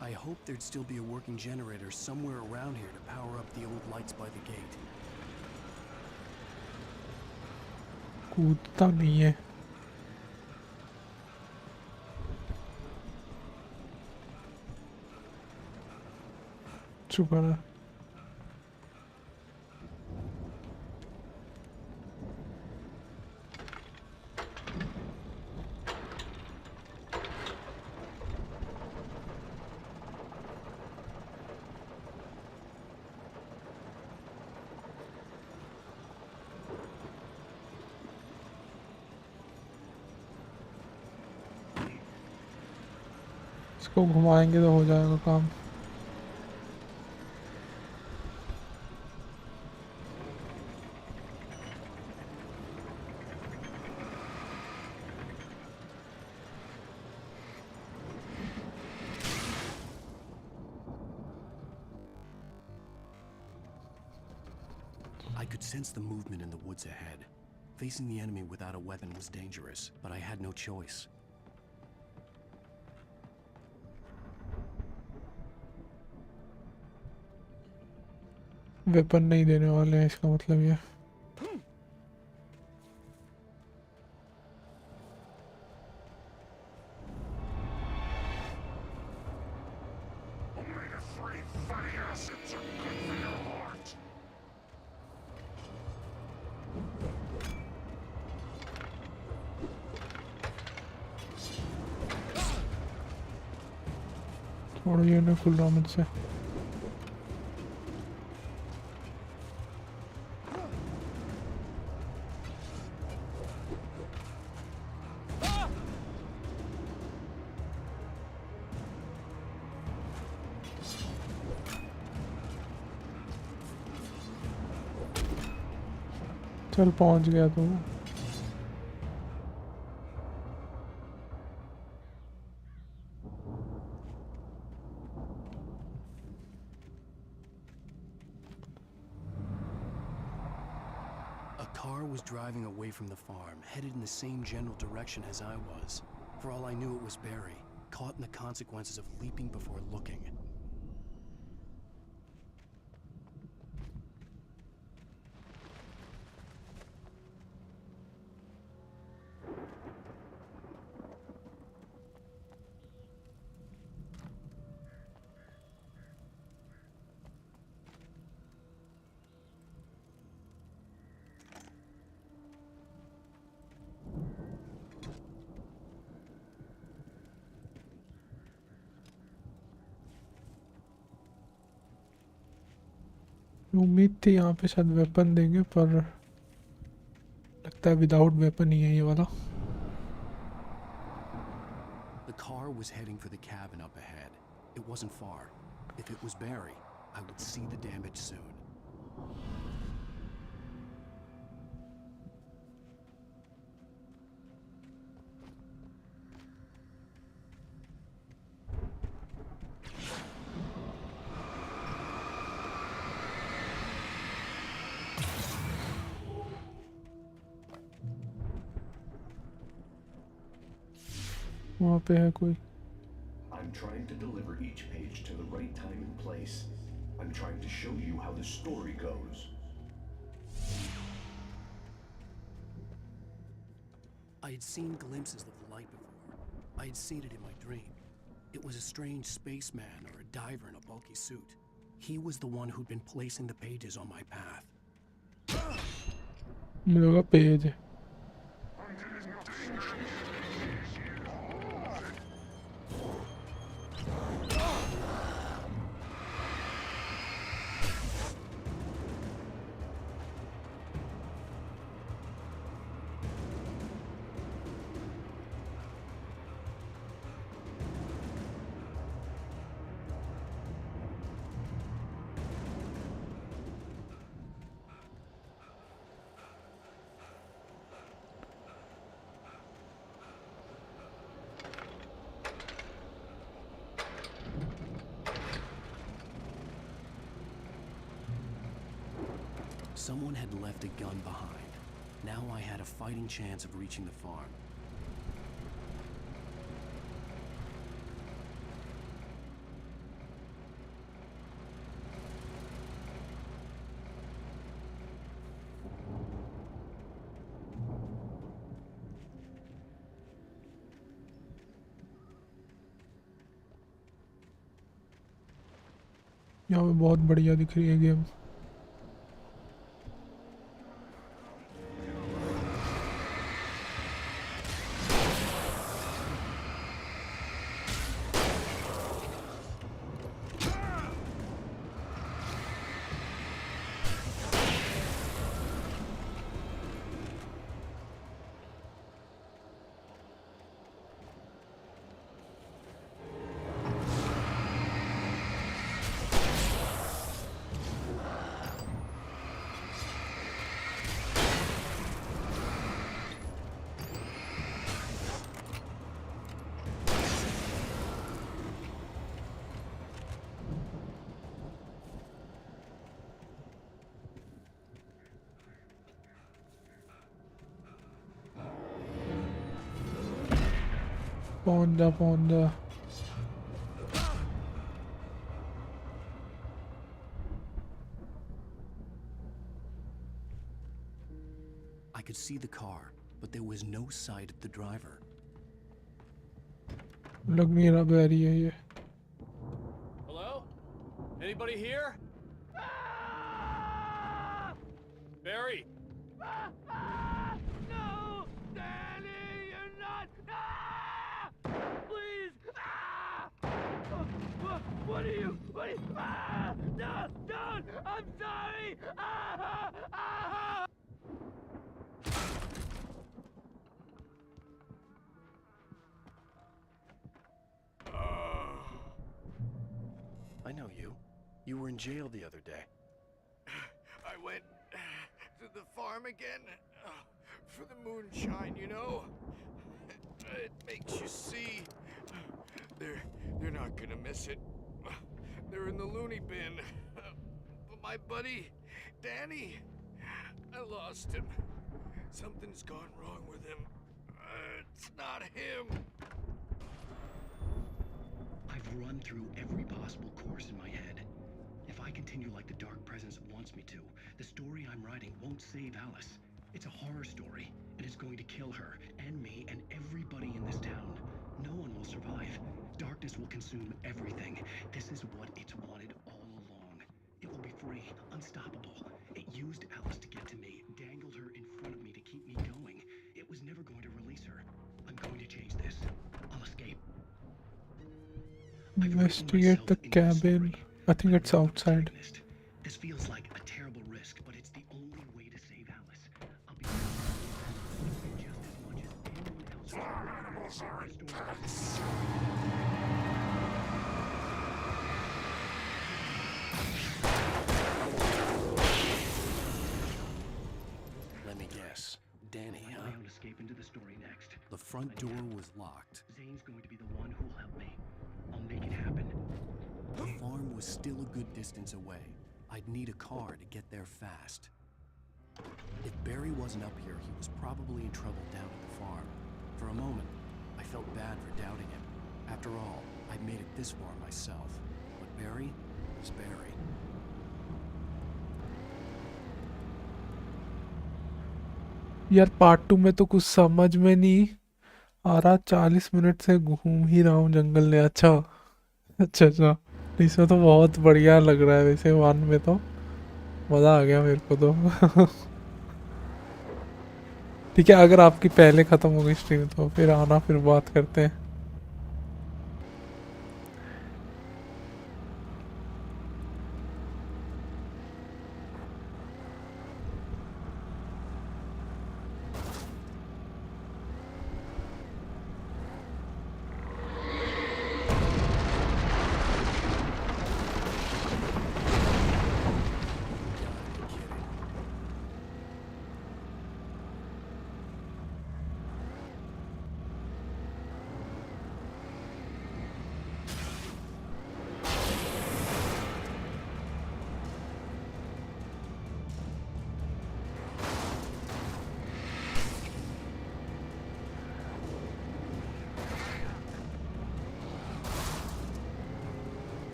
I hoped there'd still be a working generator somewhere around here to power up the old lights by the gate. कूदता नहीं है. चुप रहा. इसको घुमाएंगे तो हो जाएगा काम. I could sense the movement in the woods ahead. Facing the enemy without a weapon was dangerous, but I had no choice. Weapon नहीं देने वाले हैं इसका मतलब ये छोड़ो ये ना खुल रहा मुझसे चल पहुंच गया तो driving away from the farm, headed in the same general direction as I was. For all I knew, it was Barry, caught in the consequences of leaping before looking. उम्मीद थी यहाँ पे शायद वेपन देंगे पर लगता है विदाउट वेपन ही है ये वाला The car was heading for the cabin up ahead. It wasn't far. If it was Barry, I would see the damage soon. वहाँ पे है कोई I'm trying to deliver each page to the right time and place. I'm trying to show you how the story goes. I had seen glimpses of the light before. I had seen it in my dream. It was a strange spaceman or a diver in a bulky suit. He was the one who'd been placing the pages on my path. मेरा page है Someone had left a gun behind. Now I had a fighting chance of reaching the farm. यहाँ पे बहुत बढ़िया दिख रही है game पहुंच जा I could see the car, but there was no sight of the driver. लग नहीं रहा बैरी है ये. Hello? Anybody here? Barry? No! Danny, you're not! Please! What are you? No! Don't! I'm sorry! I know you. You were in jail the other day. I went to the farm again for the moonshine, you know? It makes you see. They're not gonna miss it. They're in the loony bin. But my buddy, Danny, I lost him. Something's gone wrong with him. It's not him. I've run through every possible course in my head. If I continue like the Dark Presence wants me to, the story I'm writing won't save Alice. It's a horror story, and it's going to kill her, and me, and everybody in this town. No one will survive. Darkness will consume everything. This is what it's wanted all along. It will be free, unstoppable. It used Alice to get to me, dangled her in front of me to keep me going. It was never going to release her. I'm going to change this. I'll escape. Investigate the cabin. I think it's outside. This feels like a terrible risk, but it's the only way to save Alice. I'll be just as much as anyone else. Let me guess. Danny, huh? I'll escape into the story next. The front door was locked. Zane's going to be the one who'll help me. I'll make it happen. The farm was still a good distance away. I'd need a car to get there fast. If Barry wasn't up here, he was probably in trouble down at the farm. For a moment, I felt bad for doubting him. After all, I'd made it this far myself. But Barry was Barry. यार part 2 में तो कुछ समझ में नहीं आ रहा. 40 minute से घूम ही रहा हूँ जंगल में. अच्छा अच्छा अच्छा. इसमें तो बहुत बढ़िया लग रहा है. वैसे 1 में तो मज़ा आ गया मेरे को तो. ठीक है, अगर आपकी पहले ख़त्म हो गई स्ट्रीम तो फिर आना, फिर बात करते हैं.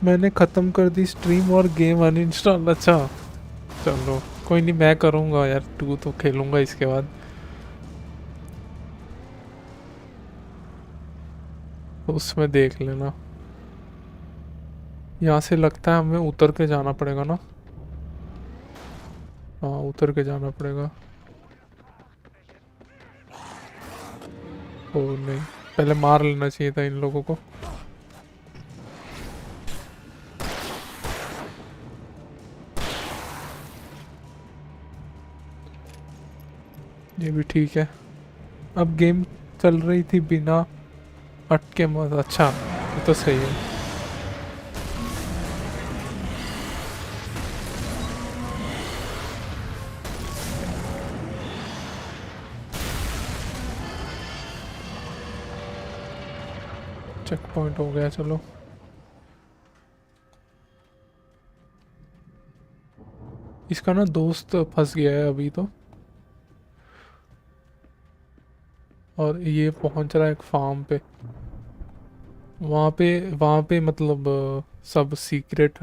मैंने ख़त्म कर दी स्ट्रीम और गेम अनइंस्टॉल. अच्छा चलो कोई नहीं, मैं करूँगा यार. 2 तो खेलूँगा इसके बाद. तो उसमें देख लेना. यहाँ से लगता है हमें उतर के जाना पड़ेगा ना. हाँ उतर के जाना पड़ेगा. ओ नहीं, पहले मार लेना चाहिए था इन लोगों को. ये भी ठीक है. अब गेम चल रही थी बिना अटके मत. अच्छा ये तो सही है. चेक पॉइंट हो गया. चलो इसका ना दोस्त फंस गया है अभी तो. और ये पहुंच रहा है एक फार्म पे। वहाँ पे मतलब सब सीक्रेट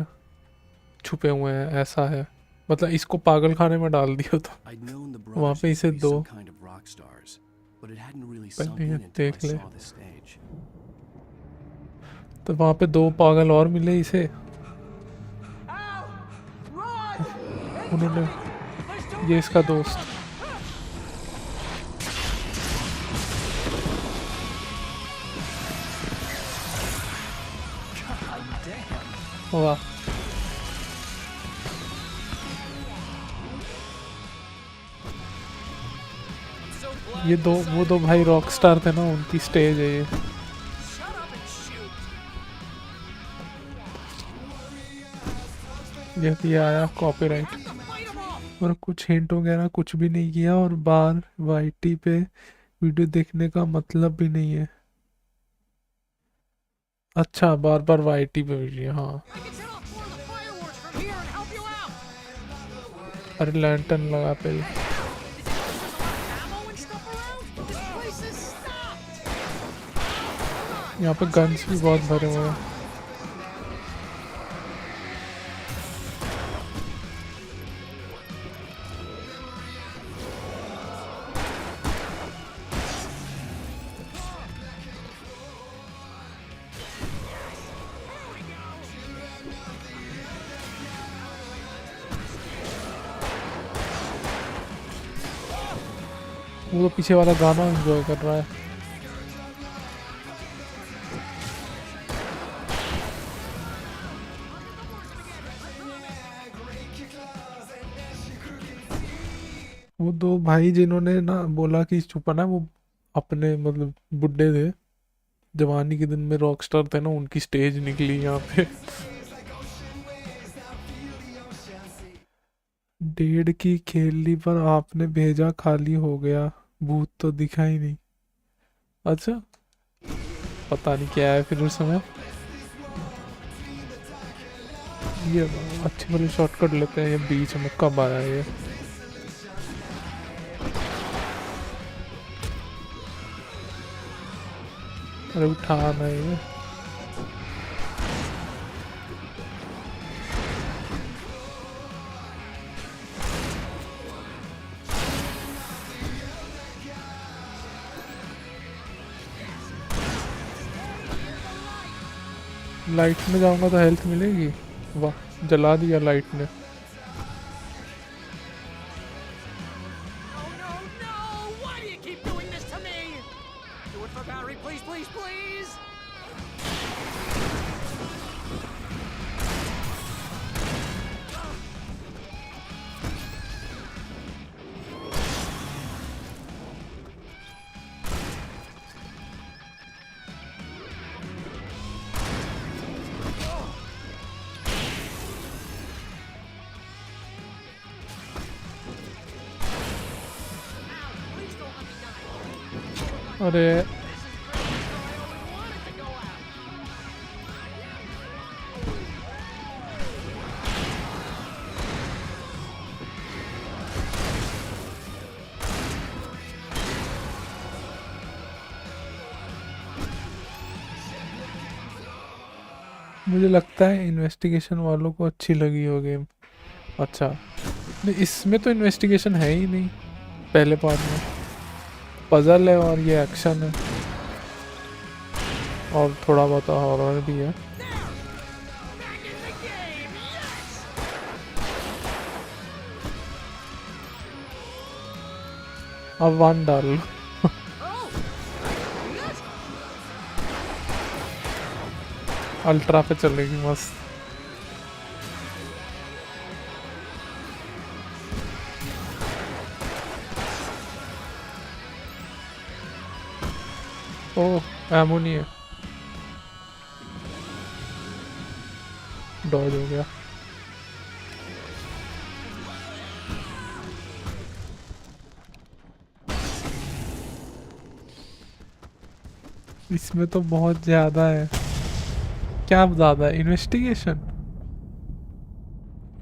छुपे हुए हैं, ऐसा है। मतलब इसको पागल खाने में डाल दिया तो I'd known the वहाँ brothers पे used इसे to be दो some kind of rock stars, but it hadn't really sunk पहले in until I देख ले। saw the stage. तो वहाँ पे 2 पागल और मिले इसे। उन्होंने, ये इसका दोस्त। वाह, ये वो दो भाई रॉक स्टार थे ना, उनकी स्टेज है ये। ये आया कॉपीराइट। और कुछ हिंट वगैरह कुछ भी नहीं किया, और बार वाईटी पे वीडियो देखने का मतलब भी नहीं है। अच्छा, बार बार वाईटी पे वीडियो, हाँ। अरे लैंटर्न लगा पे। यहाँ पे गन्स भी बहुत भरे हुए हैं। वो तो पीछे वाला गाना एंजॉय कर रहा है। वो 2 भाई जिन्होंने ना बोला कि छुपा ना, वो अपने मतलब बुड्ढे थे, जवानी के दिन में रॉकस्टार थे ना, उनकी स्टेज निकली यहाँ पे। 1.5 की खेल ली पर आपने भेजा खाली हो गया, भूत तो दिखा ही नहीं। अच्छा, पता नहीं क्या है फिर उस समय। ये अच्छे वाले शॉर्टकट लेते हैं, ये बीच में कब आया ये। अरे उठाना ये। लाइट में जाऊंगा तो हेल्थ मिलेगी। वाह, जला दिया लाइट ने। अरे मुझे लगता है इन्वेस्टिगेशन वालों को अच्छी लगी हो गेम। अच्छा नहीं, इसमें तो इन्वेस्टिगेशन है ही नहीं। पहले पार्ट में पजल है और ये एक्शन है, और थोड़ा बहुत हॉरर भी है। अब 1 डाल लो। अल्ट्रा पे चलेगी मस्त। ओह, एमो नहीं है, डॉज हो गया। इसमें तो बहुत ज्यादा है। क्या ज्यादा है? इन्वेस्टिगेशन,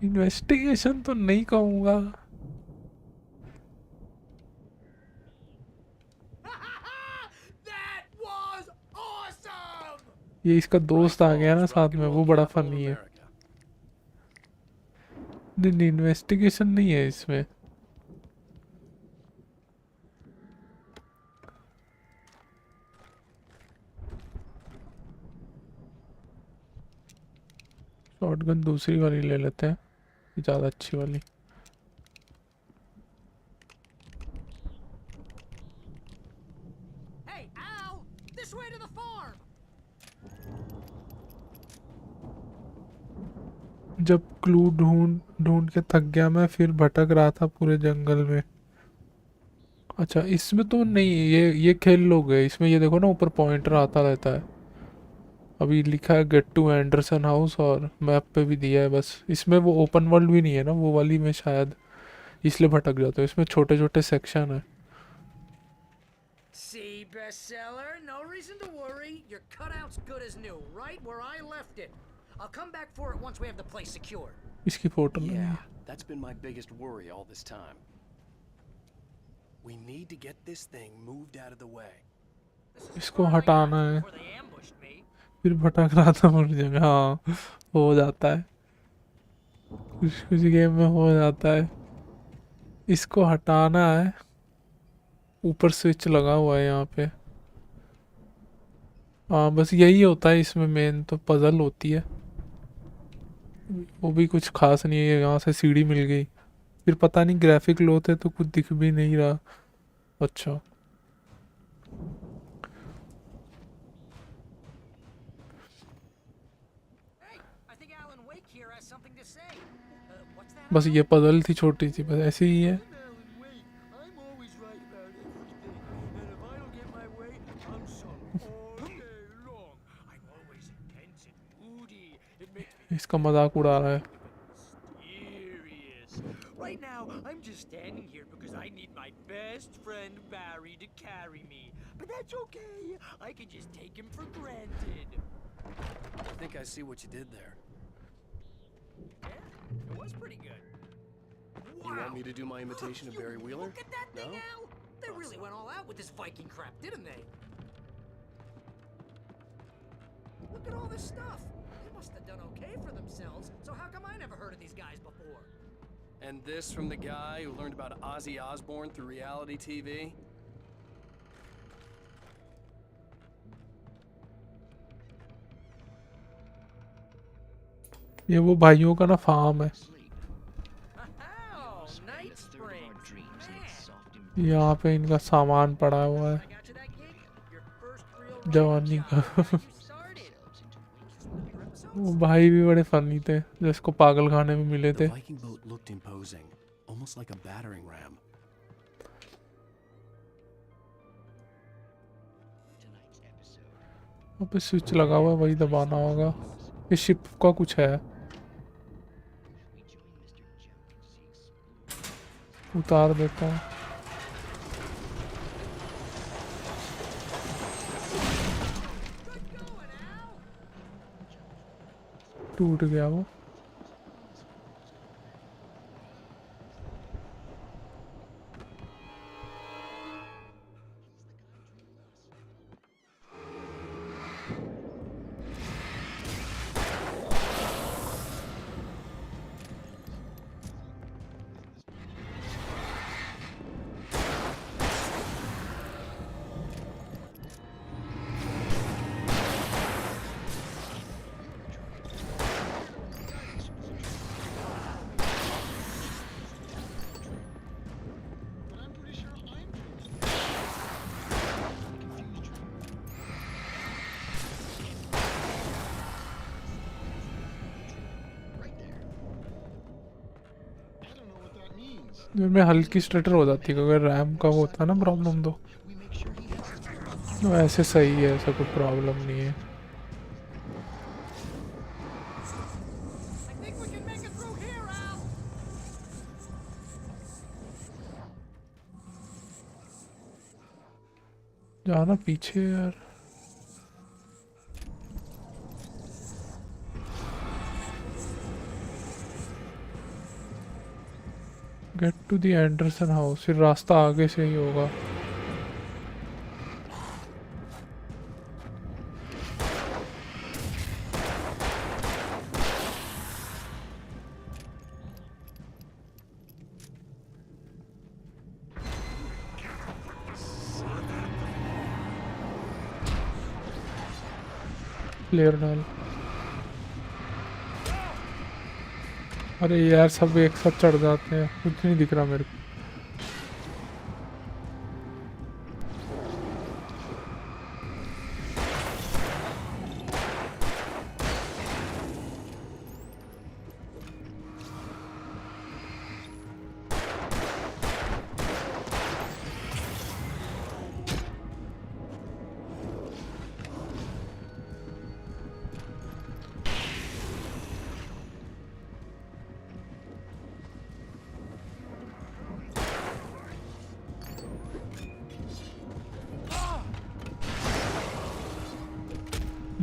इन्वेस्टिगेशन तो नहीं कहूँगा। ये इसका दोस्त आ गया ना साथ में, वो बड़ा फनी है। नहीं, इन्वेस्टिगेशन नहीं है इसमें। शॉटगन दूसरी वाली ले लेते हैं, ज़्यादा अच्छी वाली। Hey, Al! This way to the farm! जब क्लू ढूंढ ढूंढ के थक गया मैं, फिर भटक रहा था पूरे जंगल में। अच्छा, इसमें तो नहीं, ये खेल लोग है इसमें। ये देखो ना, ऊपर पॉइंटर आता रहता है। अभी लिखा है गेट टू एंडरसन हाउस, और मैप पे भी दिया है। बस इसमें वो ओपन वर्ल्ड भी नहीं है ना, वो वाली में शायद इसलिए भटक जाते हो। इसमें छोटे छोटे सेक्शन है। See, bestseller, no reason to worry. Your cutout's good as new, right where I left it. I'll come back for it once we have the place secured. इसकी फोटो नहीं है। Yeah, that's been my biggest worry all this time. We need to get this thing moved out of the way. इसको हटाना है। फिर भटक रहा था हर जगह। हाँ, हो जाता है, कुछ कुछ गेम में हो जाता है। इसको हटाना है। ऊपर स्विच लगा हुआ है यहाँ पे। हाँ, बस यही होता है इसमें। मेन तो पजल होती है, वो भी कुछ खास नहीं है। यहाँ से सीढ़ी मिल गई, फिर पता नहीं ग्राफिक लो थे तो कुछ दिख भी नहीं रहा। अच्छा, बस ये पजल थी छोटी सी, बस ऐसी ही है। इसका मजाक उड़ा रहा है। Right now, I'm just standing here because I need my best friend Barry to carry me. But that's okay. I can just take him for granted. I think I see what you did there. Yeah, it was pretty good. You want me to do my imitation of Barry Wheeler? Look at that thing, No? Al! They really went all out with this Viking crap, didn't they? Look at all this stuff. They must have done okay for themselves. So how come I never heard of these guys before? And this from the guy who learned about Ozzy Osbourne through reality TV? ये वो भाइयों का ना farm है। यहाँ पे इनका सामान पड़ा हुआ है जवानी का। वो भाई भी बड़े फनी थे जो इसको पागल खाने में मिले थे। वहाँ पे स्विच लगा हुआ है, वही दबाना होगा। ये शिप का कुछ है, उतार देता हूँ। टूट गया वो। में हल्की स्टटर हो जाती है अगर रैम का होता है ना प्रॉब्लम, तो ऐसे सही है, ऐसा कोई प्रॉब्लम नहीं है। जाना पीछे यार। Get to the Anderson house, फिर रास्ता आगे से ही होगा। फ्लेयर डाल। अरे यार सब एक साथ चढ़ जाते हैं, कुछ नहीं दिख रहा मेरे को।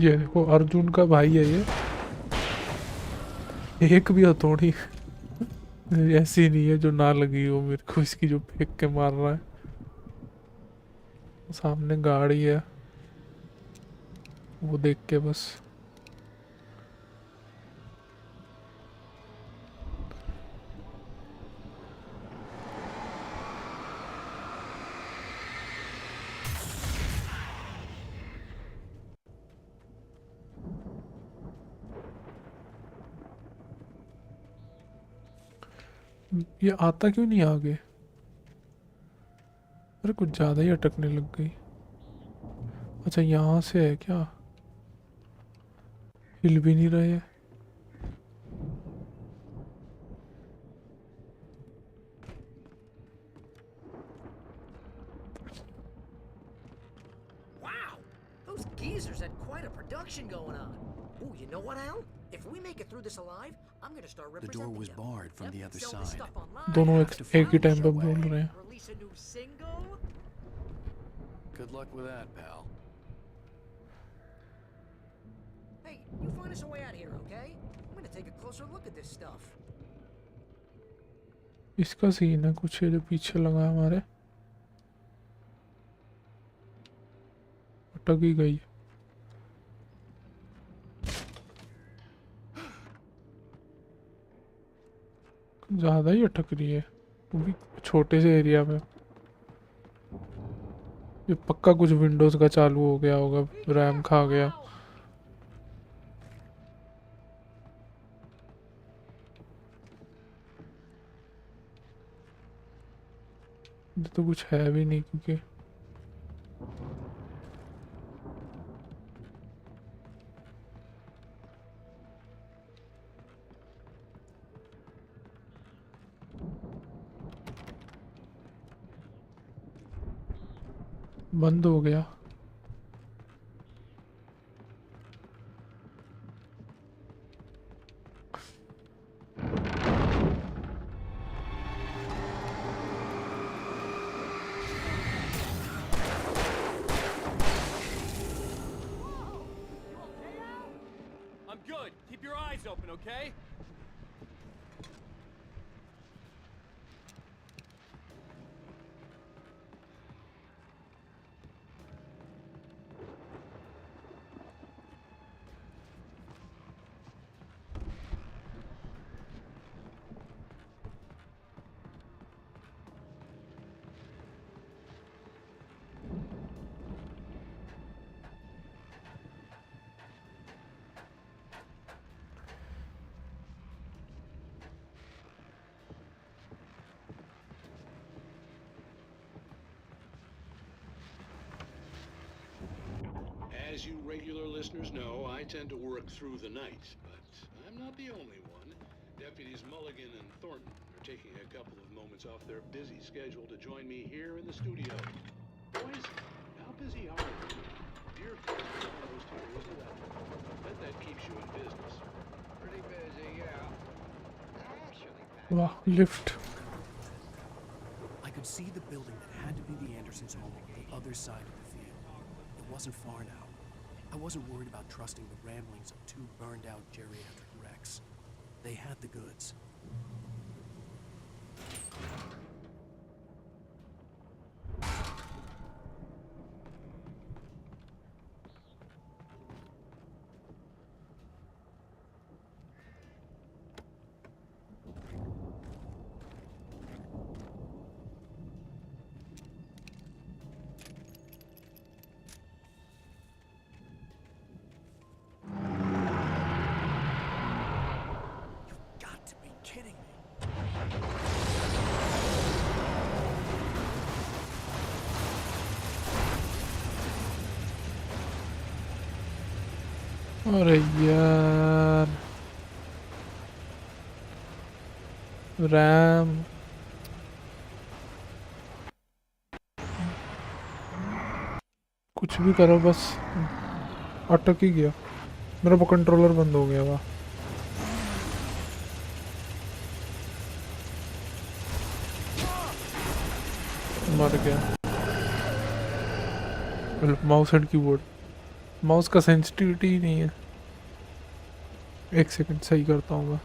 ये देखो अर्जुन का भाई है ये, एक भी हथौड़ी ऐसी नहीं है जो ना लगी हो मेरे को इसकी, जो फेंक के मार रहा है। सामने गाड़ी है वो देख के बस। ये आता क्यों नहीं आगे? अरे कुछ ज़्यादा ही अटकने लग गई। अच्छा यहाँ से है क्या? हिल भी नहीं रहे। Wow! Those geezers had quite a production going on. Ooh, you know what, Al? If we make it through this alive, I'm gonna start The representing door was them. barred from the other Sell this side. stuff online. दोनों have to एक ही find time पे a बोल way. रहे हैं। Release a new single. Good luck with that, pal. Hey, you find us a way out here, okay? I'm gonna take a closer look at this stuff. इसका scene है कुछ, ये जो पीछे लगा है हमारे। अटक ही गई। ज़्यादा ही अटक रही है वो भी छोटे से एरिया में। ये पक्का कुछ विंडोज़ का चालू हो गया होगा, रैम खा गया। ये तो कुछ है भी नहीं क्योंकि बंद हो गया। I'm good. Keep your eyes open, okay? As you regular listeners know, I tend to work through the night, but I'm not the only one. Deputies Mulligan and Thornton are taking a couple of moments off their busy schedule to join me here in the studio. Boys, how busy are you? You're almost here, isn't that? I bet that keeps you in business. Pretty busy, yeah. वाह lift. I could see the building that had to be the Andersons' home on the other side of the field. It wasn't far now. I wasn't worried about trusting the ramblings of two burned-out geriatric wrecks. They had the goods. अरे यार RAM कुछ भी करो बस अटक ही गया मेरा वो कंट्रोलर बंद हो गया। वाह मर गया। माउस एंड कीबोर्ड माउस का सेंसिटिविटी ही नहीं है। एक सेकंड सही करता हूँ मैं।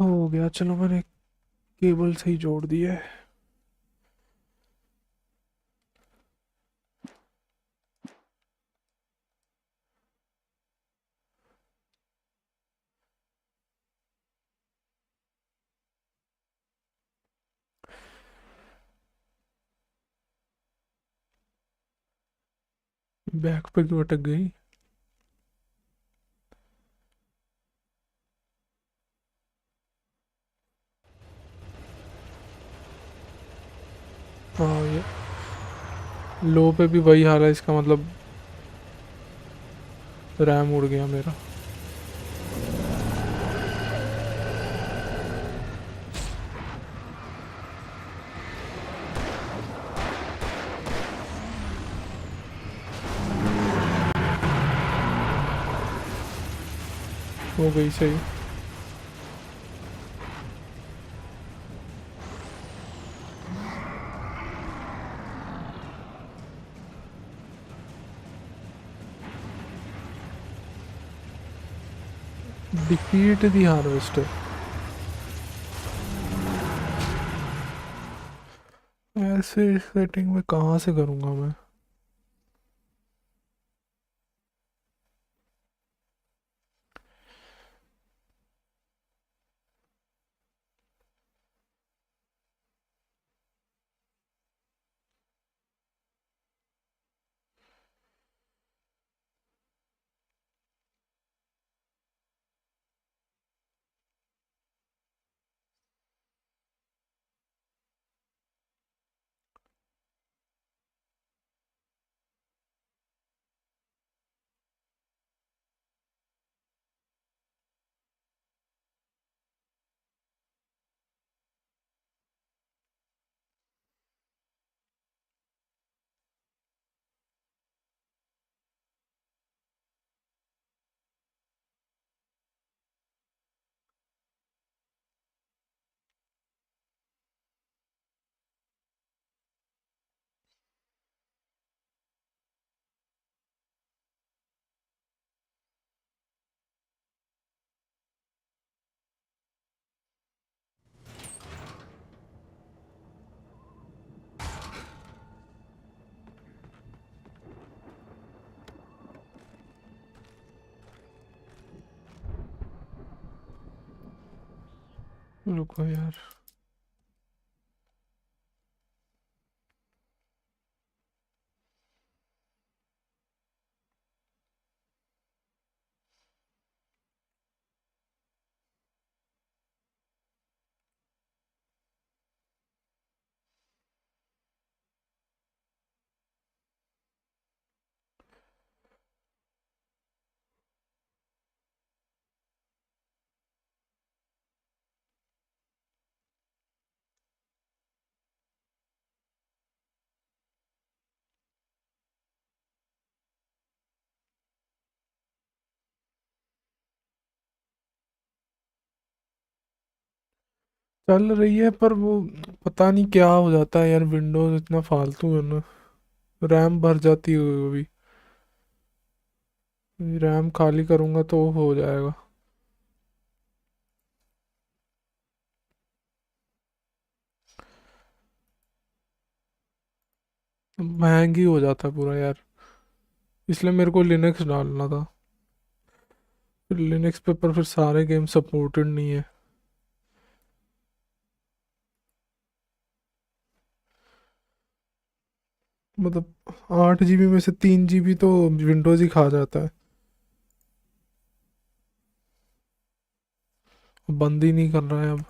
हो गया चलो मैंने केबल से ही जोड़ दिया है। बैक पे क्यों अटक गई। हाँ ये लो पे भी वही हाल है इसका मतलब रैम उड़ गया मेरा। हो गई सही। डिफीट द हार्वेस्टर ऐसे सेटिंग में कहाँ से करूँगा मैं। रुको यार चल रही है पर वो पता नहीं क्या हो जाता है यार, विंडोज इतना फालतू है ना, रैम भर जाती है कभी। रैम खाली करूँगा तो हो जाएगा। महंगी हो जाता है पूरा यार, इसलिए मेरे को लिनक्स डालना था। फिर लिनक्स पे पर फिर सारे गेम सपोर्टेड नहीं है। मतलब 8 GB में से 3 GB तो विंडोज ही खा जाता है। बंद ही नहीं कर रहा है अब।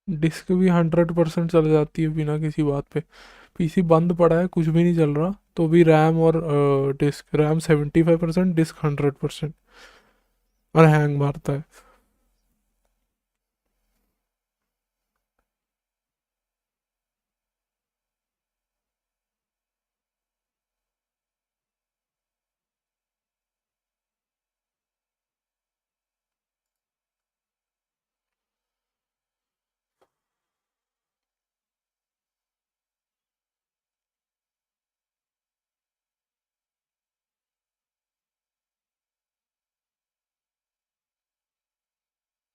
डिस्क भी 100% चल जाती है बिना किसी बात पे। पीसी बंद पड़ा है, कुछ भी नहीं चल रहा, तो भी रैम और डिस्क, रैम 75%, डिस्क 100%, और हैंग मारता है।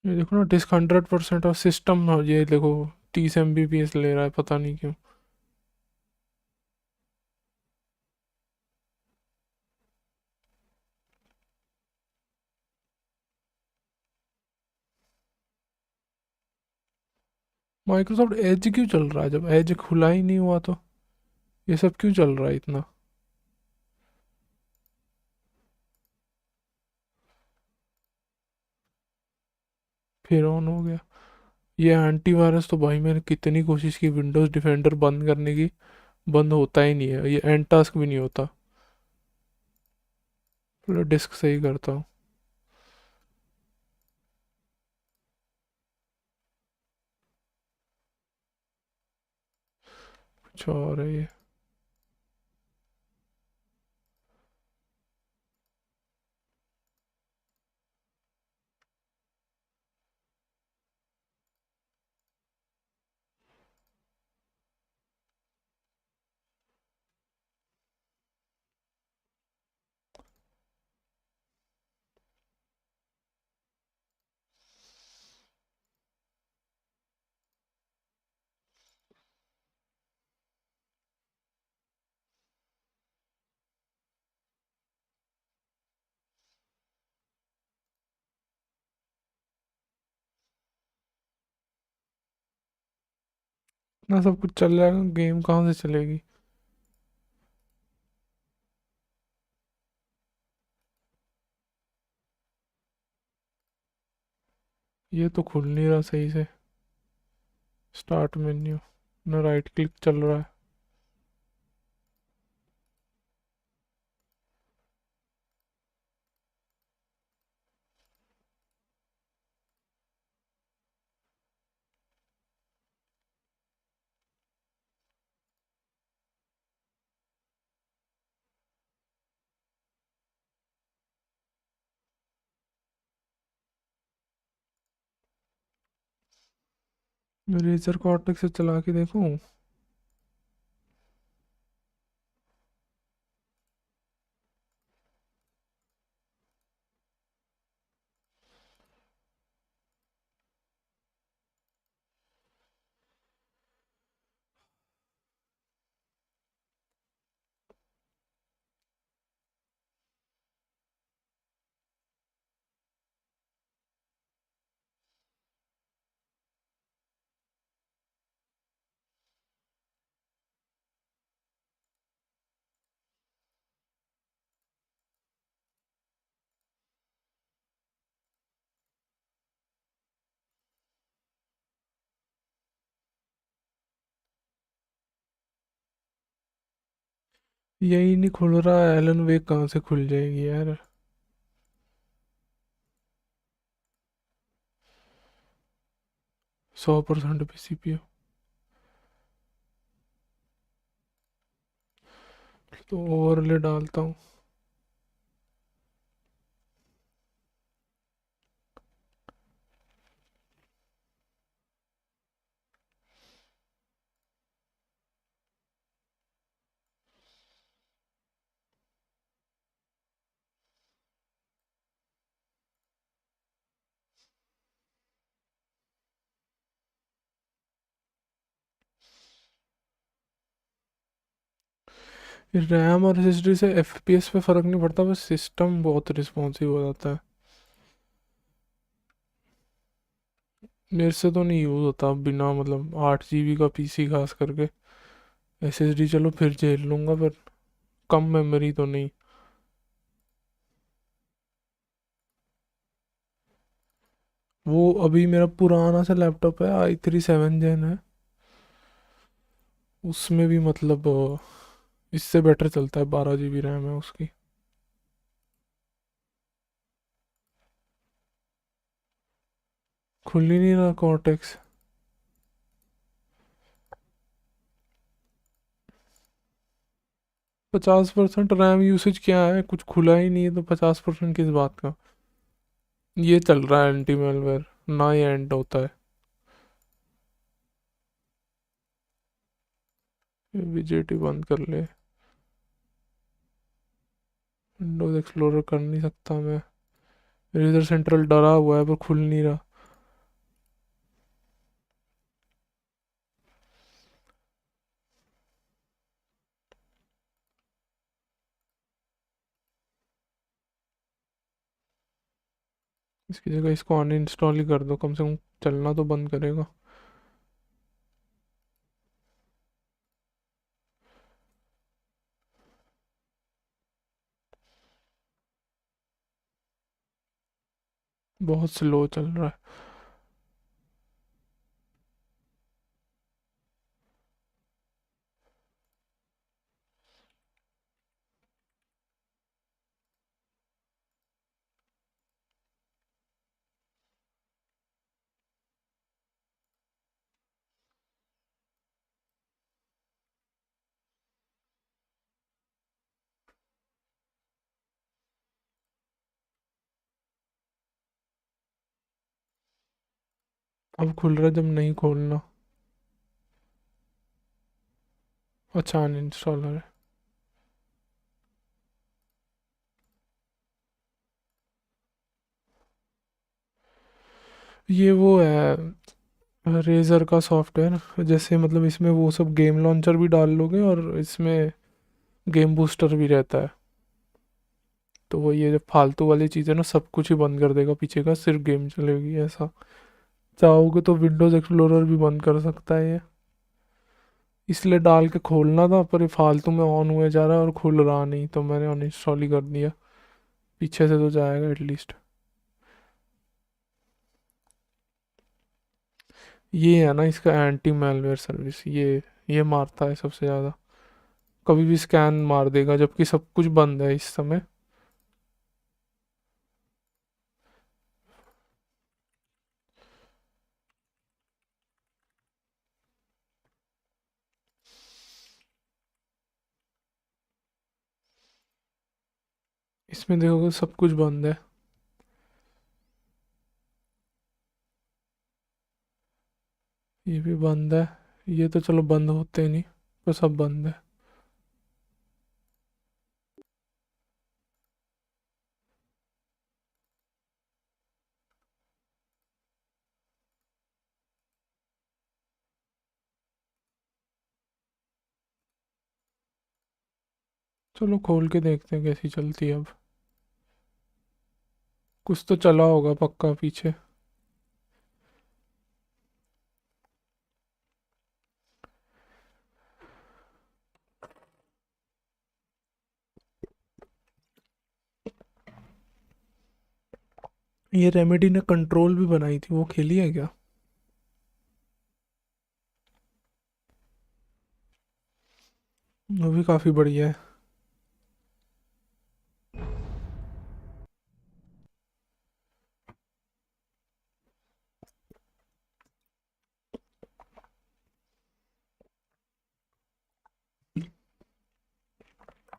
ये देखो ना, डिस्क 100% और सिस्टम, ये देखो 30 MBPS ले रहा है, पता नहीं क्यों। माइक्रोसॉफ्ट एज क्यों चल रहा है जब एज खुला ही नहीं हुआ, तो ये सब क्यों चल रहा है इतना। फिर ऑन हो गया। ये एंटीवायरस तो भाई मैंने कितनी कोशिश की विंडोज़ डिफेंडर बंद करने की, बंद होता ही नहीं है, ये एंड टास्क भी नहीं होता। पहले डिस्क सही करता हूँ। कुछ और है ये। इतना सब कुछ चल जाएगा, गेम कहाँ से चलेगी। ये तो खुल नहीं रहा सही से। स्टार्ट मेन्यू ना, राइट क्लिक चल रहा है। रेजर कॉर्टेक्स से चला के देखूं। यही नहीं खुल रहा, एलन वेक कहाँ से खुल जाएगी यार। 100% पे सीपीयू तो ओवरले डालता हूँ। रैम और एसएसडी से एफपीएस पे फ़र्क नहीं पड़ता, बस सिस्टम बहुत रिस्पॉन्सिव हो जाता है। मेरे से तो नहीं यूज़ होता बिना मतलब 8 GB का पीसी खास करके। एसएसडी चलो फिर झेल लूँगा, पर कम मेमोरी तो नहीं। वो अभी मेरा पुराना सा लैपटॉप है, i3 7 Gen है, उसमें भी मतलब इससे बेटर चलता है। 12 GB रैम है उसकी। खुल ही नहीं रहा कॉर्टेक्स। 50% रैम यूसेज क्या है, कुछ खुला ही नहीं है तो 50% किस बात का। ये चल रहा है एंटी मेलवेयर, ना ये एंड होता है। विजेटी बंद कर ले। विंडोज एक्सप्लोरर कर नहीं सकता मैं। रेजर सेंट्रल डरा हुआ है पर खुल नहीं रहा। इसकी जगह इसको अनइंस्टॉल ही कर दो, कम से कम चलना तो बंद करेगा। बहुत स्लो चल रहा है। अब खुल रहा है जब नहीं खोलना। अच्छा अनइंस्टॉलर है। ये वो है रेजर का सॉफ्टवेयर, जैसे मतलब इसमें वो सब गेम लॉन्चर भी डाल लोगे और इसमें गेम बूस्टर भी रहता है। तो वो ये जब फालतू वाली चीज़ें ना सब कुछ ही बंद कर देगा पीछे का, सिर्फ गेम चलेगी ऐसा। चाहोगे तो विंडोज़ एक्सप्लोरर भी बंद कर सकता है ये। इसलिए डाल के खोलना था पर ये फालतू में ऑन हुए जा रहा है और खुल रहा नहीं, तो मैंने अनइंस्टॉल ही कर दिया। पीछे से तो जाएगा एटलीस्ट। ये है ना इसका एंटी मैलवेयर सर्विस, ये मारता है सबसे ज़्यादा। कभी भी स्कैन मार देगा जबकि सब कुछ बंद है इस समय। इसमें देखोगे सब कुछ बंद है। ये भी बंद है। ये तो चलो बंद होते ही नहीं, पर सब बंद है। चलो खोल के देखते हैं कैसी चलती है अब। कुछ तो चला होगा पक्का पीछे। ये रेमेडी ने कंट्रोल भी बनाई थी, वो खेली है क्या? वो भी काफ़ी बढ़िया है।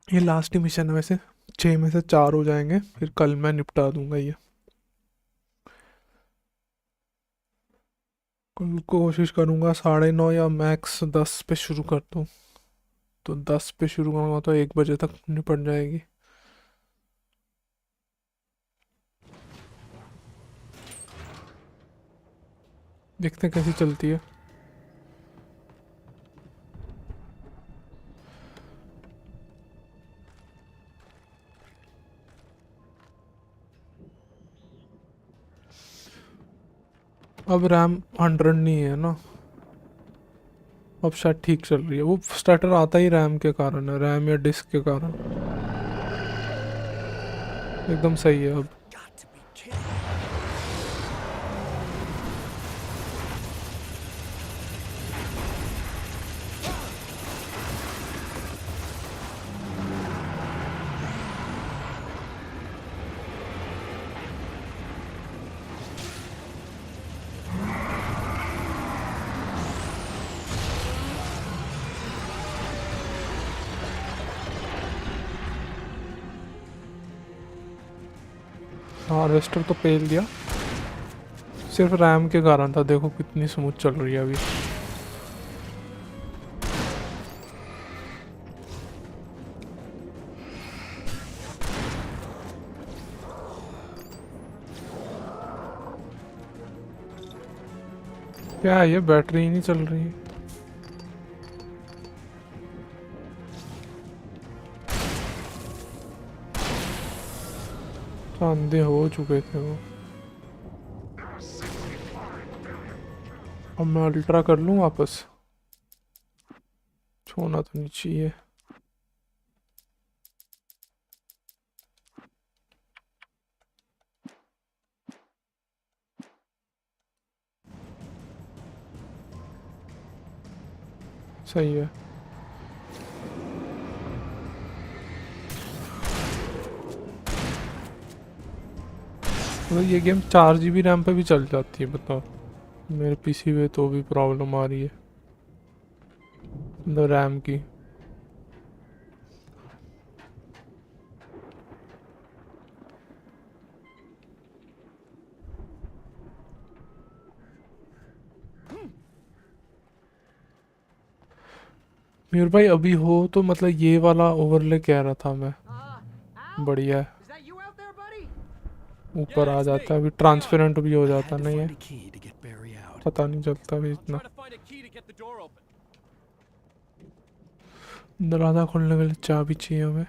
ये लास्ट ही मिशन है वैसे, 6 में से 4 हो जाएंगे, फिर कल मैं निपटा दूंगा ये। कल कोशिश करूंगा 9:30 या मैक्स 10 पे शुरू कर दूं, तो 10 पे शुरू करूंगा तो 1 बजे तक निपट जाएगी। देखते हैं कैसी चलती है। अब रैम 100 नहीं है ना, अब शायद ठीक चल रही है। वो स्टार्टर आता ही रैम के कारण है, रैम या डिस्क के कारण। एकदम सही है अब। हार्वेस्टर तो पेल दिया, सिर्फ रैम के कारण था। देखो कितनी स्मूथ चल रही है अभी। क्या है ये, बैटरी ही नहीं चल रही है। अंधे हो चुके थे वो। अब मैं अल्ट्रा कर लूँ वापस, छोड़ना तो नहीं चाहिए। सही है। तो ये गेम 4 GB रैम पे भी चल जाती है, बताओ। मेरे पीसी में तो भी प्रॉब्लम आ रही है रैम की। मीर भाई अभी हो तो मतलब ये वाला ओवरले कह रहा था मैं, बढ़िया है। ऊपर आ जाता है, अभी ट्रांसपेरेंट भी हो जाता नहीं है, पता नहीं चलता भी इतना। दरवाजा खोलने के लिए चाबी चाहिए हमें।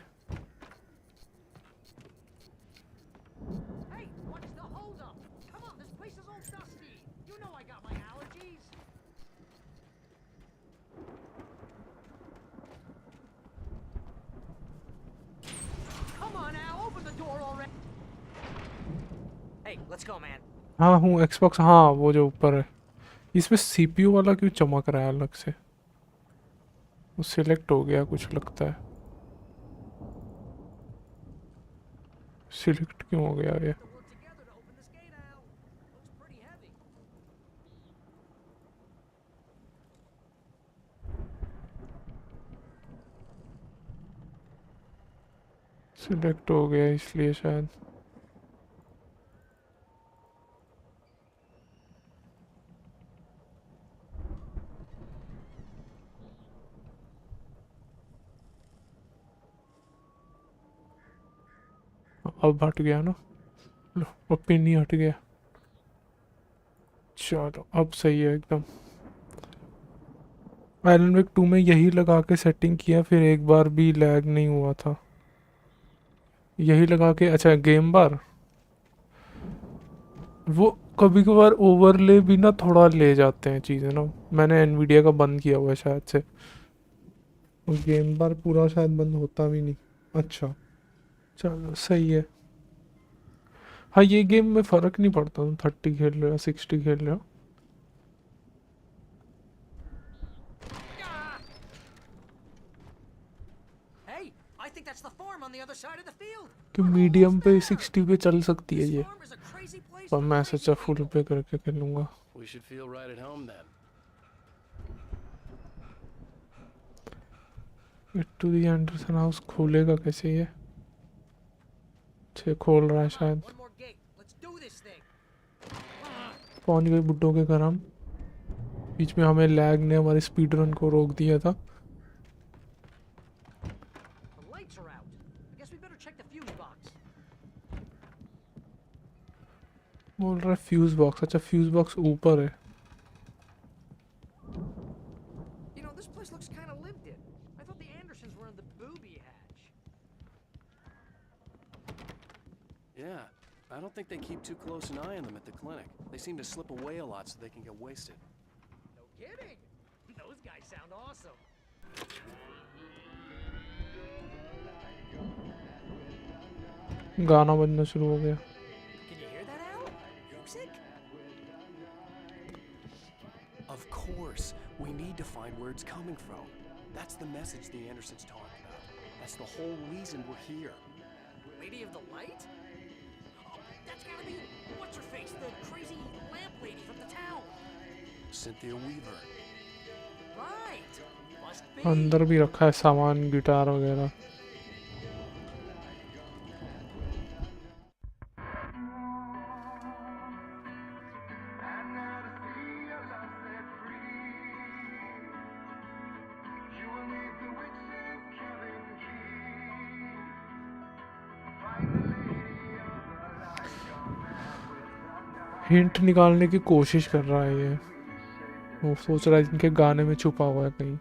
हाँ हूँ एक्सबॉक्स, हाँ वो जो ऊपर है। इसमें सीपीयू वाला क्यों चमक रहा है अलग से? वो सिलेक्ट हो गया कुछ लगता है। सिलेक्ट क्यों हो गया ये? सिलेक्ट हो गया इसलिए शायद। अब हट गया ना, लो अब पिन ही हट गया। चलो अब सही है एकदम। एलन वेक 2 में यही लगा के सेटिंग किया, फिर एक बार भी लैग नहीं हुआ था। यही लगा के, अच्छा गेम बार वो कभी कभार ओवरले भी ना थोड़ा ले जाते हैं चीज़ें ना। मैंने एनवीडिया का बंद किया हुआ है शायद से, गेम बार पूरा शायद बंद होता भी नहीं। अच्छा चलो सही है। हाँ ये गेम में फ़र्क नहीं पड़ता तुम 30 खेल रहे हो 60 खेल रहे हो। कि मीडियम पे 60 पे चल सकती है ये, पर मैं सोचा फुल पे करके खेलूंगा। टू दी एंडरसन हाउस खोलेगा कैसे ये? छे खोल रहा है शायद। One more gate. Let's do this thing. पहुंच गए बुड्ढों के घर हम। बीच में हमें लैग ने हमारे स्पीड रन को रोक दिया था। The lights are out. I guess we better check the fuse box. बोल रहा है फ्यूज बॉक्स। अच्छा फ्यूज बॉक्स ऊपर है। You know, this place looks kind of lived in. I thought the Andersons were in the booby hatch. Yeah, I don't think they keep too close an eye on them at the clinic. They seem to slip away a lot so they can get wasted. No kidding. Those guys sound awesome. गाना बजना शुरू हो गया। Can you hear that, Al? Music? Of course, we need to find where it's coming from. That's the message the Andersons talking about. That's the whole reason we're here. Lady of the Light? Oh, that's gotta be what's her face, the crazy lamp lady from the town. Cynthia Weaver. Right. Must be. अंदर भी रखा है सामान, guitar वगैरह। Hint निकालने की कोशिश कर रहा है ये। वो सोच रहा है इनके गाने में छुपा हुआ है कहीं।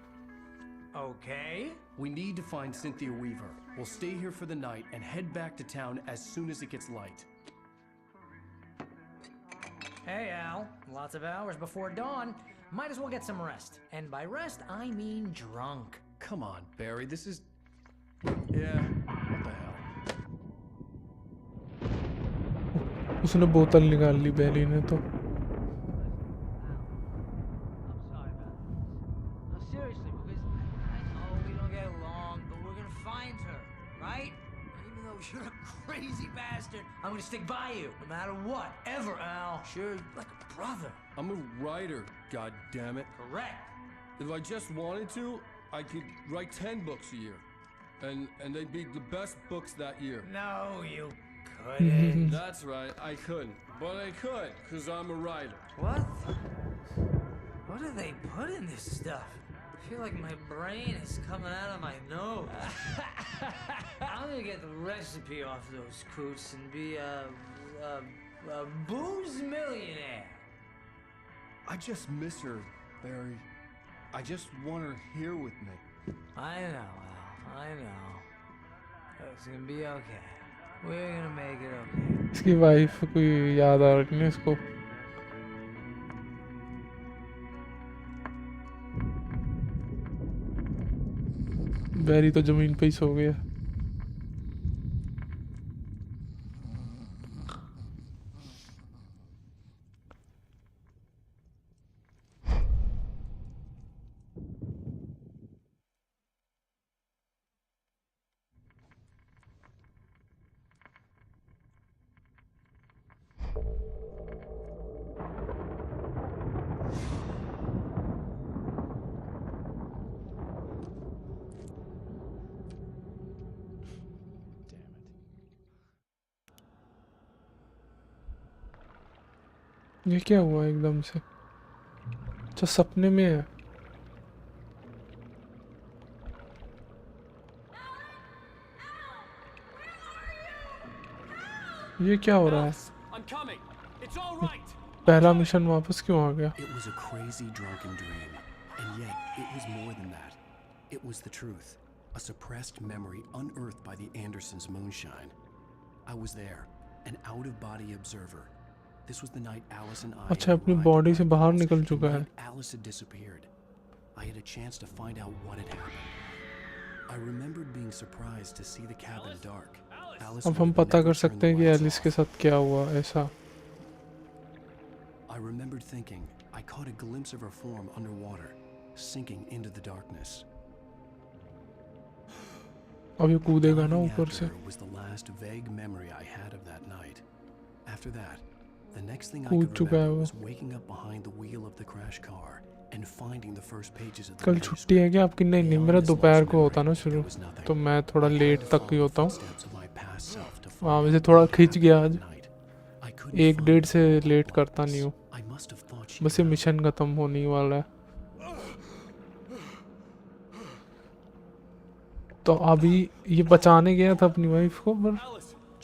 Okay. We need to find Cynthia Weaver. We'll stay here for the night and head back to town as soon as it gets light. Hey, Al. Lots of hours before dawn. Might as well get some rest. And by rest, I mean drunk. Come on, Barry. This is... Yeah, what the hell? उसने बोतल निकाल ली बैली ने तो। No, seriously, because I know we don't get along, but we're gonna find her, right? Even though you're a crazy bastard, I'm gonna stick by you, no matter what, ever, Al. Sure, like a brother. I'm a writer, goddammit. Correct. If I just wanted to, I could write 10 books a year. And they'd be the best books that year. No, you couldn't. That's right, I couldn't. But I could, because I'm a writer. What? What do they put in this stuff? I feel like my brain is coming out of my nose. I'm gonna get the recipe off those coots and be a booze millionaire. I just miss her, Barry. I just want her here with me. I know, Al. I know. It's gonna be okay. We're gonna make it okay. इसकी wife कोई याद आ रही है इसको। बैरी तो जमीन पे ही सो गया। ये क्या हुआ एकदम से? अच्छा सपने में है। ये क्या हो रहा है? पहला मिशन वापस क्यों आ गया? It was a crazy drunken dream, and yet it was more than that. It was the truth, a suppressed memory unearthed by the Andersons' moonshine. I was there, an out-of-body observer. This was the night Alice and I. अच्छा अपनी body से बाहर निकल चुका है। Alice had disappeared. I had a chance to find out what had happened. I remembered being surprised to see the cabin dark. अब हम पता कर सकते हैं कि एलिस के साथ क्या हुआ ऐसा। I remembered thinking I caught a glimpse of her form underwater, sinking into the darkness. अब ये कूदेगा ना ऊपर से। Was the last vague memory I had of that night. After that, the next thing I could remember was waking up behind the wheel of the crash car and finding the first pages of the कल छुट्टी है क्या आपकी? नहीं नहीं, मेरा दोपहर को होता ना शुरू, तो मैं थोड़ा लेट तक ही होता हूँ। हाँ वैसे थोड़ा खिंच गया आज, 1-1.5 से लेट करता नहीं हूँ, बस ये मिशन ख़त्म होने वाला है। तो अभी ये बचाने गया था अपनी वाइफ को, पर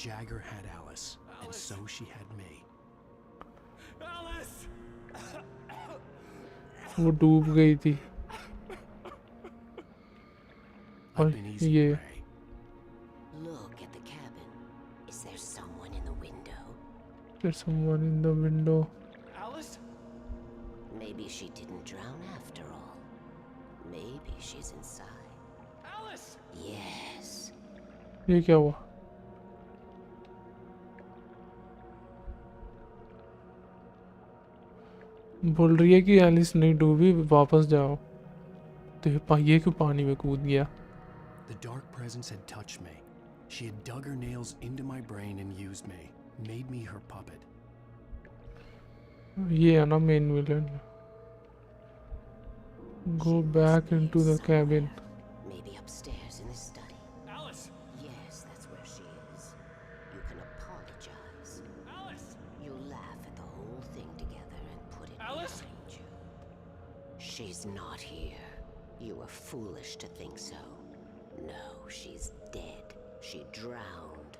Jagger had Alice, and so she had me. वो डूब गई थी। और ये Look at the cabin. Is there someone in the window? there's someone in the window. Alice? Maybe she didn't drown after all. Maybe she's inside. Alice! Yes. ये क्या हुआ? बोल रही है कि एलिस नहीं डूबी, वापस जाओ। तो ये क्यों पानी में कूद गया? The dark presence had touched me. She had dug her nails into my brain and used me, made me her puppet. ये है ना main villain. Go back into the cabin. Maybe upstairs in the study. Alice! Yes, that's where she is. You can apologize. Alice! You laugh at the whole thing together and put it Alice? behind you. She's not here. You were foolish to think so. No, she's dead. She drowned.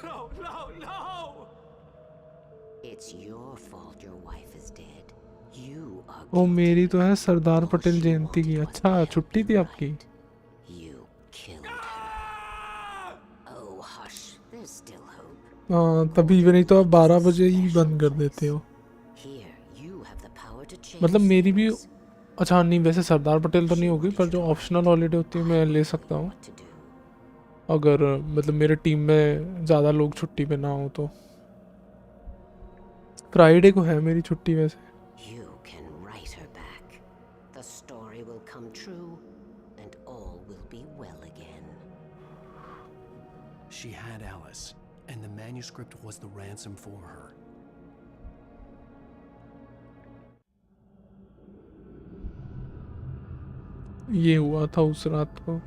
No, no, no! It's your fault your wife is dead. You are ओ मेरी तो है सरदार पटेल जयंती की। अच्छा छुट्टी थी आपकी? You killed her. Oh, hush. There's still hope. हाँ तभी भी, नहीं तो आप 12 बजे ही बंद कर देते हो। Here, you have the power to change. मतलब मेरी भी, अच्छा नहीं वैसे सरदार पटेल तो नहीं होगी, पर जो ऑप्शनल हॉलीडे होती है मैं ले सकता हूँ अगर मतलब मेरे टीम में ज़्यादा लोग छुट्टी पे ना हो तो। फ्राइडे को है मेरी छुट्टी वैसे। You can write her back. The story will come true, and all will be well again. She had Alice, and the manuscript was the ransom for her. ये हुआ था उस रात को।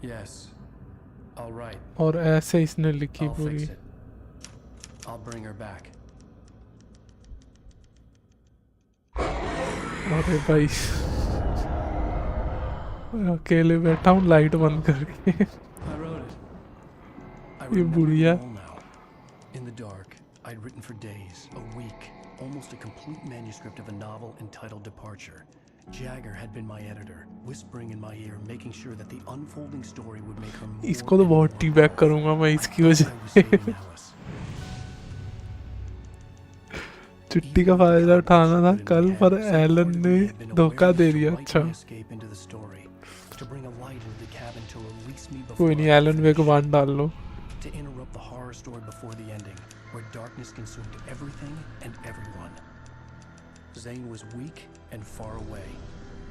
Yes. All right. और ऐसे इसने लिखी I'll पूरी। fix it. I'll bring her back. अरे भाई अकेले बैठा हूँ लाइट बंद करके। I wrote it. I ये remember बुढ़िया। it all now. In the dark, I'd written for days, a week, almost a complete manuscript of a novel entitled Departure. Jagger had been my editor, whispering in my ear, making sure that the unfolding story would make her more इसको तो बहुत T back करूँगा मैं इसकी वजह से। छुट्टी का फायदा उठाना था कल, पर एलन ने धोखा दे दिया। अच्छा कोई नहीं, एलन वे को बांध डाल लो। to interrupt the horror story before the ending, where darkness consumed everything and everyone. Zane was weak and far away,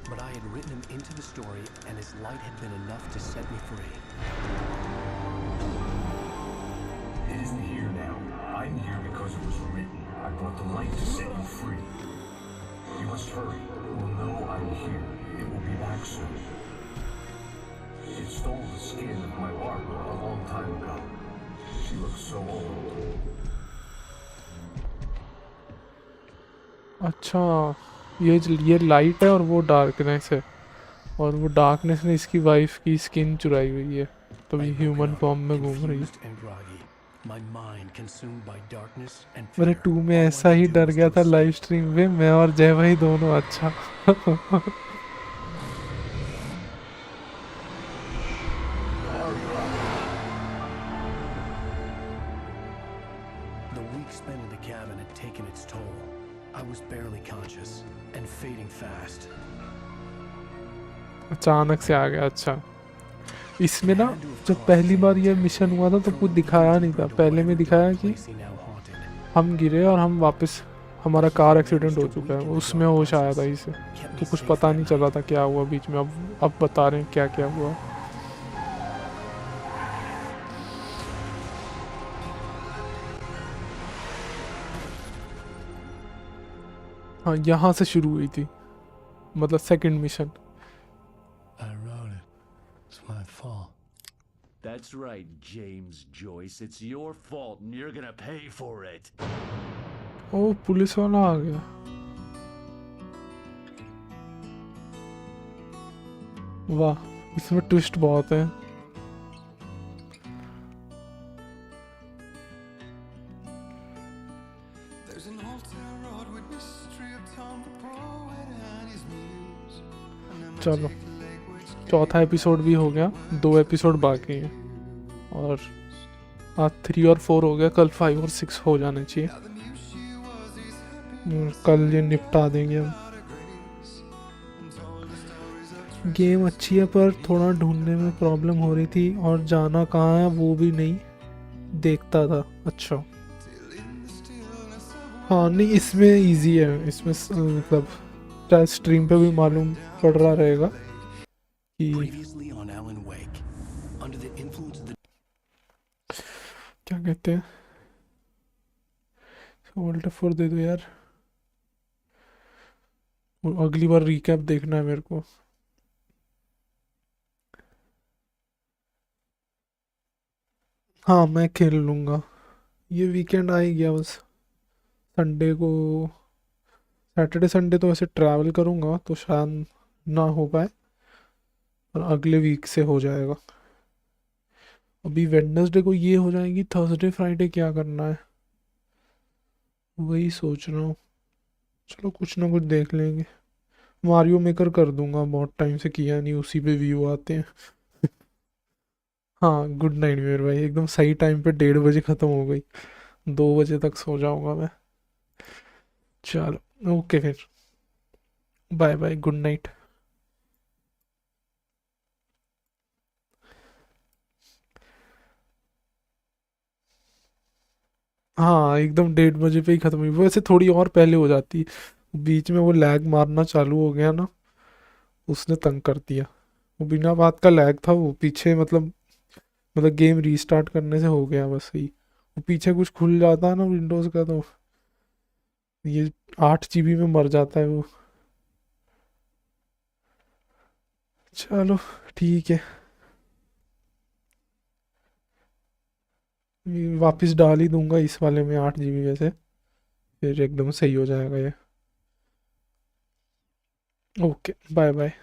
but I had written him into the story, and his light had been enough to set me free. It isn't here now. I'm here because it was written. I brought the light to set you free. You must hurry. It will know I'm here. It will be back soon. It stole the skin of my barber a long time ago. She looks so old. अच्छा ये light है और वो darkness है, और वो darkness ने इसकी वाइफ की स्किन चुराई हुई है, तो ये ह्यूमन फॉर्म में घूम रही है। मेरे 2 में ऐसा ही डर गया था लाइव स्ट्रीम में, मैं और जय भाई दोनों। अच्छा The week spent in the cabin had taken its toll. I was barely conscious and fading fast. अचानक से आ गया। अच्छा इसमें ना जब पहली बार ये मिशन हुआ था तो कुछ दिखाया नहीं था, पहले में दिखाया कि हम गिरे और हम वापस, हमारा कार एक्सीडेंट हो चुका है, उसमें होश आया था इसे, तो कुछ पता नहीं चला था क्या हुआ बीच में। अब बता रहे हैं क्या क्या हुआ। हाँ यहाँ से शुरू हुई थी, मतलब second mission. I wrote it. It's my fault. That's right, James Joyce. It's your fault, and you're gonna pay for it. ओ पुलिस वाला आ गया। वाह, इसमें ट्विस्ट बहुत है। There's an old town road with mystery of Tom the poet and his muse. चलो चौथा एपिसोड भी हो गया, 2 एपिसोड बाकी हैं और आज 3 और 4 हो गया, कल 5 और 6 हो जाने चाहिए। कल ये निपटा देंगे हम। गेम अच्छी है पर थोड़ा ढूंढने में प्रॉब्लम हो रही थी और जाना कहाँ है वो भी नहीं देखता था। अच्छा हाँ, नहीं इसमें इजी है, इसमें मतलब चाहे स्ट्रीम पे भी मालूम पड़ रहा रहेगा कि Previously on Alan Wake, under the influence of the क्या कहते हैं। Alt F4 दे दो यार, अगली बार रिकैप देखना है मेरे को। हाँ मैं खेल लूँगा, ये वीकेंड आ ही गया बस। संडे को, सैटरडे संडे तो वैसे ट्रैवल करूँगा तो शायद ना हो पाए, और अगले वीक से हो जाएगा। अभी वेडनेसडे को ये हो जाएगी, थर्सडे फ्राइडे क्या करना है वही सोच रहा हूँ। चलो कुछ ना कुछ देख लेंगे। मारियो मेकर कर दूंगा, बहुत टाइम से किया नहीं, उसी पे व्यू आते हैं। हाँ गुड नाइट मेरे भाई, एकदम सही टाइम पे 1:30 ख़त्म हो गई, 2 बजे तक सो जाऊंगा मैं। चलो ओके फिर, बाय बाय, गुड नाइट। हाँ एकदम 1:30 पे ही ख़त्म हुई, वैसे थोड़ी और पहले हो जाती, बीच में वो लैग मारना चालू हो गया ना, उसने तंग कर दिया। वो बिना बात का लैग था, वो पीछे मतलब गेम रीस्टार्ट करने से हो गया बस ही। वो पीछे कुछ खुल जाता है ना विंडोज़ का, तो ये 8 GB में मर जाता है वो। चलो ठीक है, वापस डाल ही दूंगा इस वाले में 8 GB में से, फिर एकदम सही हो जाएगा ये। Okay bye bye.